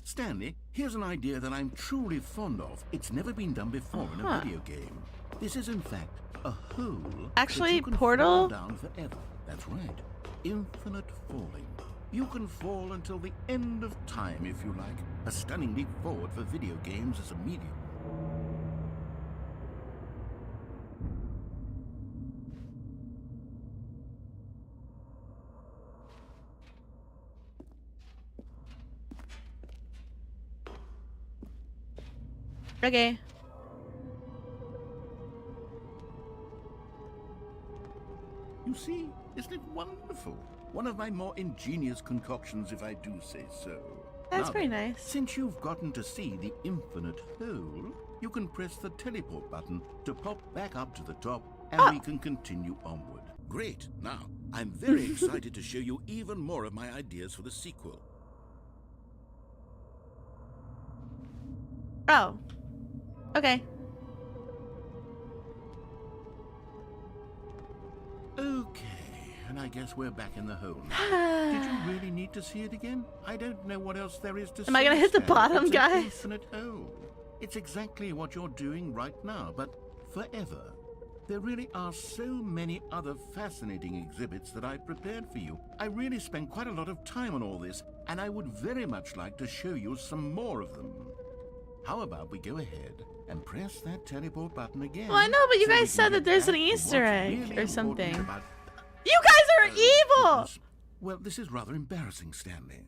Stanley, here's an idea that I'm truly fond of. It's never been done before in a video game. This is in fact a hole Actually, that you can Portal? fall down forever. That's right. Infinite falling. You can fall until the end of time if you like. A stunning leap forward for video games as a medium. Okay. You see, isn't it wonderful? One of my more ingenious concoctions, if I do say so. That's Now pretty then, nice. Since you've gotten to see the infinite hole, you can press the teleport button to pop back up to the top, and we can continue onward. Great. Now, I'm very excited to show you even more of my ideas for the sequel. Oh. Okay. Okay, and I guess we're back in the hole now. Did you really need to see it again? I don't know what else there is to see. Am I gonna hit the bottom, it's guys? An infinite hole. It's exactly what you're doing right now, but forever. There really are so many other fascinating exhibits that I've prepared for you. I really spent quite a lot of time on all this, and I would very much like to show you some more of them. How about we go ahead and press that teleport button again? Well, I know, but you so we guys can said get that there's back an to Easter what's egg really or important something. about- You guys are evil! Goodness. Well, this is rather embarrassing, Stanley.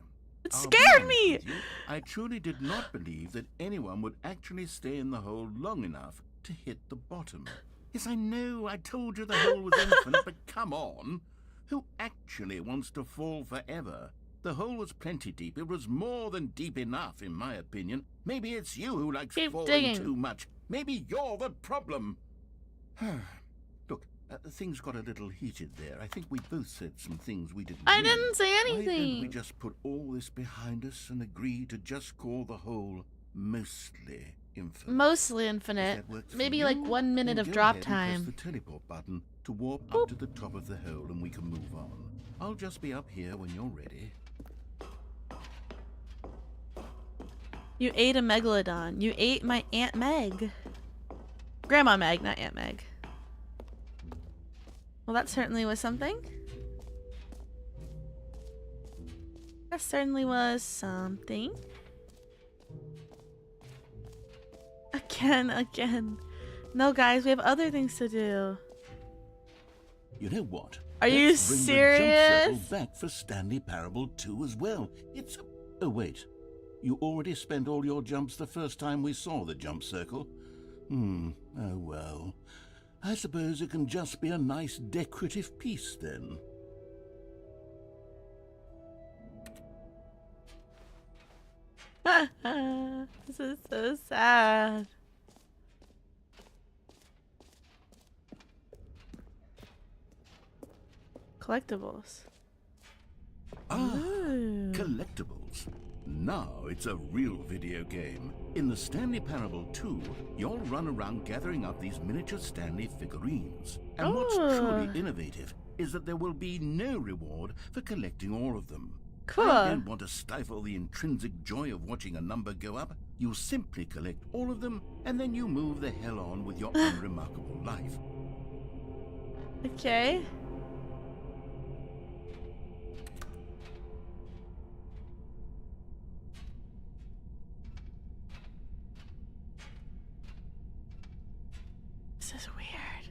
It I'll be scared honest me! with you, I truly did not believe that anyone would actually stay in the hole long enough to hit the bottom. Yes, I know, I told you the hole was infinite, but come on. Who actually wants to fall forever? The hole was plenty deep. It was more than deep enough, in my opinion. Maybe it's you who likes Keep falling digging. too much. Maybe you're the problem. Look, things got a little heated there. I think we both said some things we didn't I mean. didn't say Why don't we anything. just put all this behind us and agree to just call the hole mostly infinite? Mostly If infinite. that works for Maybe like you, 1 minute then of go drop ahead and time. press the teleport button to warp up to the top of the hole and we can move on. I'll just be up here when you're ready. You ate a megalodon. You ate my Aunt Meg. Grandma Meg, not Aunt Meg. Well, that certainly was something. That certainly was something. Again. No, guys, we have other things to do. You know what? Are you Let's bring the jump serious? circle back for Stanley Parable 2 as well. It's... Oh, wait. You already spent all your jumps the first time we saw the jump circle. Oh, well. I suppose it can just be a nice decorative piece, then. This is so sad. Collectibles. Ooh. Collectibles. Now it's a real video game. In the Stanley Parable 2, you'll run around gathering up these miniature Stanley figurines. And what's truly innovative is that there will be no reward for collecting all of them. Cool. I don't want to stifle the intrinsic joy of watching a number go up. You simply collect all of them, and then you move the hell on with your unremarkable life. Okay. This is weird.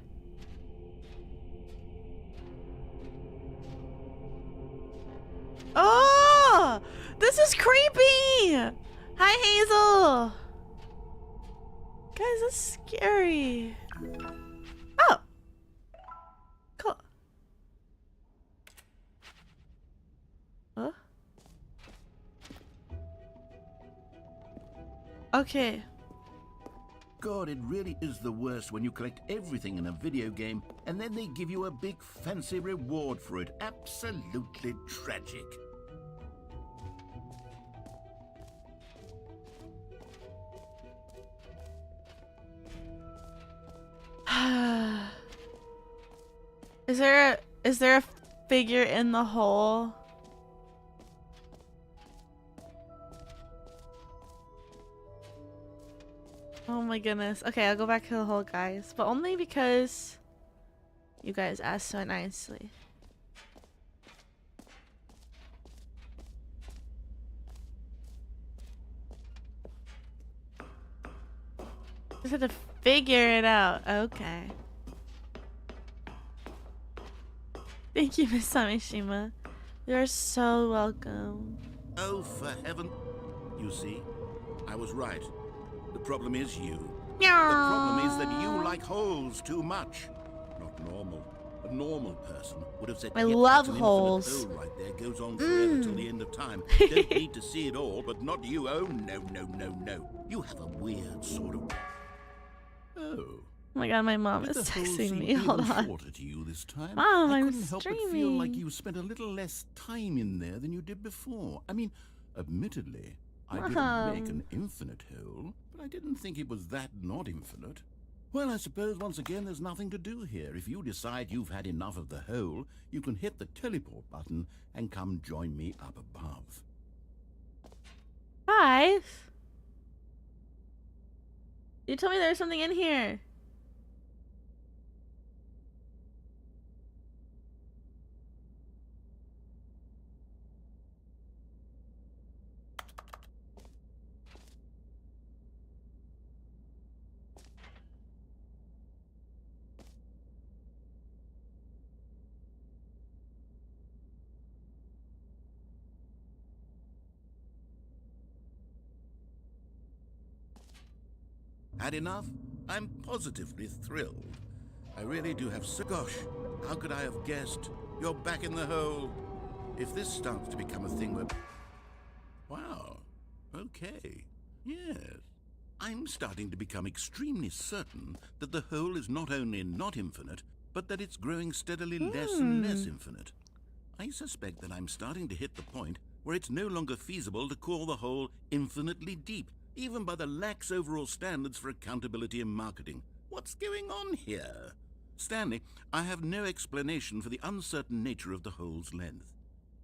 Oh! This is creepy! Hi, Hazel! Guys, that's scary. Oh! Cool. Huh? Okay. God, it really is the worst when you collect everything in a video game and then they give you a big fancy reward for it. Absolutely tragic. Is there a figure in the hole? Oh my goodness. Okay, I'll go back to the hole, guys, but only because you guys asked so nicely. Just had to figure it out. Okay. Thank you, Miss Sameshima. You're so welcome. Oh, for heaven. You see, I was right. The problem is you. The problem is that you like holes too much. Not normal. A normal person would have said, I "Yep, love that's an holes. infinite hole right there, goes on forever till the end of time. Don't need to see it all, but not you. Oh, no. You have a weird sort of... Oh, Oh my god, my mom Did is the hole texting seem me. Hold even on. shorter to you this time? Mom, I I'm couldn't help but feel like streaming. you spent a little less time in there than you did before. I mean, admittedly, I didn't make an infinite hole, but I didn't think it was that not infinite. Well, I suppose once again there's nothing to do here. If you decide you've had enough of the hole, you can hit the teleport button and come join me up above. 5? You told me there was something in here. Had enough? I'm positively thrilled. I really do have so... Gosh, how could I have guessed? You're back in the hole. If this starts to become a thing where... Wow. Okay. Yes. I'm starting to become extremely certain that the hole is not only not infinite, but that it's growing steadily less and less infinite. I suspect that I'm starting to hit the point where it's no longer feasible to call the hole infinitely deep, even by the lax overall standards for accountability and marketing. What's going on here? Stanley, I have no explanation for the uncertain nature of the hole's length.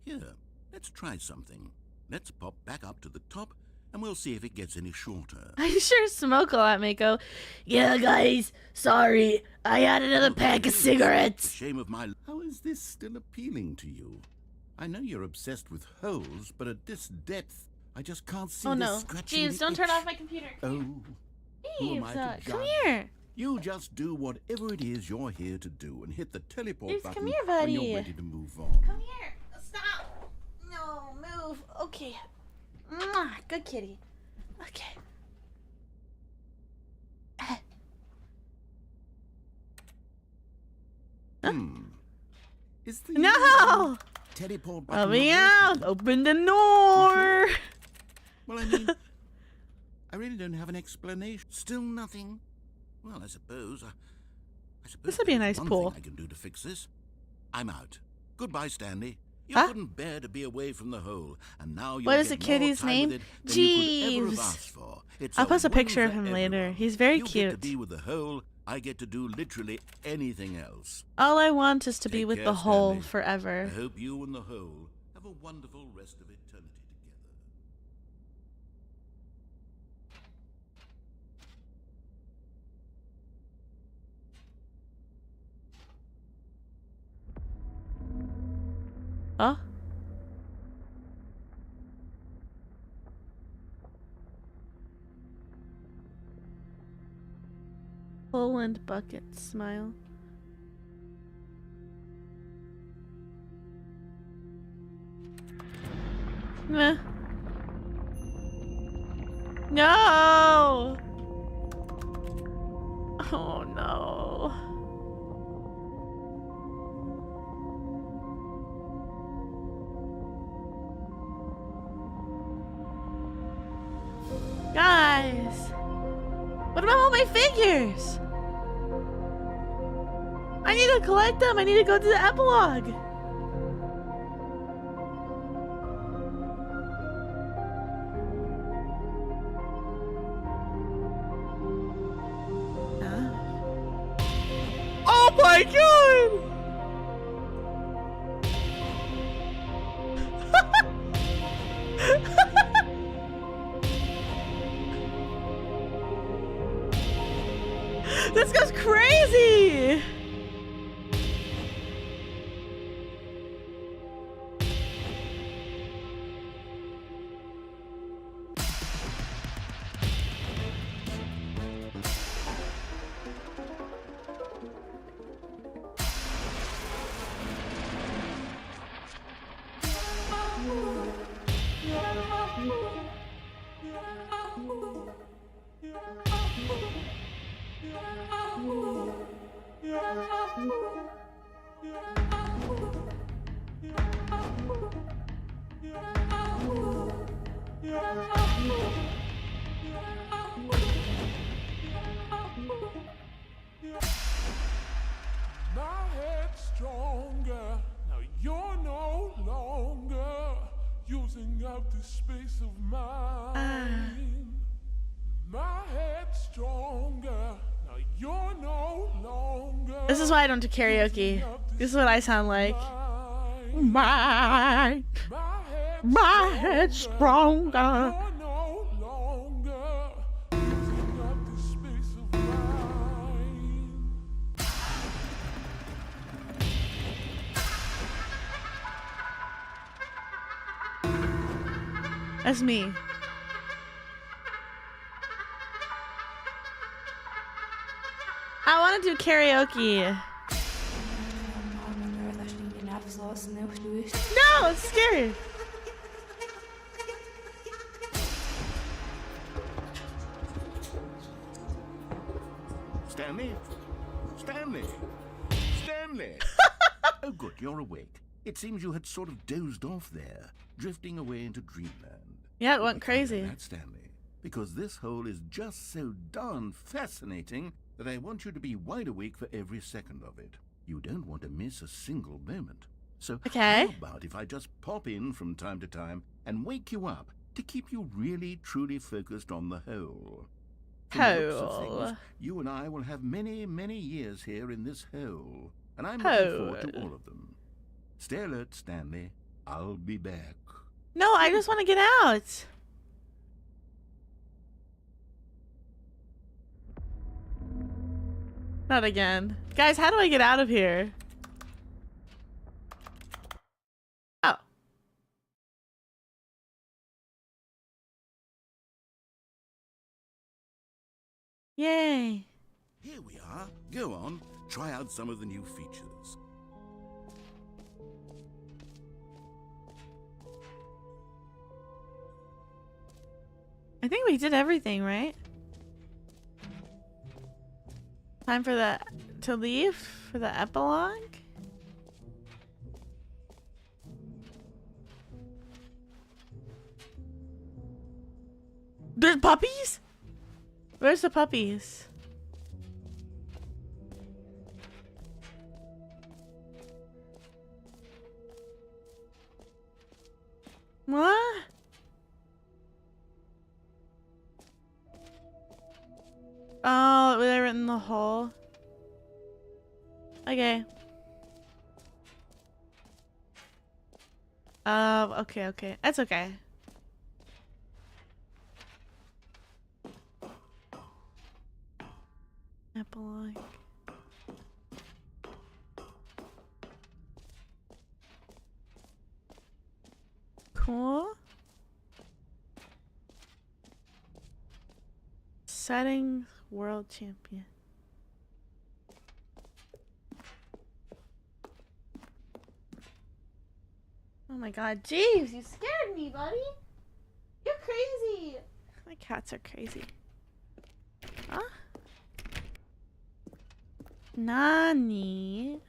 Here, let's try something. Let's pop back up to the top, and we'll see if it gets any shorter. I sure smoke a lot, Mako. Yeah, guys, sorry. I had another pack of cigarettes. Shame of my... How is this still appealing to you? I know you're obsessed with holes, but at this depth, I just can't see this scratching Jeeves, the don't turn itch. off my computer. Oh, who am I to Come judge? here. You just do whatever it is you're here to do and hit the teleport Jeeves, button come here, when buddy. you're ready to move on. Come here. Stop. No, move. Okay. Mwah, good kitty. Okay. Is the No! teleport button Let me not out. working? Open the door. Well, I mean, I really don't have an explanation. Still nothing. Well, I suppose This would be a there's nice one pool. thing I can do to fix this. I'm out. Goodbye, Stanley. You Huh? couldn't bear to be away from the hole, and now you'll What is get the more kitty's time name? with it than you could ever have Jeeves. asked for. It's I'll post a win picture of for him later. everyone. He's very You get to cute. be with the hole. I get to do literally anything else. All I want is to be Take with care, the hole Stanley. I forever. hope you and the hole have a wonderful rest of eternity together. Huh? Poland bucket smile. Meh. No! Oh no. Guys! What about all my figures? I need to collect them. I need to go to the epilogue. Oh my god! This goes crazy! This is why I don't do karaoke. This is what I sound like. My head's stronger. That's me. I want to do karaoke. No, it's scary. Stanley? Stanley? Stanley! Oh good, you're awake. It seems you had sort of dozed off there, drifting away into dreamland. Yeah, it went crazy. That's Stanley, because this hole is just so darn fascinating that I want you to be wide awake for every second of it. You don't want to miss a single moment. So how about if I just pop in from time to time and wake you up to keep you really truly focused on the hole? From the looks of things, you and I will have many, many years here in this hole, and I'm looking forward to all of them. Stay alert, Stanley. I'll be back. No, I just want to get out. Not again. Guys, how do I get out of here? Oh. Yay. Here we are. Go on. Try out some of the new features. I think we did everything, right? Time for to leave for the epilogue. There's puppies? Where's the puppies? What? Oh, they were in the hole. Okay. Okay. That's okay. Epilogue. Cool. Settings, world champion. Oh my god, Jeeves, you scared me, buddy. You're crazy. My cats are crazy. Huh? Nani?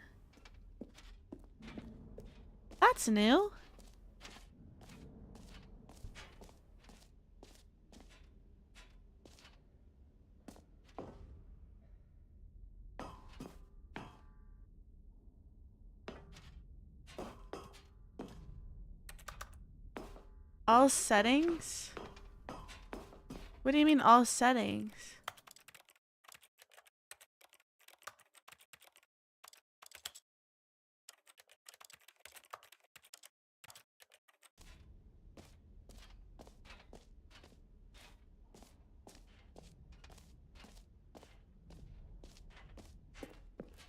That's new. All settings? What do you mean all settings?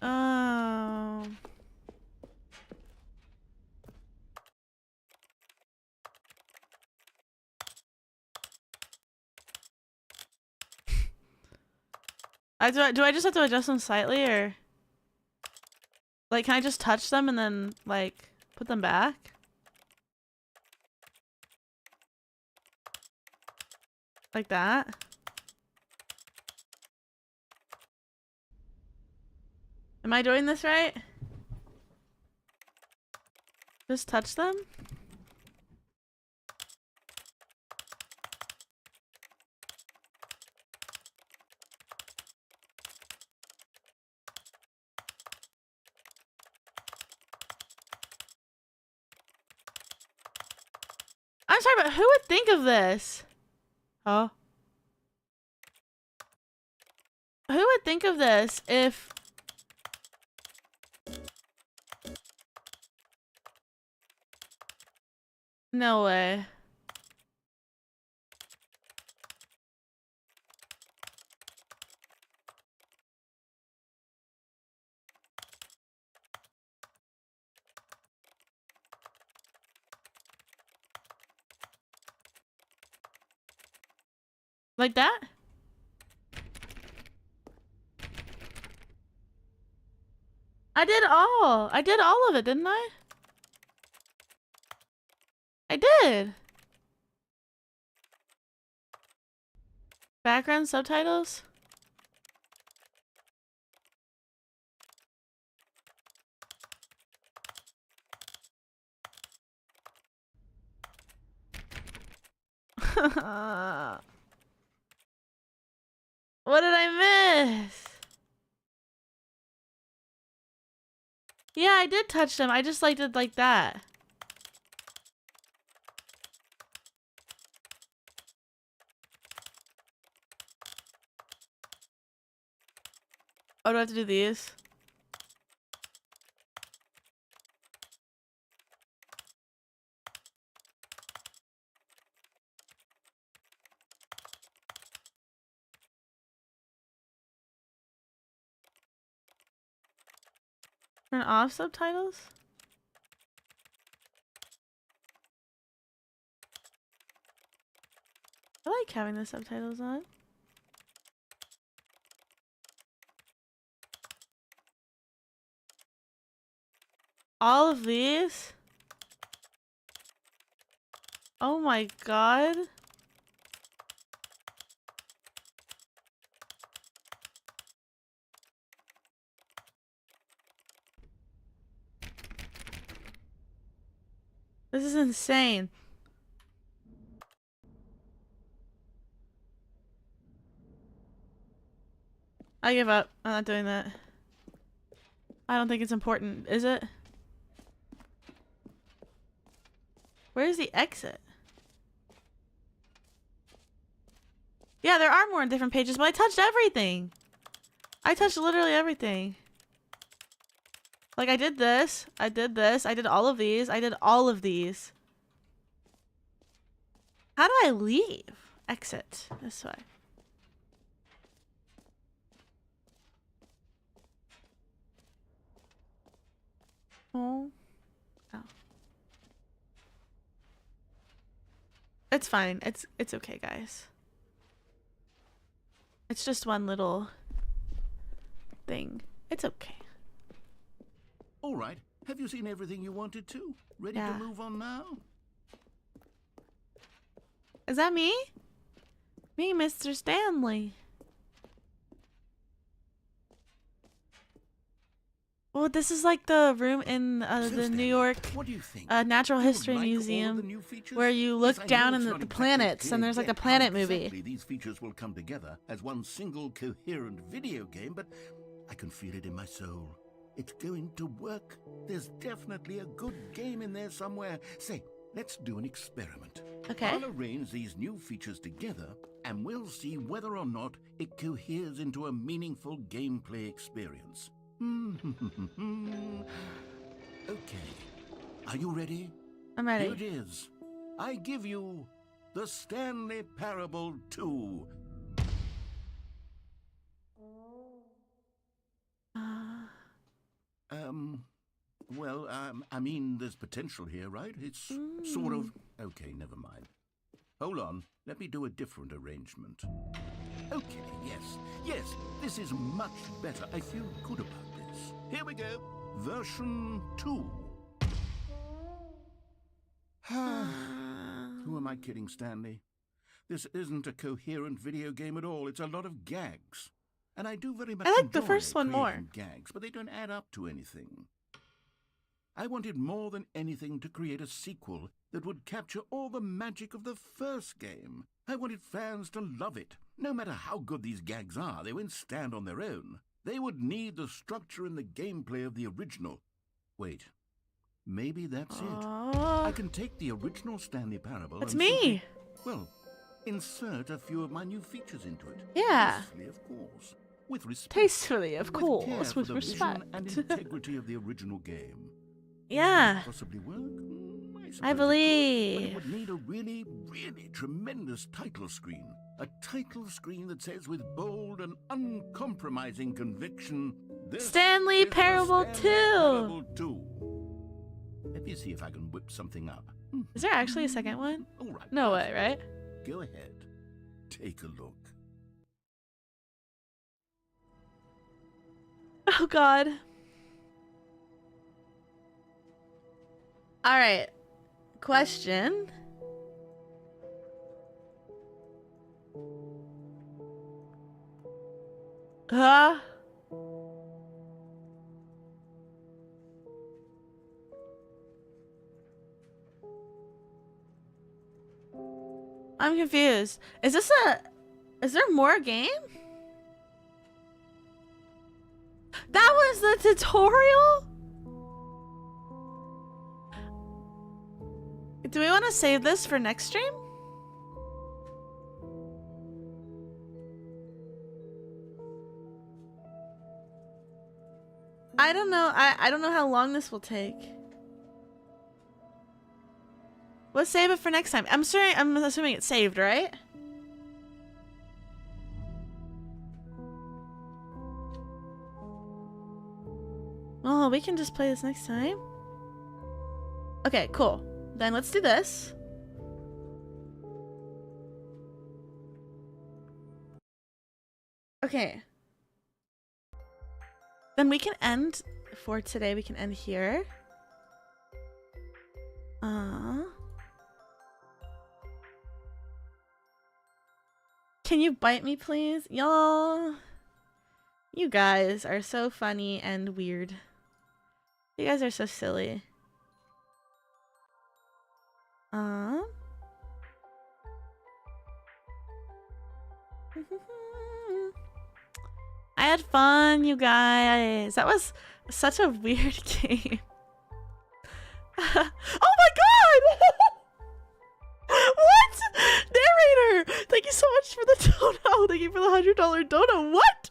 Oh. Do I just have to adjust them slightly, or like can I just touch them and then like put them back? Like that? Am I doing this right? Just touch them? I'm sorry, but who would think of this? Oh. Who would think of this if No way. Like that? I did all of it, didn't I? I did. Background subtitles? What did I miss? Yeah, I did touch them. I just like did like that. Oh, do I have to do these? Turn off subtitles? I like having the subtitles on. All of these? Oh my god. This is insane. I give up. I'm not doing that. I don't think it's important, is it? Where's the exit? Yeah, there are more on different pages, but I touched everything. I touched literally everything. Like, I did this, I did this, I did all of these, I did all of these. How do I leave? Exit. This way. Oh. Oh. It's fine. It's okay, guys. It's just one little thing. It's okay. All right. Have you seen everything you wanted to? Ready to move on now? Is that me? Me, Mr. Stanley. Well, this is like the room in the New York Natural History Museum where you look down in the planets and there's like a planet movie. Exactly these features will come together as one single coherent video game, but I can feel it in my soul. It's going to work. There's definitely a good game in there somewhere. Say, let's do an experiment. Okay. I'll arrange these new features together and we'll see whether or not it coheres into a meaningful gameplay experience. Okay. Are you ready? I'm ready. Here it is. I give you the Stanley Parable 2. I mean, there's potential here, right? It's sort of... Okay, never mind. Hold on. Let me do a different arrangement. Okay, yes, this is much better. I feel good about this. Here we go. Version 2. Who am I kidding, Stanley? This isn't a coherent video game at all. It's a lot of gags. And I do very much I like enjoy the first one more. gags, but they don't add up to anything. I wanted more than anything to create a sequel that would capture all the magic of the first game. I wanted fans to love it. No matter how good these gags are, they won't stand on their own. They would need the structure and the gameplay of the original. Wait, maybe that's it. I can take the original Stanley Parable. That's and me. Insert a few of my new features into it. Yeah. Tastefully, of course. With respect. Tastefully, of care course. for With the respect. vision and integrity of the original game. Yeah. Will it possibly work? I suppose believe. but it would need a really, really tremendous title screen. A title screen that says with bold and uncompromising conviction, this Stanley is the Parable Stanley 2. Parable 2. Let me see if I can whip something up. Is there actually a second one? All right. No way, right? Go ahead. Take a look. Oh God. All right. Question. Huh? I'm confused. Is there more game? That was the tutorial? Do we want to save this for next stream? I don't know. I don't know how long this will take. Let's save it for next time. I'm assuming it's saved, right? Oh, we can just play this next time. Okay, cool. Then let's do this. Okay. Then we can end for today. We can end here. Can you bite me, please? Y'all. You guys are so funny and weird. You guys are so silly. I had fun, you guys. That was such a weird game. Oh my God! What? Narrator! Thank you so much for the dono. Thank you for the $100 dono. What?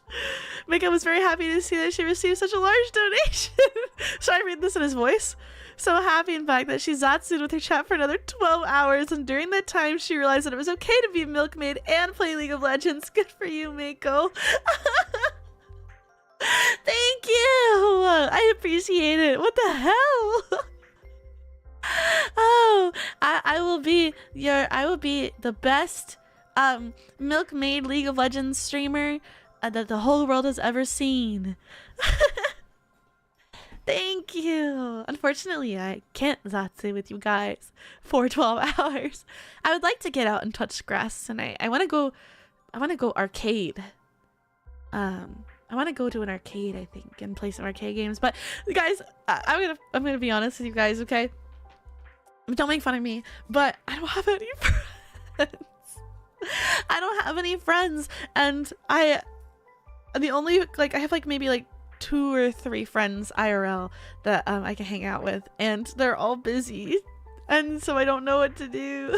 Mako was very happy to see that she received such a large donation. Should I read this in his voice? So happy, in fact, that she zatsued with her chat for another 12 hours, and during that time, she realized that it was okay to be a milkmaid and play League of Legends. Good for you, Mako. Thank you. I appreciate it. What the hell? Oh, I will be the best milkmaid League of Legends streamer that the whole world has ever seen. Thank you. Unfortunately, I can't zatsu with you guys for 12 hours. I would like to get out and touch grass tonight. I want to go arcade. I want to go to an arcade, I think, and play some arcade games. But guys, I'm gonna be honest with you guys, okay? Don't make fun of me, but I don't have any friends. I don't have any friends, and I have like maybe like 2 or 3 friends IRL that I can hang out with, and they're all busy, and so I don't know what to do.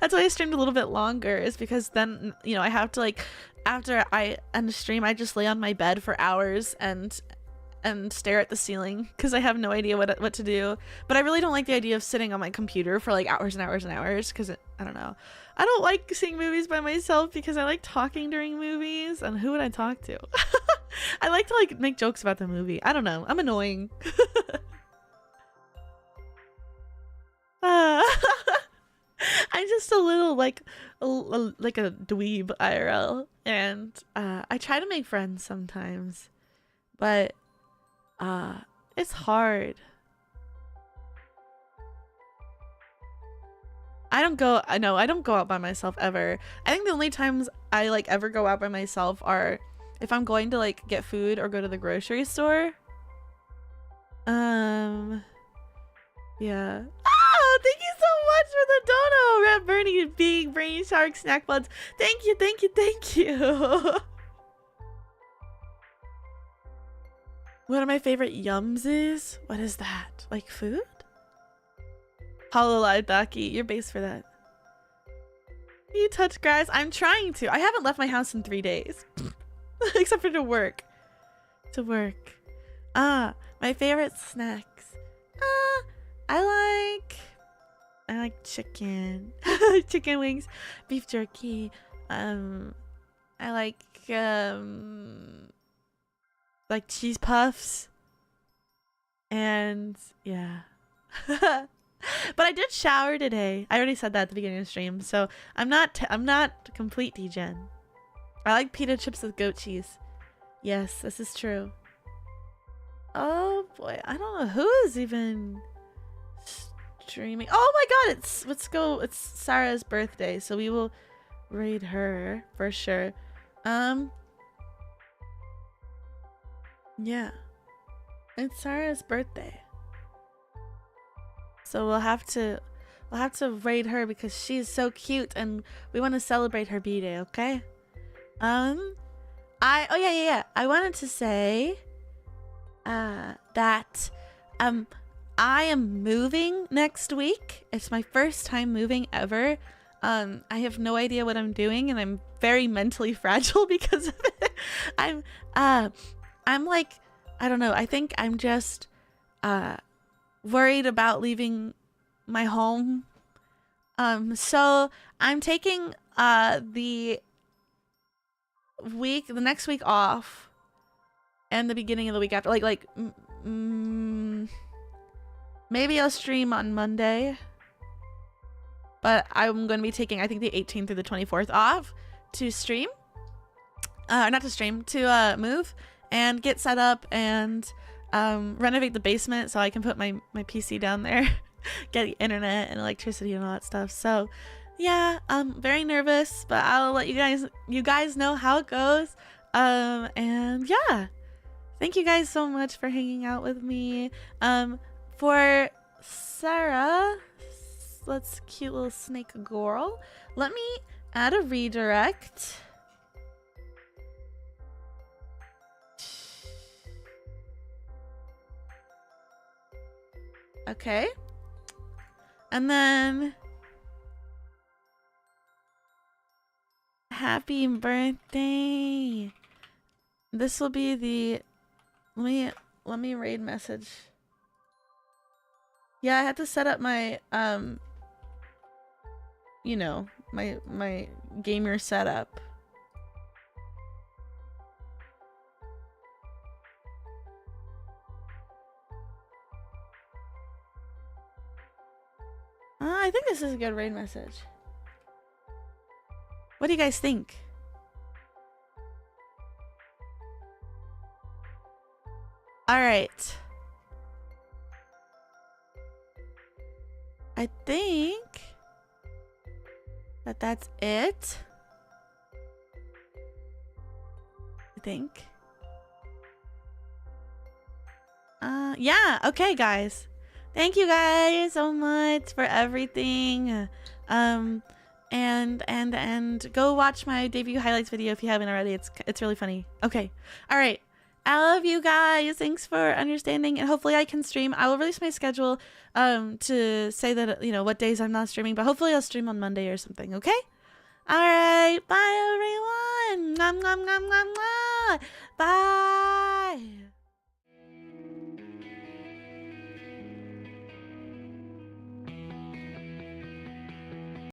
That's why I streamed a little bit longer, is because then, you know, I have to, like, after I end the stream, I just lay on my bed for hours and stare at the ceiling because I have no idea what to do. But I really don't like the idea of sitting on my computer for like hours and hours and hours, because I don't know. I don't like seeing movies by myself because I like talking during movies, and who would I talk to? I like to like make jokes about the movie. I don't know. I'm annoying. I'm just a little like a dweeb IRL, and I try to make friends sometimes, but it's hard. I don't go out by myself ever. I think the only times I like ever go out by myself are if I'm going to like get food or go to the grocery store. Yeah. Oh, thank you so much for the dono, Red Bernie, Big Brain Shark, Snack Buds. Thank you, thank you, thank you. One of my favorite yums is, what is that? Like food? Hololive Daki, you're base for that. You touch grass? I'm trying to. I haven't left my house in 3 days. Except for to work. My favorite snacks. I like I like chicken. Chicken wings, beef jerky. I like cheese puffs. And yeah. But I did shower today. I already said that at the beginning of the stream. So I'm not complete degen. I like pita chips with goat cheese. Yes, this is true. Oh boy, I don't know who is even streaming. Oh my god, it's Sarah's birthday, so we will raid her for sure. Yeah. It's Sarah's birthday. So we'll have to raid her because she's so cute and we want to celebrate her B-Day, okay? I wanted to say that I am moving next week. It's my first time moving ever. I have no idea what I'm doing and I'm very mentally fragile because of it. I'm like, I don't know. I think I'm just worried about leaving my home. So I'm taking the next week off and the beginning of the week after. Maybe I'll stream on Monday. But I'm going to be taking, I think, the 18th through the 24th off to stream. Not to stream, to move and get set up and renovate the basement so I can put my PC down there, get the internet and electricity and all that stuff. So yeah, I'm very nervous, but I'll let you guys know how it goes. And yeah, thank you guys so much for hanging out with me. For Sarah, let's cute little snake girl. Let me add a redirect. Okay. And then happy birthday. This will be the let me raid message. Yeah, I had to set up my you know, my gamer setup. I think this is a good raid message. What do you guys think? All right. I think that's it. I think. Yeah, okay guys. Thank you guys so much for everything. And go watch my debut highlights video if you haven't already. It's really funny. Okay. All right. I love you guys. Thanks for understanding, and hopefully I can stream. I will release my schedule to say that, you know, what days I'm not streaming, but hopefully I'll stream on Monday or something, okay? All right. Bye everyone. Mwah, mwah, mwah, mwah, mwah. Bye.